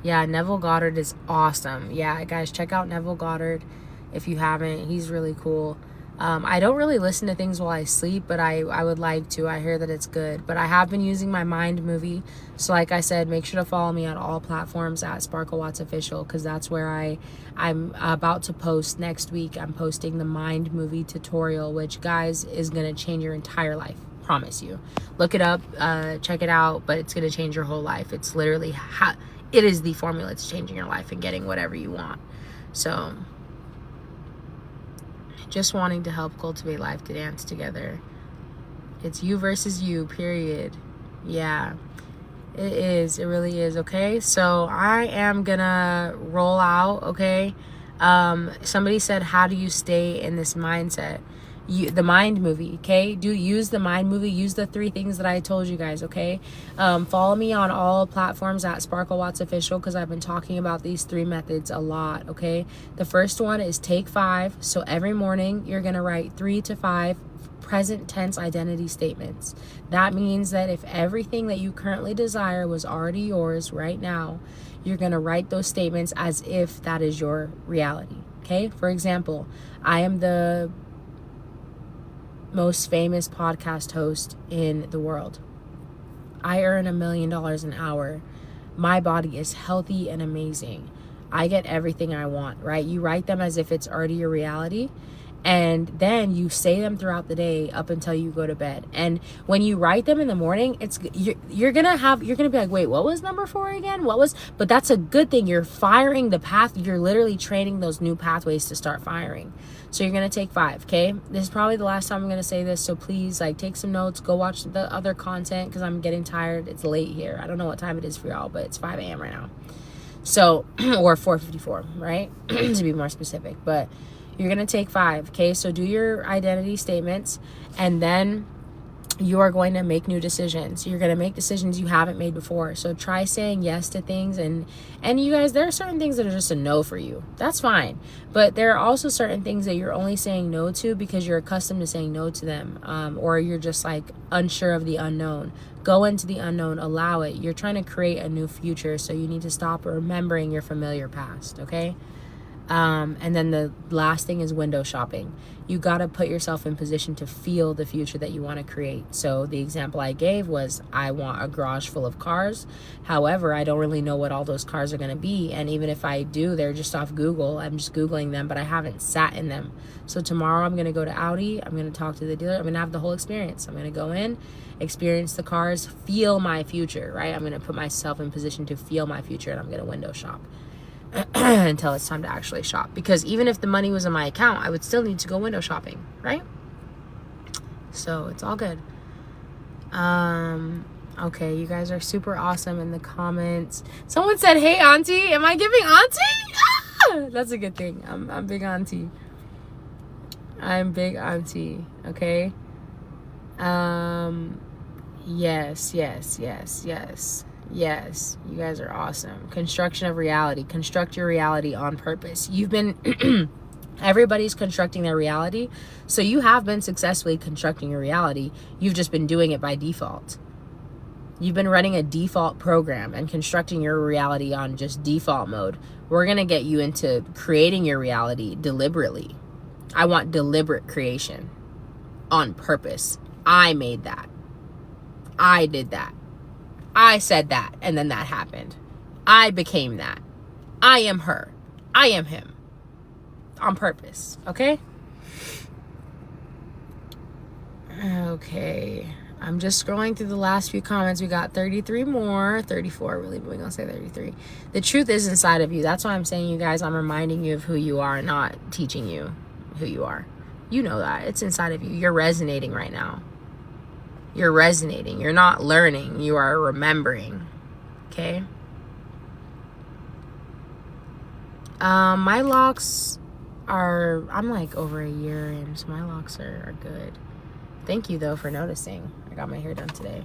Yeah, Neville Goddard is awesome. Yeah, guys, check out Neville Goddard if you haven't. He's really cool. I don't really listen to things while I sleep, but I would like to. I hear that it's good. But I have been using my Mind Movie. So like I said, make sure to follow me on all platforms at Sparkle Watts Official, because that's where I'm about to post next week. I'm posting the Mind Movie tutorial, which, guys, is going to change your entire life. Promise you. Look it up, check it out, but it's going to change your whole life. It's literally, it is the formula to changing your life and getting whatever you want. So, just wanting to help cultivate life to dance together. It's you versus you, period. Yeah, it is. It really is. Okay, so I am gonna roll out. Okay, somebody said, how do you stay in this mindset? The Mind Movie, okay? Use the Mind Movie. Use the 3 things that I told you guys, okay? Follow me on all platforms at Sparkle Watts Official, because I've been talking about these 3 methods a lot, okay? The first one is Take 5. So every morning you're gonna write 3 to 5 present tense identity statements. That means that if everything that you currently desire was already yours right now, you're gonna write those statements as if that is your reality, okay? For example, I am the most famous podcast host in the world. I earn $1 million an hour. My body is healthy and amazing. I get everything I want, right? You write them as if it's already your reality, and then you say them throughout the day up until you go to bed. And when you write them in the morning, you're gonna be like, wait, what was number 4 again? But that's a good thing. You're firing the path. You're literally training those new pathways to start firing. So you're gonna take 5, okay? This is probably the last time I'm gonna say this, so please, take some notes. Go watch the other content, because I'm getting tired. It's late here. I don't know what time it is for y'all, but it's 5 a.m. right now. So, or 4:54, right? To be more specific. But you're gonna take 5, okay? So do your identity statements, and then you are going to make new decisions. You're going to make decisions you haven't made before. So try saying yes to things. And you guys, there are certain things that are just a no for you. That's fine. But there are also certain things that you're only saying no to because you're accustomed to saying no to them. Or you're just unsure of the unknown. Go into the unknown, allow it. You're trying to create a new future. So you need to stop remembering your familiar past, okay? And then the last thing is window shopping. You got to put yourself in position to feel the future that you want to create. So the example I gave was, I want a garage full of cars. However, I don't really know what all those cars are going to be. And even if I do, they're just off Google. I'm just Googling them, but I haven't sat in them. So tomorrow I'm going to go to Audi. I'm going to talk to the dealer. I'm going to have the whole experience. I'm going to go in, experience the cars, feel my future, right? I'm going to put myself in position to feel my future, and I'm going to window shop until it's time to actually shop. Because even if the money was in my account, I would still need to go window shopping, right? So it's all good. Okay, you guys are super awesome in the comments. Someone said, hey auntie. Am I giving auntie? That's a good thing. I'm big auntie. I'm big auntie. Okay. Yes. Yes, you guys are awesome. Construction of reality. Construct your reality on purpose. You've been, everybody's constructing their reality. So you have been successfully constructing your reality. You've just been doing it by default. You've been running a default program and constructing your reality on just default mode. We're going to get you into creating your reality deliberately. I want deliberate creation on purpose. I made that. I did that. I said that, and then that happened. I became that. I am her. I am him. On purpose, okay? Okay. I'm just scrolling through the last few comments. We got 33 more. 34, really, but we're going to say 33. The truth is inside of you. That's why I'm saying, you guys, I'm reminding you of who you are, not teaching you who you are. You know that. It's inside of you. You're resonating right now. You're resonating. You're not learning. You are remembering. Okay? My locks are, I'm like over a year in, so my locks are good. Thank you, though, for noticing. I got my hair done today.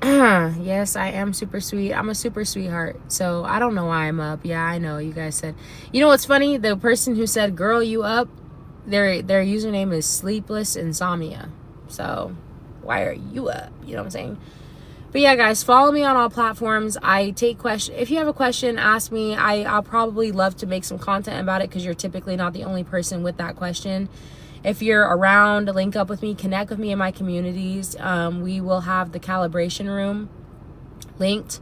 Yes, I am super sweet. I'm a super sweetheart. So I don't know why I'm up. Yeah, I know. You guys said, you know what's funny? The person who said, girl, you up, their username is Sleepless Insomnia. So why are you up? You know what I'm saying? But yeah, guys, follow me on all platforms. I take questions. If you have a question, ask me. I'll probably love to make some content about it because you're typically not the only person with that question. If you're around, link up with me, connect with me in my communities. We will have the calibration room linked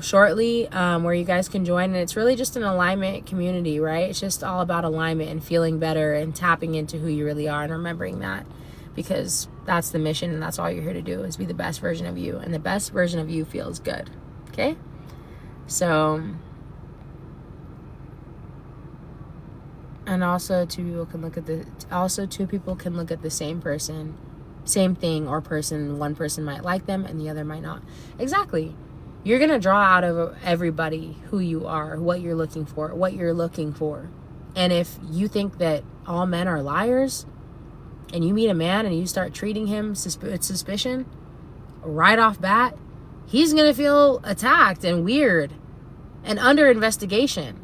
shortly, where you guys can join. And it's really just an alignment community, right? It's just all about alignment and feeling better and tapping into who you really are and remembering that, because that's the mission and that's all you're here to do, is be the best version of you. And the best version of you feels good. Okay? So, and also two people can look at the same person, same thing or person. One person might like them and the other might not. Exactly. You're going to draw out of everybody who you are, what you're looking for. And if you think that all men are liars, and you meet a man and you start treating him with suspicion right off bat, he's going to feel attacked and weird and under investigation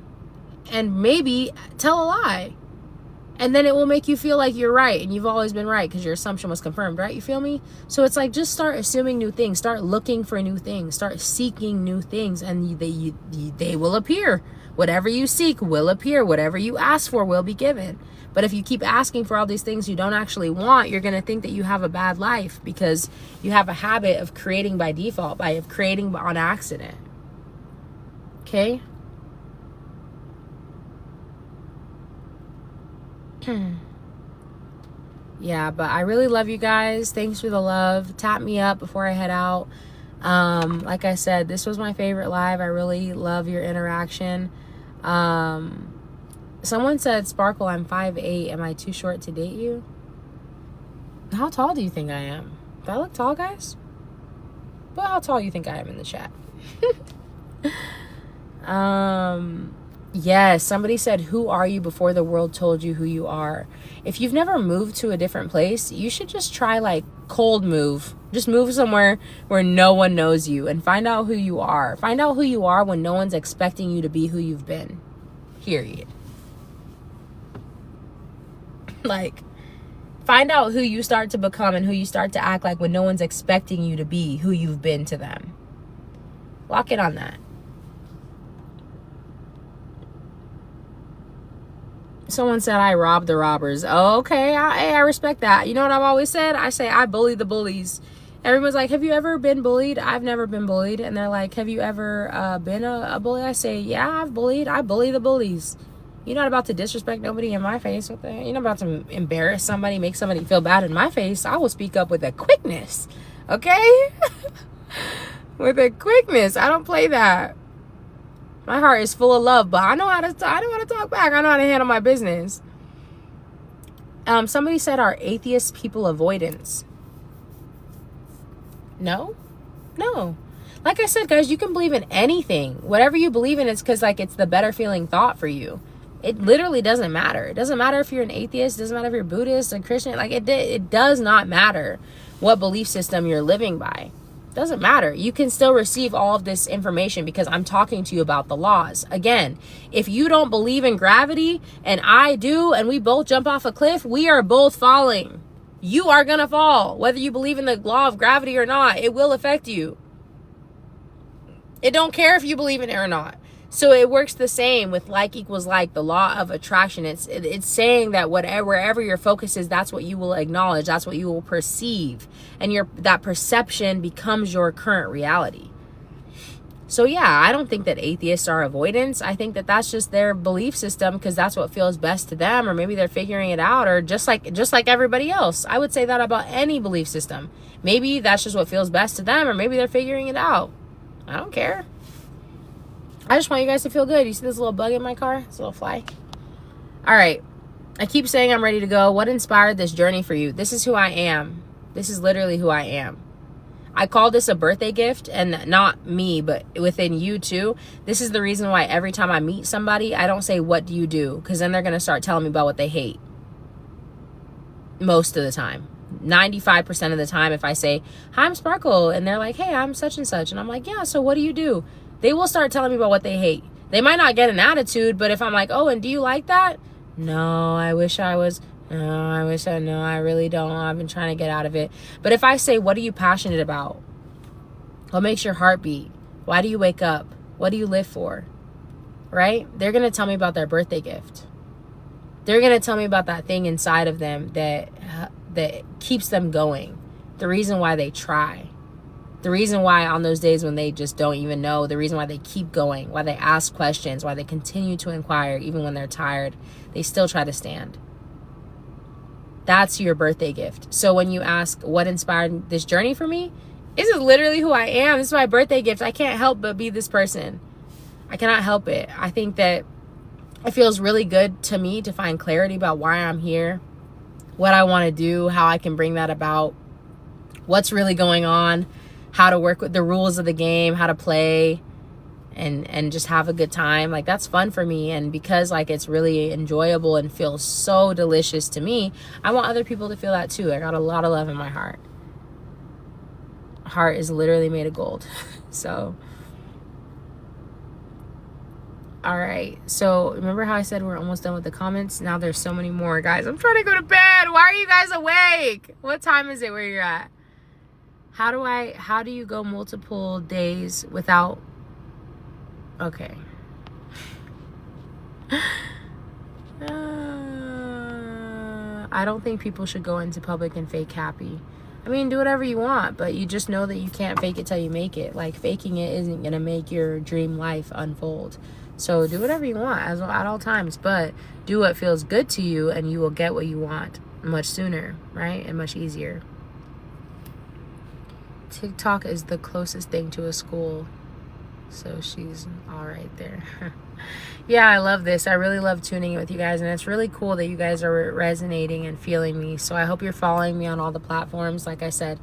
and maybe tell a lie. And then it will make you feel like you're right and you've always been right because your assumption was confirmed, right? You feel me? So it's like, just start assuming new things. Start looking for new things. Start seeking new things, and they will appear. Whatever you seek will appear. Whatever you ask for will be given. But if you keep asking for all these things you don't actually want, you're going to think that you have a bad life because you have a habit of creating by default, of creating on accident. Okay? Yeah, but I really love you guys. Thanks for the love. Tap me up before I head out. Like I said, this was my favorite live. I really love your interaction. Someone said, Sparkle, I'm 5'8". Am I too short to date you? How tall do you think I am? Do I look tall, guys? Well, how tall do you think I am in the chat? Yes, somebody said, who are you before the world told you who you are? If you've never moved to a different place, you should just try like cold move. Just move somewhere where no one knows you and find out who you are. Find out who you are when no one's expecting you to be who you've been. Period. Like, find out who you start to become and who you start to act like when no one's expecting you to be who you've been to them. Lock in on that. Someone said I robbed the robbers. Oh, okay, I respect that. You know what I've always said? I say I bully the bullies. Everyone's like, have you ever been bullied? I've never been bullied. And they're like, have you ever been a bully? I say, yeah, I've bullied. I bully the bullies. You're not about to disrespect nobody in my face. You're not about to embarrass somebody, make somebody feel bad in my face. I will speak up with a quickness, okay? With a quickness. I don't play that. My heart is full of love, but I know how to talk back. I know how to handle my business. Somebody said, are atheist people avoidance? No. Like I said, guys, you can believe in anything. Whatever you believe in, it's because like it's the better feeling thought for you. It literally doesn't matter. It doesn't matter if you're an atheist. It doesn't matter if you're Buddhist or Christian. Like it does not matter what belief system you're living by. It doesn't matter. You can still receive all of this information because I'm talking to you about the laws. Again, if you don't believe in gravity and I do, and we both jump off a cliff, we are both falling. You are going to fall. Whether you believe in the law of gravity or not, it will affect you. It don't care if you believe in it or not. So it works the same with like equals like, the law of attraction. It's saying that wherever your focus is, that's what you will acknowledge. That's what you will perceive. And that perception becomes your current reality. So yeah, I don't think that atheists are avoidance. I think that that's just their belief system because that's what feels best to them, or maybe they're figuring it out, or just like everybody else. I would say that about any belief system. Maybe that's just what feels best to them, or maybe they're figuring it out. I don't care. I just want you guys to feel good. You see this little bug in my car? This little fly? All right. I keep saying I'm ready to go. What inspired this journey for you? This is who I am. This is literally who I am. I call this a birthday gift, and not me, but within you too. This is the reason why every time I meet somebody, I don't say, what do you do? Because then they're going to start telling me about what they hate. Most of the time. 95% of the time, if I say, hi, I'm Sparkle, and they're like, hey, I'm such and such, and I'm like, yeah, so what do you do? They will start telling me about what they hate. They might not get an attitude, but if I'm like, oh, and do you like that? No, I wish I was. No, I really don't. I've been trying to get out of it. But if I say, what are you passionate about? What makes your heart beat? Why do you wake up? What do you live for? Right? They're going to tell me about their birthday gift. They're going to tell me about that thing inside of them that keeps them going. The reason why they try. The reason why on those days when they just don't even know, the reason why they keep going, why they ask questions, why they continue to inquire, even when they're tired, they still try to stand. That's your birthday gift. So when you ask what inspired this journey for me, this is literally who I am. This is my birthday gift. I can't help but be this person. I cannot help it. I think that it feels really good to me to find clarity about why I'm here, what I want to do, how I can bring that about, what's really going on, how to work with the rules of the game, how to play, and just have a good time. Like, that's fun for me. And because like it's really enjoyable and feels so delicious to me, I want other people to feel that too. I got a lot of love in my heart. Heart is literally made of gold. So all right, so remember how I said we're almost done with the comments? Now there's so many more, guys. I'm trying to go to bed. Why are you guys awake? What time is it where you're at? How do you go multiple days without? Okay. I don't think people should go into public and fake happy. I mean, do whatever you want, but you just know that you can't fake it till you make it. Like, faking it isn't going to make your dream life unfold. So do whatever you want at all times, but do what feels good to you, and you will get what you want much sooner, right? And much easier. TikTok is the closest thing to a school. So she's all right there. Yeah, I love this. I really love tuning in with you guys, and it's really cool that you guys are resonating and feeling me. So I hope you're following me on all the platforms. Like I said,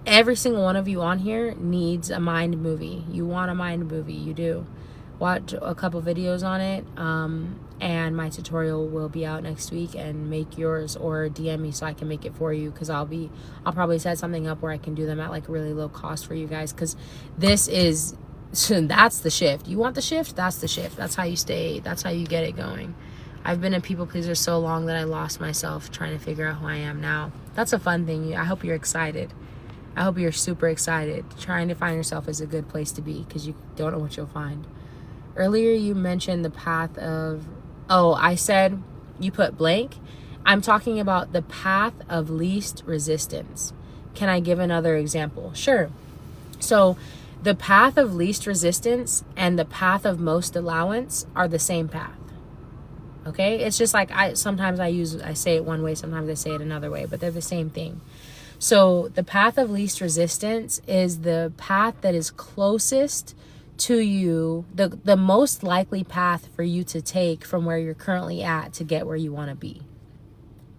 every single one of you on here needs a mind movie. You want a mind movie. You do. Watch a couple videos on it, and my tutorial will be out next week, and make yours, or DM me so I can make it for you, because I'll probably set something up where I can do them at like really low cost for you guys, because this is that's the shift. You want the shift? That's the shift. That's how you stay. That's how you get it going. I've been a people pleaser so long that I lost myself trying to figure out who I am now. That's a fun thing. I hope you're excited. I hope you're super excited. Trying to find yourself is a good place to be, because you don't know what you'll find. Earlier you mentioned the path of, I said you put blank. I'm talking about the path of least resistance. Can I give another example? Sure. So the path of least resistance and the path of most allowance are the same path. Okay? It's just like sometimes I say it one way, sometimes I say it another way, but they're the same thing. So the path of least resistance is the path that is closest to you, the most likely path for you to take from where you're currently at to get where you want to be.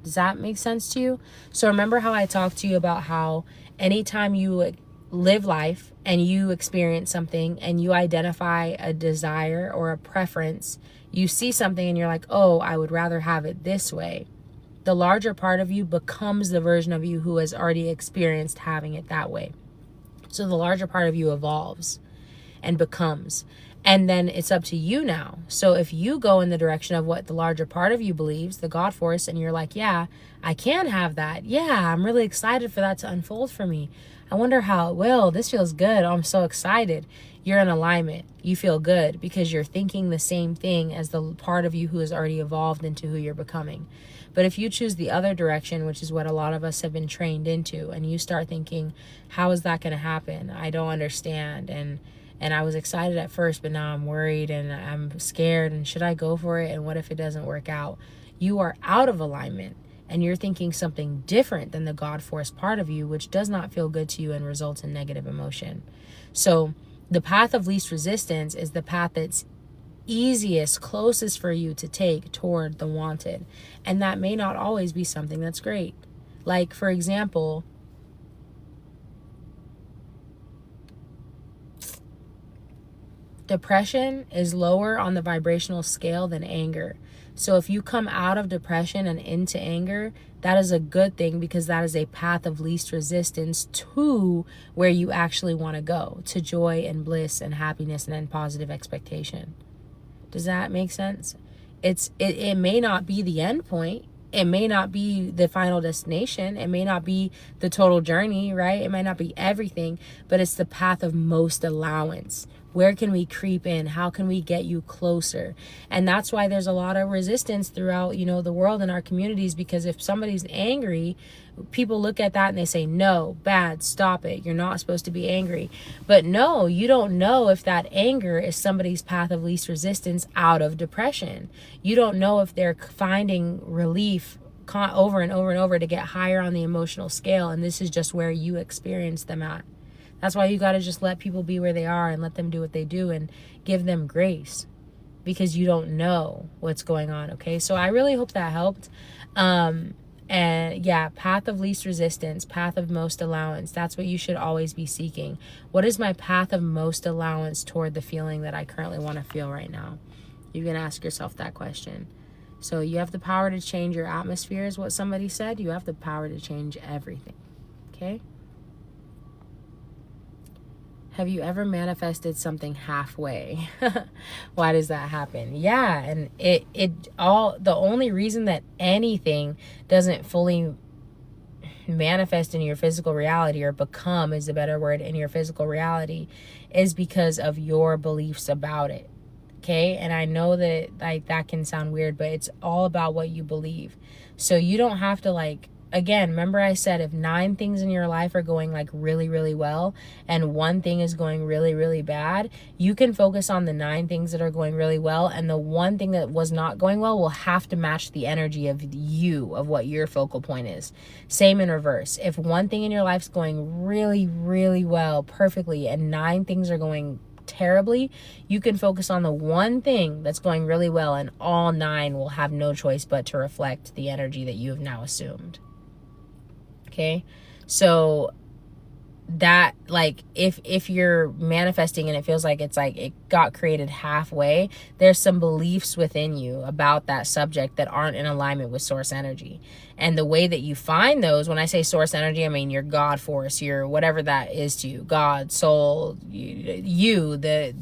Does that make sense to you? So remember how I talked to you about how anytime you live life and you experience something and you identify a desire or a preference, you see something and you're like, oh, I would rather have it this way. The larger part of you becomes the version of you who has already experienced having it that way. So the larger part of you evolves and becomes. And then it's up to you now. So if you go in the direction of what the larger part of you believes, the God force, and you're like, yeah, I can have that. Yeah, I'm really excited for that to unfold for me. I wonder how it will. This feels good. I'm so excited. You're in alignment. You feel good because you're thinking the same thing as the part of you who has already evolved into who you're becoming. But if you choose the other direction, which is what a lot of us have been trained into, and you start thinking, how is that going to happen? I don't understand. And I was excited at first, but now I'm worried and I'm scared. And should I go for it? And what if it doesn't work out? You are out of alignment and you're thinking something different than the God force part of you, which does not feel good to you and results in negative emotion. So the path of least resistance is the path that's easiest, closest for you to take toward the wanted. And that may not always be something that's great. Like, for example, Depression is lower on the vibrational scale than anger. So if you come out of depression and into anger, that is a good thing, because that is a path of least resistance to where you actually want to go, to joy and bliss and happiness and then positive expectation. Does that make sense? It may not be the end point. It may not be the final destination. It may not be the total journey, right? It might not be everything, but it's the path of most allowance. Where can we creep in? How can we get you closer? And that's why there's a lot of resistance throughout, you know, the world and our communities, because if somebody's angry, people look at that and they say, no, bad, stop it. You're not supposed to be angry. But no, you don't know if that anger is somebody's path of least resistance out of depression. You don't know if they're finding relief over and over and over to get higher on the emotional scale. And this is just where you experience them at. That's why you got to just let people be where they are and let them do what they do and give them grace, because you don't know what's going on. Okay. So I really hope that helped. And yeah, path of least resistance, path of most allowance. That's what you should always be seeking. What is my path of most allowance toward the feeling that I currently want to feel right now? You can ask yourself that question. So you have the power to change your atmosphere, is what somebody said. You have the power to change everything. Okay. Have you ever manifested something halfway? Why does that happen? Yeah, and the only reason that anything doesn't fully manifest in your physical reality, or become is a better word, in your physical reality, is because of your beliefs about it. Okay? And I know that like that can sound weird, but it's all about what you believe. So you don't have to again, remember I said if 9 things in your life are going really, really well and 1 thing is going really, really bad, you can focus on the 9 things that are going really well, and the 1 thing that was not going well will have to match the energy of what your focal point is. Same in reverse. If 1 thing in your life's going really, really well, perfectly, and 9 things are going terribly, you can focus on the 1 thing that's going really well, and all 9 will have no choice but to reflect the energy that you have now assumed. Okay, so that if you're manifesting and it feels like it got created halfway, there's some beliefs within you about that subject that aren't in alignment with source energy. And the way that you find those, when I say source energy, I mean your God force, your whatever that is to you, God, soul, the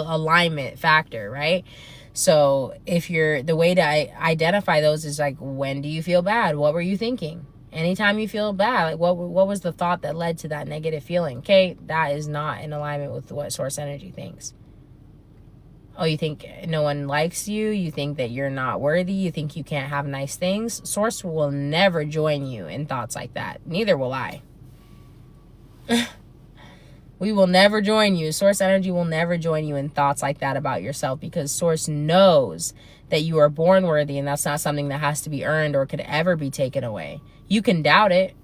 alignment factor, right? So the way to identify those is when do you feel bad? What were you thinking? Anytime you feel bad, what was the thought that led to that negative feeling? Okay, that is not in alignment with what source energy thinks. Oh, you think no one likes you? You think that you're not worthy? You think you can't have nice things? Source will never join you in thoughts like that. Neither will I. We will never join you. Source energy will never join you in thoughts like that about yourself, because source knows that you are born worthy, and that's not something that has to be earned or could ever be taken away. You can doubt it.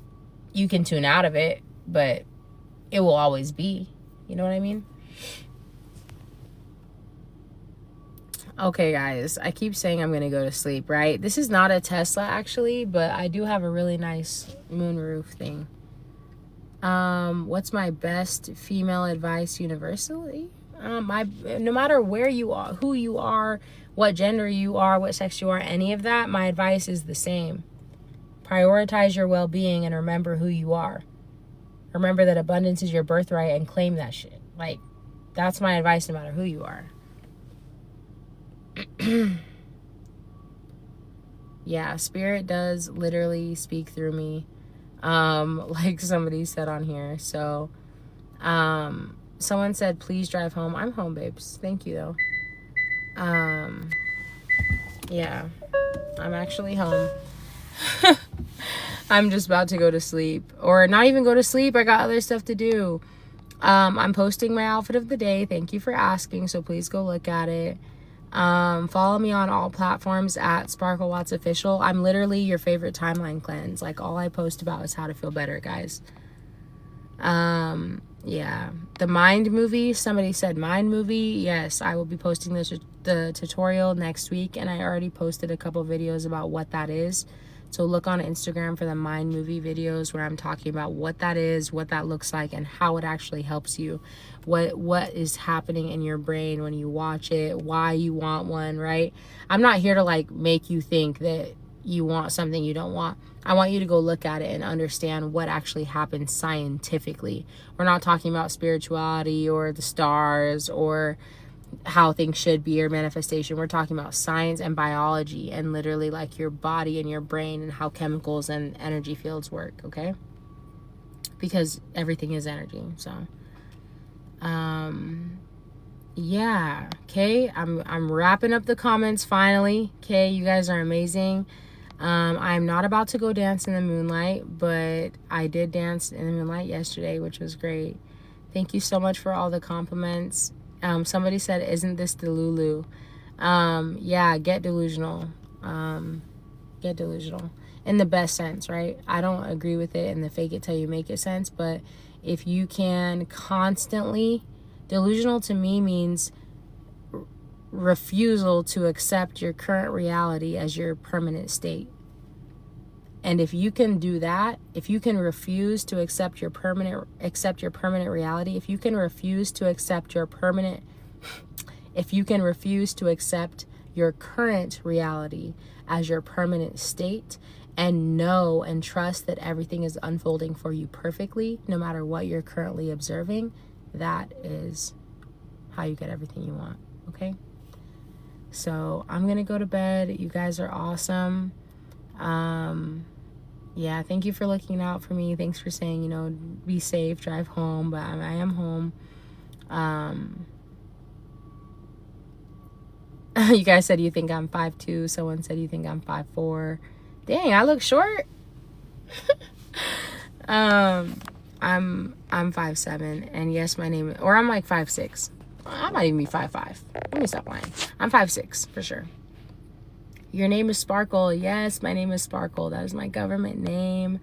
You can tune out of it, but it will always be. You know what I mean? Okay, guys, I keep saying I'm going to go to sleep, right? This is not a Tesla, actually, but I do have a really nice moonroof thing. What's my best female advice universally? No matter where you are, who you are, what gender you are, what sex you are, any of that, my advice is the same. Prioritize your well-being and remember who you are. Remember that abundance is your birthright and claim that shit. That's my advice no matter who you are. Yeah, spirit does literally speak through me. Like somebody said on here. So, someone said, please drive home. I'm home, babes. Thank you, though. Yeah, I'm actually home. I'm just about to go to sleep, or not even go to sleep. I got other stuff to do. I'm posting my outfit of the day. Thank you for asking. So please go look at it. Follow me on all platforms at Sparkle Watts Official. I'm literally your favorite timeline cleanse. All I post about is how to feel better, guys. Yeah, the Mind movie, somebody said Mind movie. Yes, I will be posting the tutorial next week, and I already posted a couple videos about what that is. So look on Instagram for the mind movie videos where I'm talking about what that is, what that looks like, and how it actually helps you. What is happening in your brain when you watch it, why you want one, right? I'm not here to like make you think that you want something you don't want. I want you to go look at it and understand what actually happens scientifically. We're not talking about spirituality or the stars or how things should be or manifestation. We're talking about science and biology and literally like your body and your brain and how chemicals and energy fields work, okay? Because everything is energy. So yeah, okay, I'm wrapping up the comments finally. Okay, you guys are amazing. I'm not about to go dance in the moonlight, but I did dance in the moonlight yesterday, which was great. Thank you so much for all the compliments. Somebody said, isn't this Delulu? Yeah, get delusional. Get delusional in the best sense, right? I don't agree with it in the fake it till you make it sense, but if you can constantly, delusional to me means refusal to accept your current reality as your permanent state. And if you can do that, if you can refuse to accept your permanent reality, if you can refuse to accept your current reality as your permanent state, and know and trust that everything is unfolding for you perfectly, no matter what you're currently observing, that is how you get everything you want, okay? So I'm gonna go to bed. You guys are awesome. Yeah, thank you for looking out for me. Thanks for saying, you know, be safe, drive home, but I am home. You guys said you think I'm 5'2". Someone said you think I'm 5'4". Dang, I look short. I'm 5'7", and yes, my name, or I'm like 5'6". I might even be 5'5". Let me stop lying. I'm 5'6" for sure. Your name is Sparkle. Yes, my name is Sparkle. That is my government name,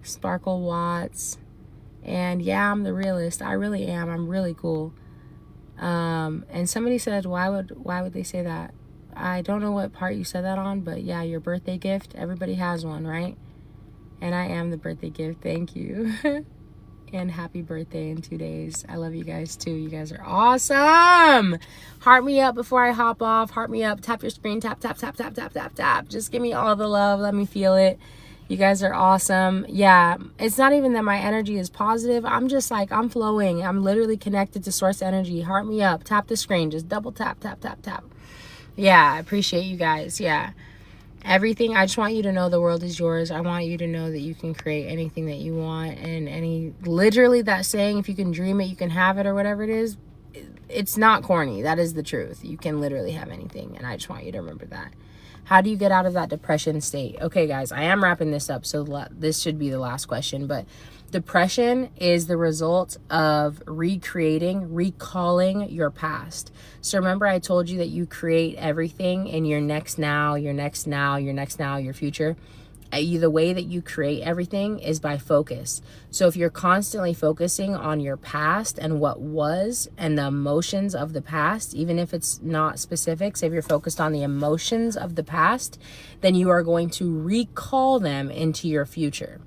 Sparkle Watts. And yeah, I'm the realist. I really am. I'm really cool. And somebody said, why would they say that? I don't know what part you said that on, but yeah, your birthday gift. Everybody has one, right? And I am the birthday gift. Thank you. And happy birthday in 2 days. I love you guys too. You guys are awesome. Heart me up before I hop off. Heart me up. Tap your screen. Tap, tap, tap, tap, tap, tap, tap. Just give me all the love. Let me feel it. You guys are awesome. Yeah, it's not even that my energy is positive. I'm just like, I'm flowing. I'm literally connected to source energy. Heart me up. Tap the screen. Just double tap, tap, tap, tap. Yeah, I appreciate you guys. Yeah. Everything, I just want you to know the world is yours. I want you to know that you can create anything that you want, and literally that saying, if you can dream it, you can have it, or whatever it is, it's not corny. That is the truth. You can literally have anything, and I just want you to remember that. How do you get out of that depression state? Okay, guys, I am wrapping this up, so this should be the last question, but depression is the result of recalling your past. So remember I told you that you create everything in your next now, your next now, your next now, your future. The way that you create everything is by focus. So if you're constantly focusing on your past and what was and the emotions of the past, even if it's not specifics, if you're focused on the emotions of the past, then you are going to recall them into your future.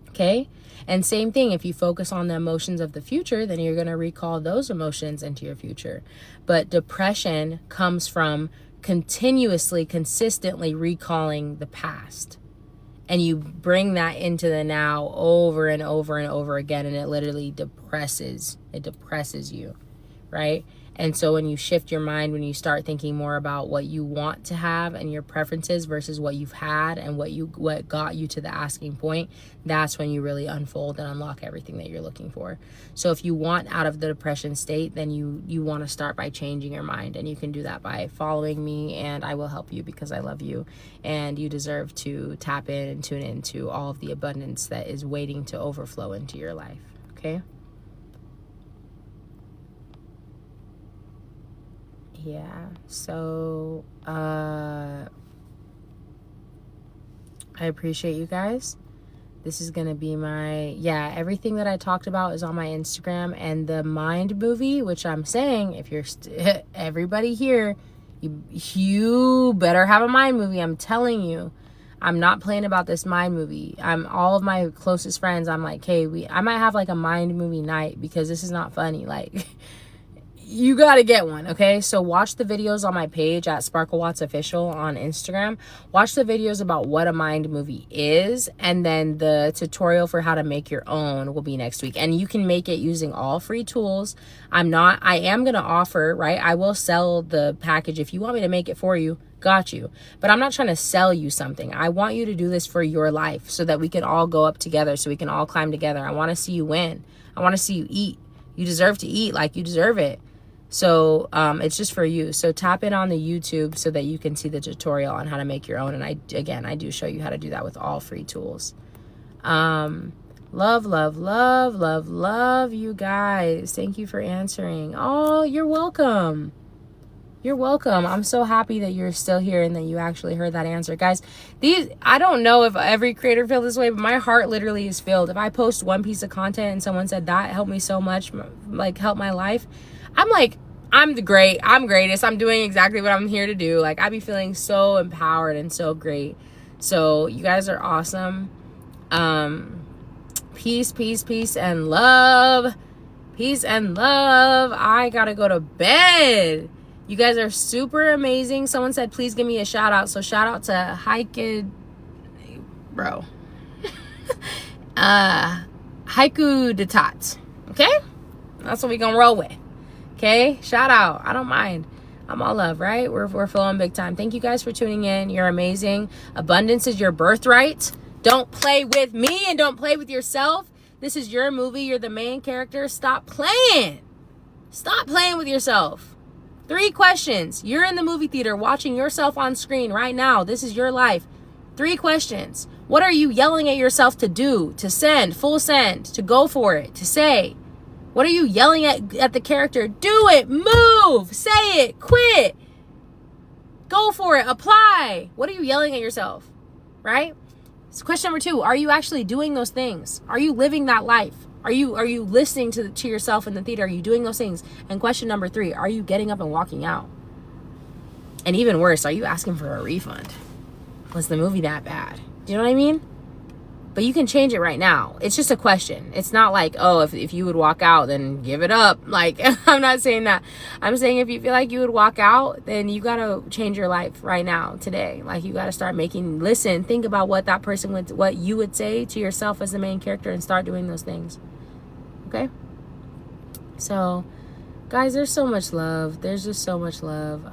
Okay? And same thing, if you focus on the emotions of the future, then you're going to recall those emotions into your future. But depression comes from consistently recalling the past. And you bring that into the now over and over and over again, and it literally depresses you, right? And so when you shift your mind, when you start thinking more about what you want to have and your preferences versus what you've had and what got you to the asking point, that's when you really unfold and unlock everything that you're looking for. So if you want out of the depression state, then you want to start by changing your mind, and you can do that by following me, and I will help you because I love you, and you deserve to tap in and tune into all of the abundance that is waiting to overflow into your life, okay? Yeah, so I appreciate you guys. This is gonna be everything that I talked about is on my Instagram, and the mind movie, which I'm saying, if you're everybody here, you better have a mind movie. I'm telling you, I'm not playing about this mind movie. All of my closest friends, I'm like, hey, I might have like a mind movie night because this is not funny. Like, you gotta get one, okay? So watch the videos on my page at Sparkle Watts Official on Instagram. Watch the videos about what a mind movie is, and then the tutorial for how to make your own will be next week. And you can make it using all free tools. I am gonna offer, right? I will sell the package. If you want me to make it for you, got you. But I'm not trying to sell you something. I want you to do this for your life so that we can all go up together, so we can all climb together. I want to see you win. I want to see you eat. You deserve to eat like you deserve it. So it's just for you. So tap in on the YouTube so that you can see the tutorial on how to make your own. And I do show you how to do that with all free tools. Love, love, love, love, love you guys. Thank you for answering. Oh, you're welcome. You're welcome. I'm so happy that you're still here and that you actually heard that answer. Guys, I don't know if every creator feels this way, but my heart literally is filled. If I post one piece of content and someone said that helped me so much, like helped my life, I'm like, I'm greatest. I'm doing exactly what I'm here to do. Like, I be feeling so empowered and so great. So you guys are awesome. Peace, peace, peace, and love. Peace and love. I gotta go to bed. You guys are super amazing. Someone said, please give me a shout out. So shout out to Haiku, bro. Haiku Detat. Okay? That's what we gonna roll with. Okay? Shout out. I don't mind. I'm all love, right? We're flowing big time. Thank you guys for tuning in. You're amazing. Abundance is your birthright. Don't play with me and don't play with yourself. This is your movie. You're the main character. Stop playing. Stop playing with yourself. 3 questions. You're in the movie theater watching yourself on screen right now. This is your life. 3 questions. What are you yelling at yourself to do? To send, full send, to go for it, to say? What are you yelling at the character? Do it, move, say it, quit, go for it, apply. What are you yelling at yourself, right? So question number 2, are you actually doing those things? Are you living that life? Are you listening to yourself in the theater? Are you doing those things? And question number 3, are you getting up and walking out? And even worse, are you asking for a refund? Was the movie that bad? Do you know what I mean? But you can change it right now. It's just a question. It's not like, oh, if you would walk out, then give it up. Like, I'm not saying that. I'm saying if you feel like you would walk out, then you got to change your life right now, today. Like, you got to start think about what that person what you would say to yourself as the main character and start doing those things. Okay? So, guys, there's so much love. There's just so much love.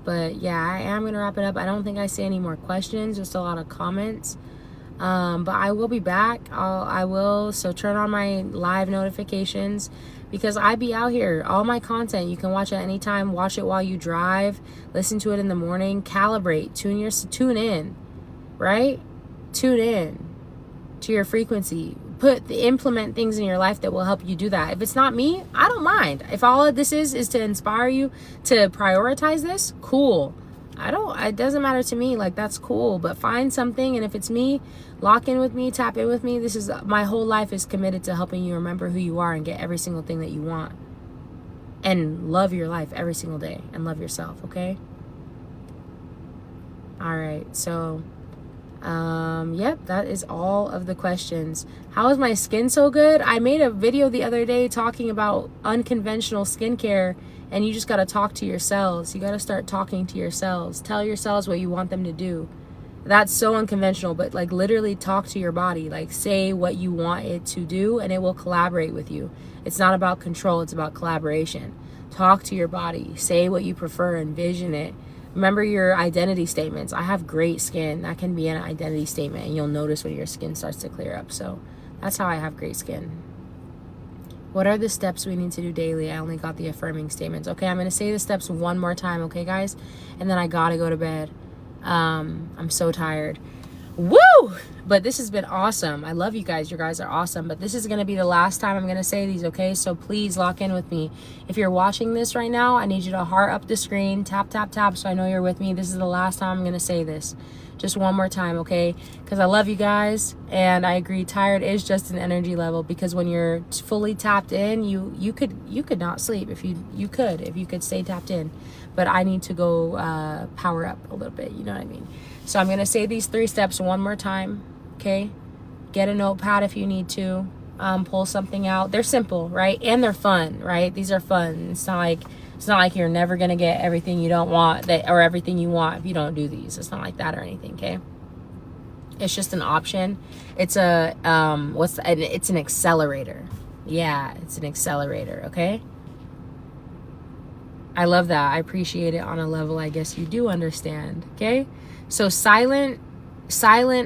But yeah, I am going to wrap it up. I don't think I see any more questions, just a lot of comments. But I will be back. So turn on my live notifications because I be out here. All my content, you can watch it anytime. Watch it while you drive, listen to it in the morning, calibrate, tune in, right? Tune in to your frequency. Implement things in your life that will help you do that. If it's not me, I don't mind. If all of this is to inspire you to prioritize this, cool. It doesn't matter to me. Like, that's cool, but find something. And if it's me, lock in with me, tap in with me. My whole life is committed to helping you remember who you are and get every single thing that you want and love your life every single day and love yourself. Okay. All right. So, yep, that is all of the questions. How is my skin so good? I made a video the other day talking about unconventional skincare. And you just got to talk to your cells. You got to start talking to your cells. Tell your cells what you want them to do. That's so unconventional, but like literally talk to your body. Like, say what you want it to do and it will collaborate with you. It's not about control. It's about collaboration. Talk to your body. Say what you prefer. Envision it. Remember your identity statements. I have great skin. That can be an identity statement, and you'll notice when your skin starts to clear up. So that's how I have great skin. What are the steps we need to do daily? I only got the affirming statements. Okay, I'm going to say the steps one more time, okay, guys? And then I got to go to bed. I'm so tired. Woo! But this has been awesome. I love you guys. You guys are awesome. But this is going to be the last time I'm going to say these, okay? So please lock in with me. If you're watching this right now, I need you to heart up the screen. Tap, tap, tap so I know you're with me. This is the last time I'm going to say this. just one more time, okay? Because I love you guys, and I agree, tired is just an energy level, because when you're fully tapped in, you could not sleep if you could stay tapped in. But I need to go power up a little bit, you know what I mean? So I'm gonna say these 3 steps one more time, okay? Get a notepad if you need to. Pull something out. They're simple, right? And they're fun, right? These are fun. It's not like you're never gonna get everything you don't want, or everything you want if you don't do these. It's not like that or anything, okay? It's just an option. It's a it's an accelerator. Yeah, it's an accelerator, okay? I love that. I appreciate it on a level I guess you do understand, okay? So silent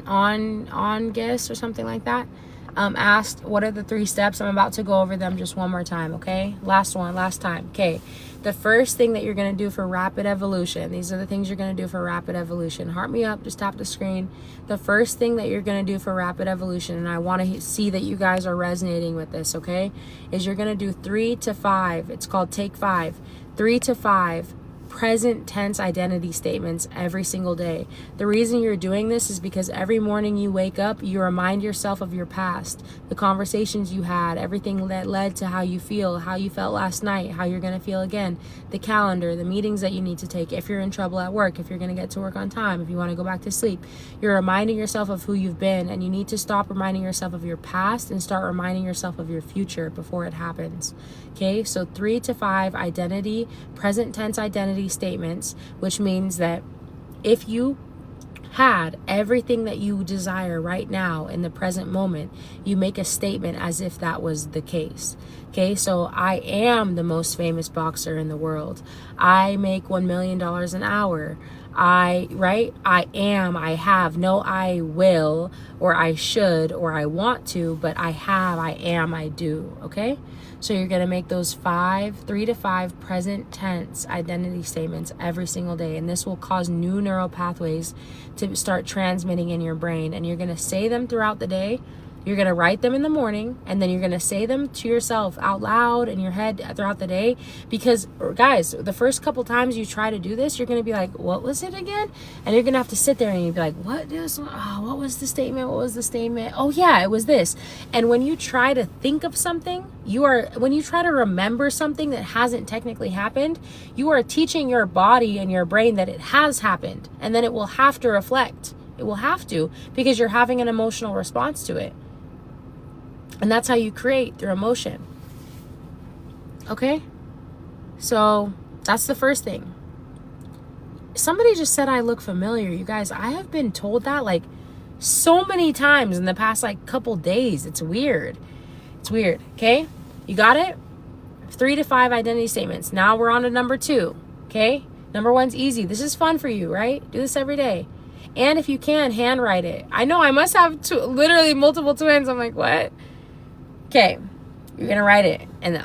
on guess or something like that. Asked, what are the 3 steps? I'm about to go over them just one more time, okay? Last time, okay? The first thing that you're going to do for rapid evolution, these are the things you're going to do for rapid evolution. Heart me up, just tap the screen. The first thing that you're going to do for rapid evolution, and I want to see that you guys are resonating with this, okay? Is you're going to do 3 to 5. It's called Take 5. 3 to 5 present tense identity statements every single day. The reason you're doing this is because every morning you wake up, you remind yourself of your past, the conversations you had, everything that led to how you feel, how you felt last night, how you're going to feel again, the calendar, the meetings that you need to take, if you're in trouble at work, if you're going to get to work on time, if you want to go back to sleep. You're reminding yourself of who you've been, and you need to stop reminding yourself of your past and start reminding yourself of your future before it happens. Okay, so 3 to 5 identity, present tense identity statements, which means that if you had everything that you desire right now in the present moment, you make a statement as if that was the case. Okay, so I am the most famous boxer in the world. I make $1 million an hour. I have, no I will, or I should, or I want to, but I have, I am, I do, okay? So you're going to make those 3 to 5 present tense identity statements every single day, and this will cause new neural pathways to start transmitting in your brain, and you're going to say them throughout the day. You're going to write them in the morning, and then you're going to say them to yourself out loud in your head throughout the day. Because, guys, the first couple times you try to do this, you're going to be like, what was it again? And you're going to have to sit there and you'll be like, what was the statement? What was the statement? Oh, yeah, it was this. And when you try to think of something, when you try to remember something that hasn't technically happened, you are teaching your body and your brain that it has happened. And then it will have to reflect. It will have to, because you're having an emotional response to it. And that's how you create, through emotion. Okay? So that's the first thing. Somebody just said I look familiar. You guys, I have been told that like so many times in the past like couple days. It's weird. It's weird. Okay? You got it? 3 to 5 identity statements. Now we're on to number 2. Okay? Number 1's easy. This is fun for you, right? Do this every day. And if you can, handwrite it. I know I must have literally multiple twins. I'm like, what? Okay, you're gonna write it, and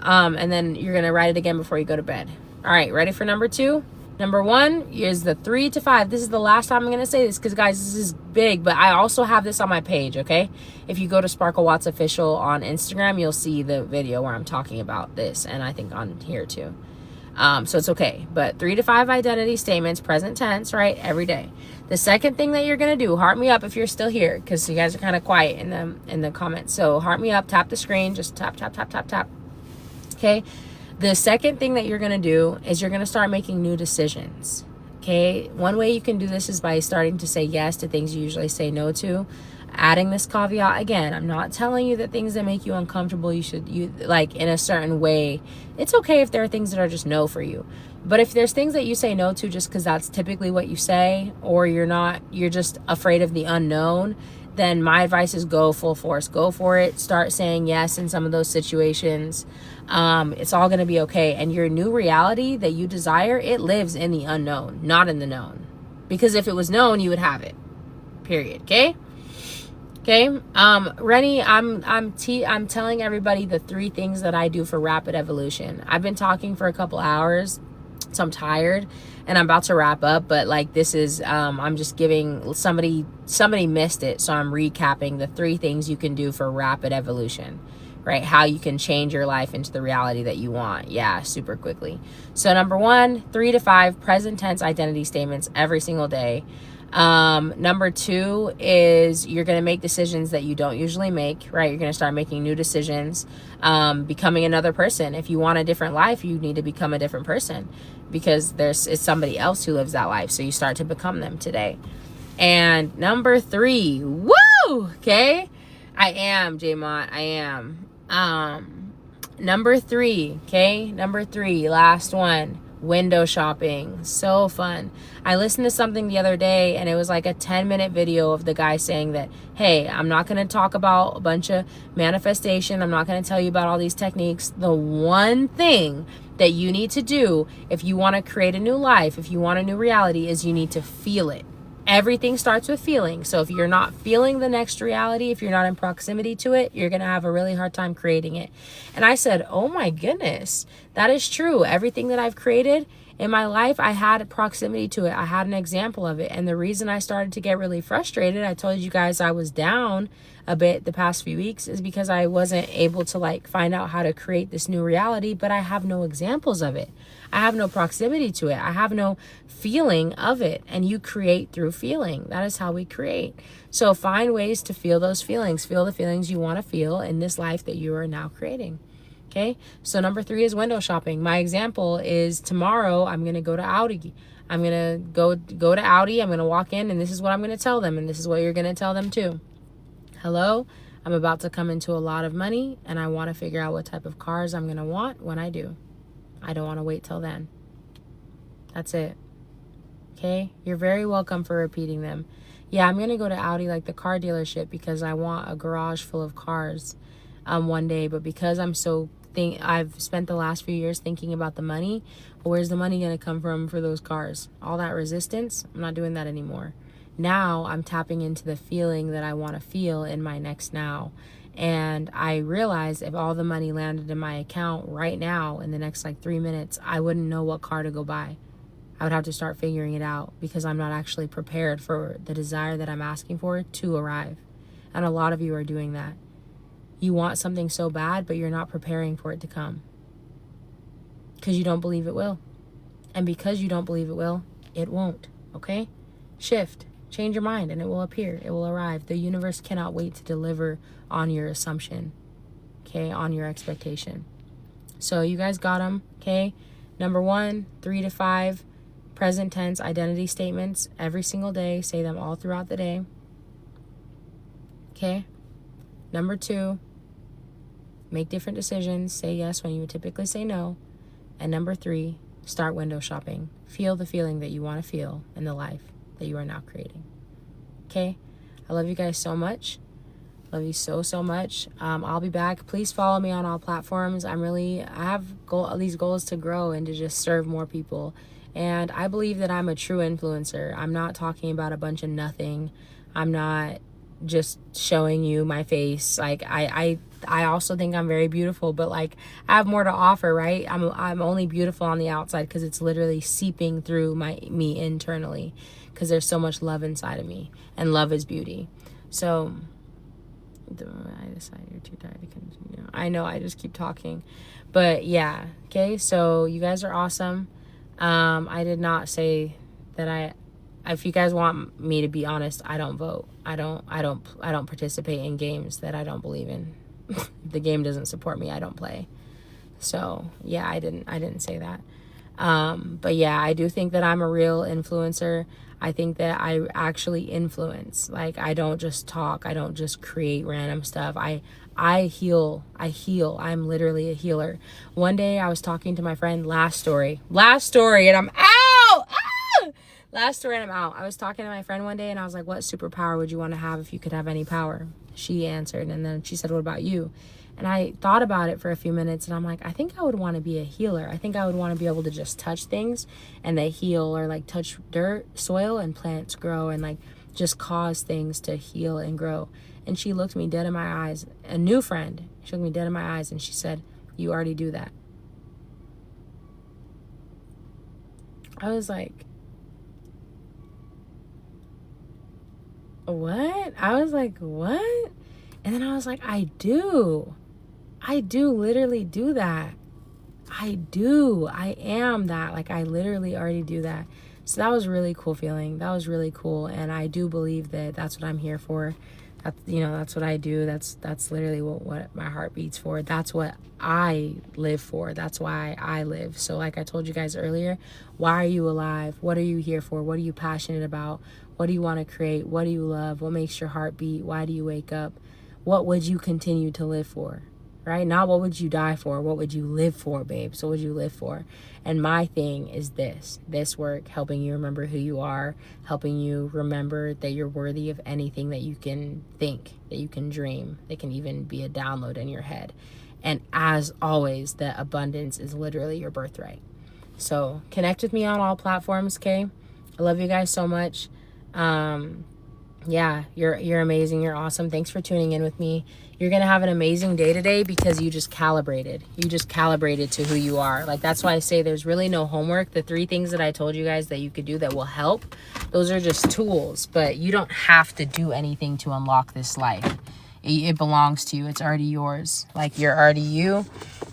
then you're gonna write it again before you go to bed. All right, ready for number 2? Number 1 is the 3 to 5. This is the last time I'm gonna say this, because guys, this is big, but I also have this on my page. Okay, if you go to Sparkle Watts Official on Instagram, you'll see the video where I'm talking about this, and I think on here too. So it's okay, but 3 to 5 identity statements, present tense, right, every day. The second thing that you're gonna do, heart me up if you're still here, because you guys are kind of quiet in the comments. So heart me up, tap the screen, just tap. Okay. The second thing that you're gonna do is you're gonna start making new decisions. Okay. One way you can do this is by starting to say yes to things you usually say no to. Adding this caveat again, I'm not telling you that things that make you uncomfortable you like in a certain way. It's okay if there are things that are just no for you. But if there's things that you say no to just because that's typically what you say, or you're just afraid of the unknown, then my advice is go full force. Go for it. Start saying yes in some of those situations. It's all going to be okay. And your new reality that you desire, it lives in the unknown, not in the known. Because if it was known, you would have it. Period. Okay? Okay, Rennie, I'm telling everybody the 3 things that I do for rapid evolution. I've been talking for a couple hours, so I'm tired, and I'm about to wrap up. But like, this is, I'm just giving somebody missed it, so I'm recapping the 3 things you can do for rapid evolution, right? How you can change your life into the reality that you want. Yeah, super quickly. So number 1, 3 to 5 present tense identity statements every single day. Number 2 is you're going to make decisions that you don't usually make, right? You're going to start making new decisions, becoming another person. If you want a different life, you need to become a different person, because it's somebody else who lives that life. So you start to become them today. And number 3, woo! Okay. I am, J-Mont. I am. Number 3, okay? Number 3, last one. Window shopping. So fun. I listened to something the other day, and it was like a 10-minute video of the guy saying that, hey, I'm not going to talk about a bunch of manifestation. I'm not going to tell you about all these techniques. The one thing that you need to do if you want to create a new life, if you want a new reality, is you need to feel it. Everything starts with feeling. So if you're not feeling the next reality, if you're not in proximity to it, you're going to have a really hard time creating it. And I said, oh my goodness, that is true. Everything that I've created in my life, I had proximity to it. I had an example of it. And the reason I started to get really frustrated, I told you guys I was down a bit the past few weeks, is because I wasn't able to like find out how to create this new reality, but I have no examples of it. I have no proximity to it. I have no feeling of it. And you create through feeling. That is how we create. So find ways to feel those feelings. Feel the feelings you want to feel in this life that you are now creating. Okay. So number 3 is window shopping. My example is tomorrow I'm going to go to Audi. I'm going to go to Audi. I'm going to walk in, and this is what I'm going to tell them. And this is what you're going to tell them too. Hello, I'm about to come into a lot of money, and I want to figure out what type of cars I'm going to want when I do. I don't want to wait till then. That's it. Okay? You're very welcome for repeating them. Yeah, I'm going to go to Audi, like the car dealership, because I want a garage full of cars one day. But because I've spent the last few years thinking about the money, well, where's the money going to come from for those cars? All that resistance, I'm not doing that anymore. Now I'm tapping into the feeling that I want to feel in my next now. And I realized if all the money landed in my account right now in the next like 3 minutes, I wouldn't know what car to go buy. I would have to start figuring it out, because I'm not actually prepared for the desire that I'm asking for to arrive. And a lot of you are doing that. You want something so bad, but you're not preparing for it to come, because you don't believe it will. And because you don't believe it will, it won't. Okay? Shift. Change your mind, and it will appear. It will arrive. The universe cannot wait to deliver on your assumption, okay, on your expectation. So you guys got them, okay? Number 1, 3 to 5 present tense identity statements every single day. Say them all throughout the day, okay? Number 2, make different decisions. Say yes when you would typically say no. And number 3, start window shopping. Feel the feeling that you want to feel in the life that you are now creating. Okay? I love you guys so much. Love you so much. I'll be back. Please follow me on all platforms. I have these goals to grow and to just serve more people. And I believe that I'm a true influencer. I'm not talking about a bunch of nothing. I'm not just showing you my face. Like I also think I'm very beautiful, but like I have more to offer, right? I'm only beautiful on the outside because it's literally seeping through me internally, because there's so much love inside of me, and love is beauty. So I decide you're too tired to continue. I know I just keep talking, but yeah. Okay, so you guys are awesome. I did not say that if you guys want me to be honest, I don't vote. I don't participate in games that I don't believe in. If the game doesn't support me, I don't play. So yeah, I didn't say that. But yeah, I do think that I'm a real influencer. I think that I actually influence. Like, I don't just talk. I don't just create random stuff. I heal. I'm literally a healer. One day I was talking to my friend, last story, and I'm out. Last story and I'm out. I was talking to my friend one day, and I was like, what superpower would you want to have if you could have any power? She answered, and then she said, what about you? And I thought about it for a few minutes, and I'm like, I think I would want to be a healer. I think I would want to be able to just touch things and they heal, or like touch dirt, soil, and plants grow, and like just cause things to heal and grow. And she looked me dead in my eyes, a new friend. She looked me dead in my eyes, and she said, you already do that. I was like, what? I was like, what? And then I was like, I do literally do that. I am that. Like, I literally already do that. So that was really cool feeling. That was really cool. And I do believe that that's what I'm here for. That's, you know, that's what I do. That's literally what my heart beats for. That's what I live for. That's why I live. So like I told you guys earlier, why are you alive? What are you here for? What are you passionate about? What do you want to create? What do you love? What makes your heart beat? Why do you wake up? What would you continue to live for? Right? Not what would you die for? What would you live for, babe? So what would you live for? And my thing is this work, helping you remember who you are, helping you remember that you're worthy of anything that you can think, that you can dream, that can even be a download in your head. And as always, that abundance is literally your birthright. So connect with me on all platforms, okay? I love you guys so much. Yeah, you're amazing. You're awesome. Thanks for tuning in with me. You're going to have an amazing day today because you just calibrated. You just calibrated to who you are. Like, that's why I say there's really no homework. The 3 things that I told you guys that you could do that will help, those are just tools. But you don't have to do anything to unlock this life. It belongs to you. It's already yours. Like, you're already you.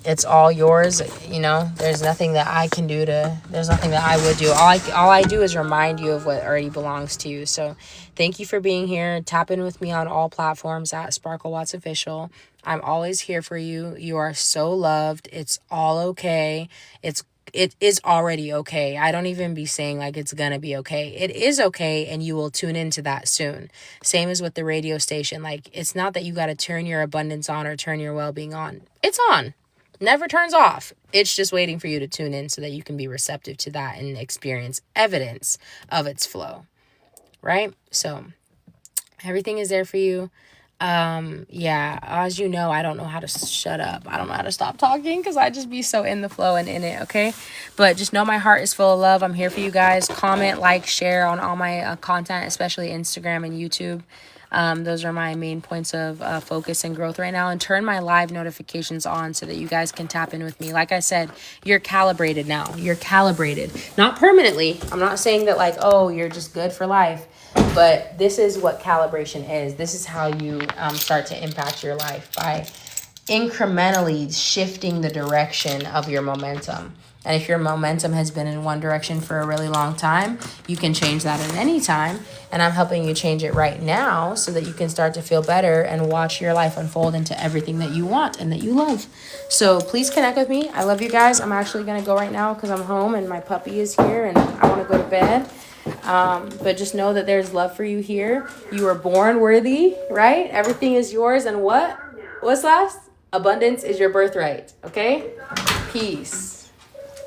It's all yours. You know, there's nothing that I can do there's nothing that I would do. All I do is remind you of what already belongs to you. So thank you for being here. Tap in with me on all platforms at Sparkle Watts Official. I'm always here for you. You are so loved. It's all okay. It is already okay. I don't even be saying like it's gonna be okay. It is okay, and you will tune into that soon. Same as with the radio station. Like, it's not that you got to turn your abundance on or turn your well-being on. It's on. Never turns off. It's just waiting for you to tune in so that you can be receptive to that and experience evidence of its flow. Right? So everything is there for you. Yeah, as you know, I don't know how to shut up. I don't know how to stop talking because I just be so in the flow and in it, okay? But just know my heart is full of love. I'm here for you guys. Comment, like, share on all my content, especially Instagram and YouTube. Those are my main points of focus and growth right now. And turn my live notifications on so that you guys can tap in with me. Like I said, you're calibrated now. You're calibrated. Not permanently. I'm not saying that like, oh, you're just good for life. But this is what calibration is. This is how you start to impact your life, by incrementally shifting the direction of your momentum. And if your momentum has been in one direction for a really long time, you can change that at any time. And I'm helping you change it right now so that you can start to feel better and watch your life unfold into everything that you want and that you love. So please connect with me. I love you guys. I'm actually going to go right now because I'm home and my puppy is here and I want to go to bed. But just know that there's love for you here. You were born worthy, right? Everything is yours. And what's last? Abundance is your birthright. Okay? Peace.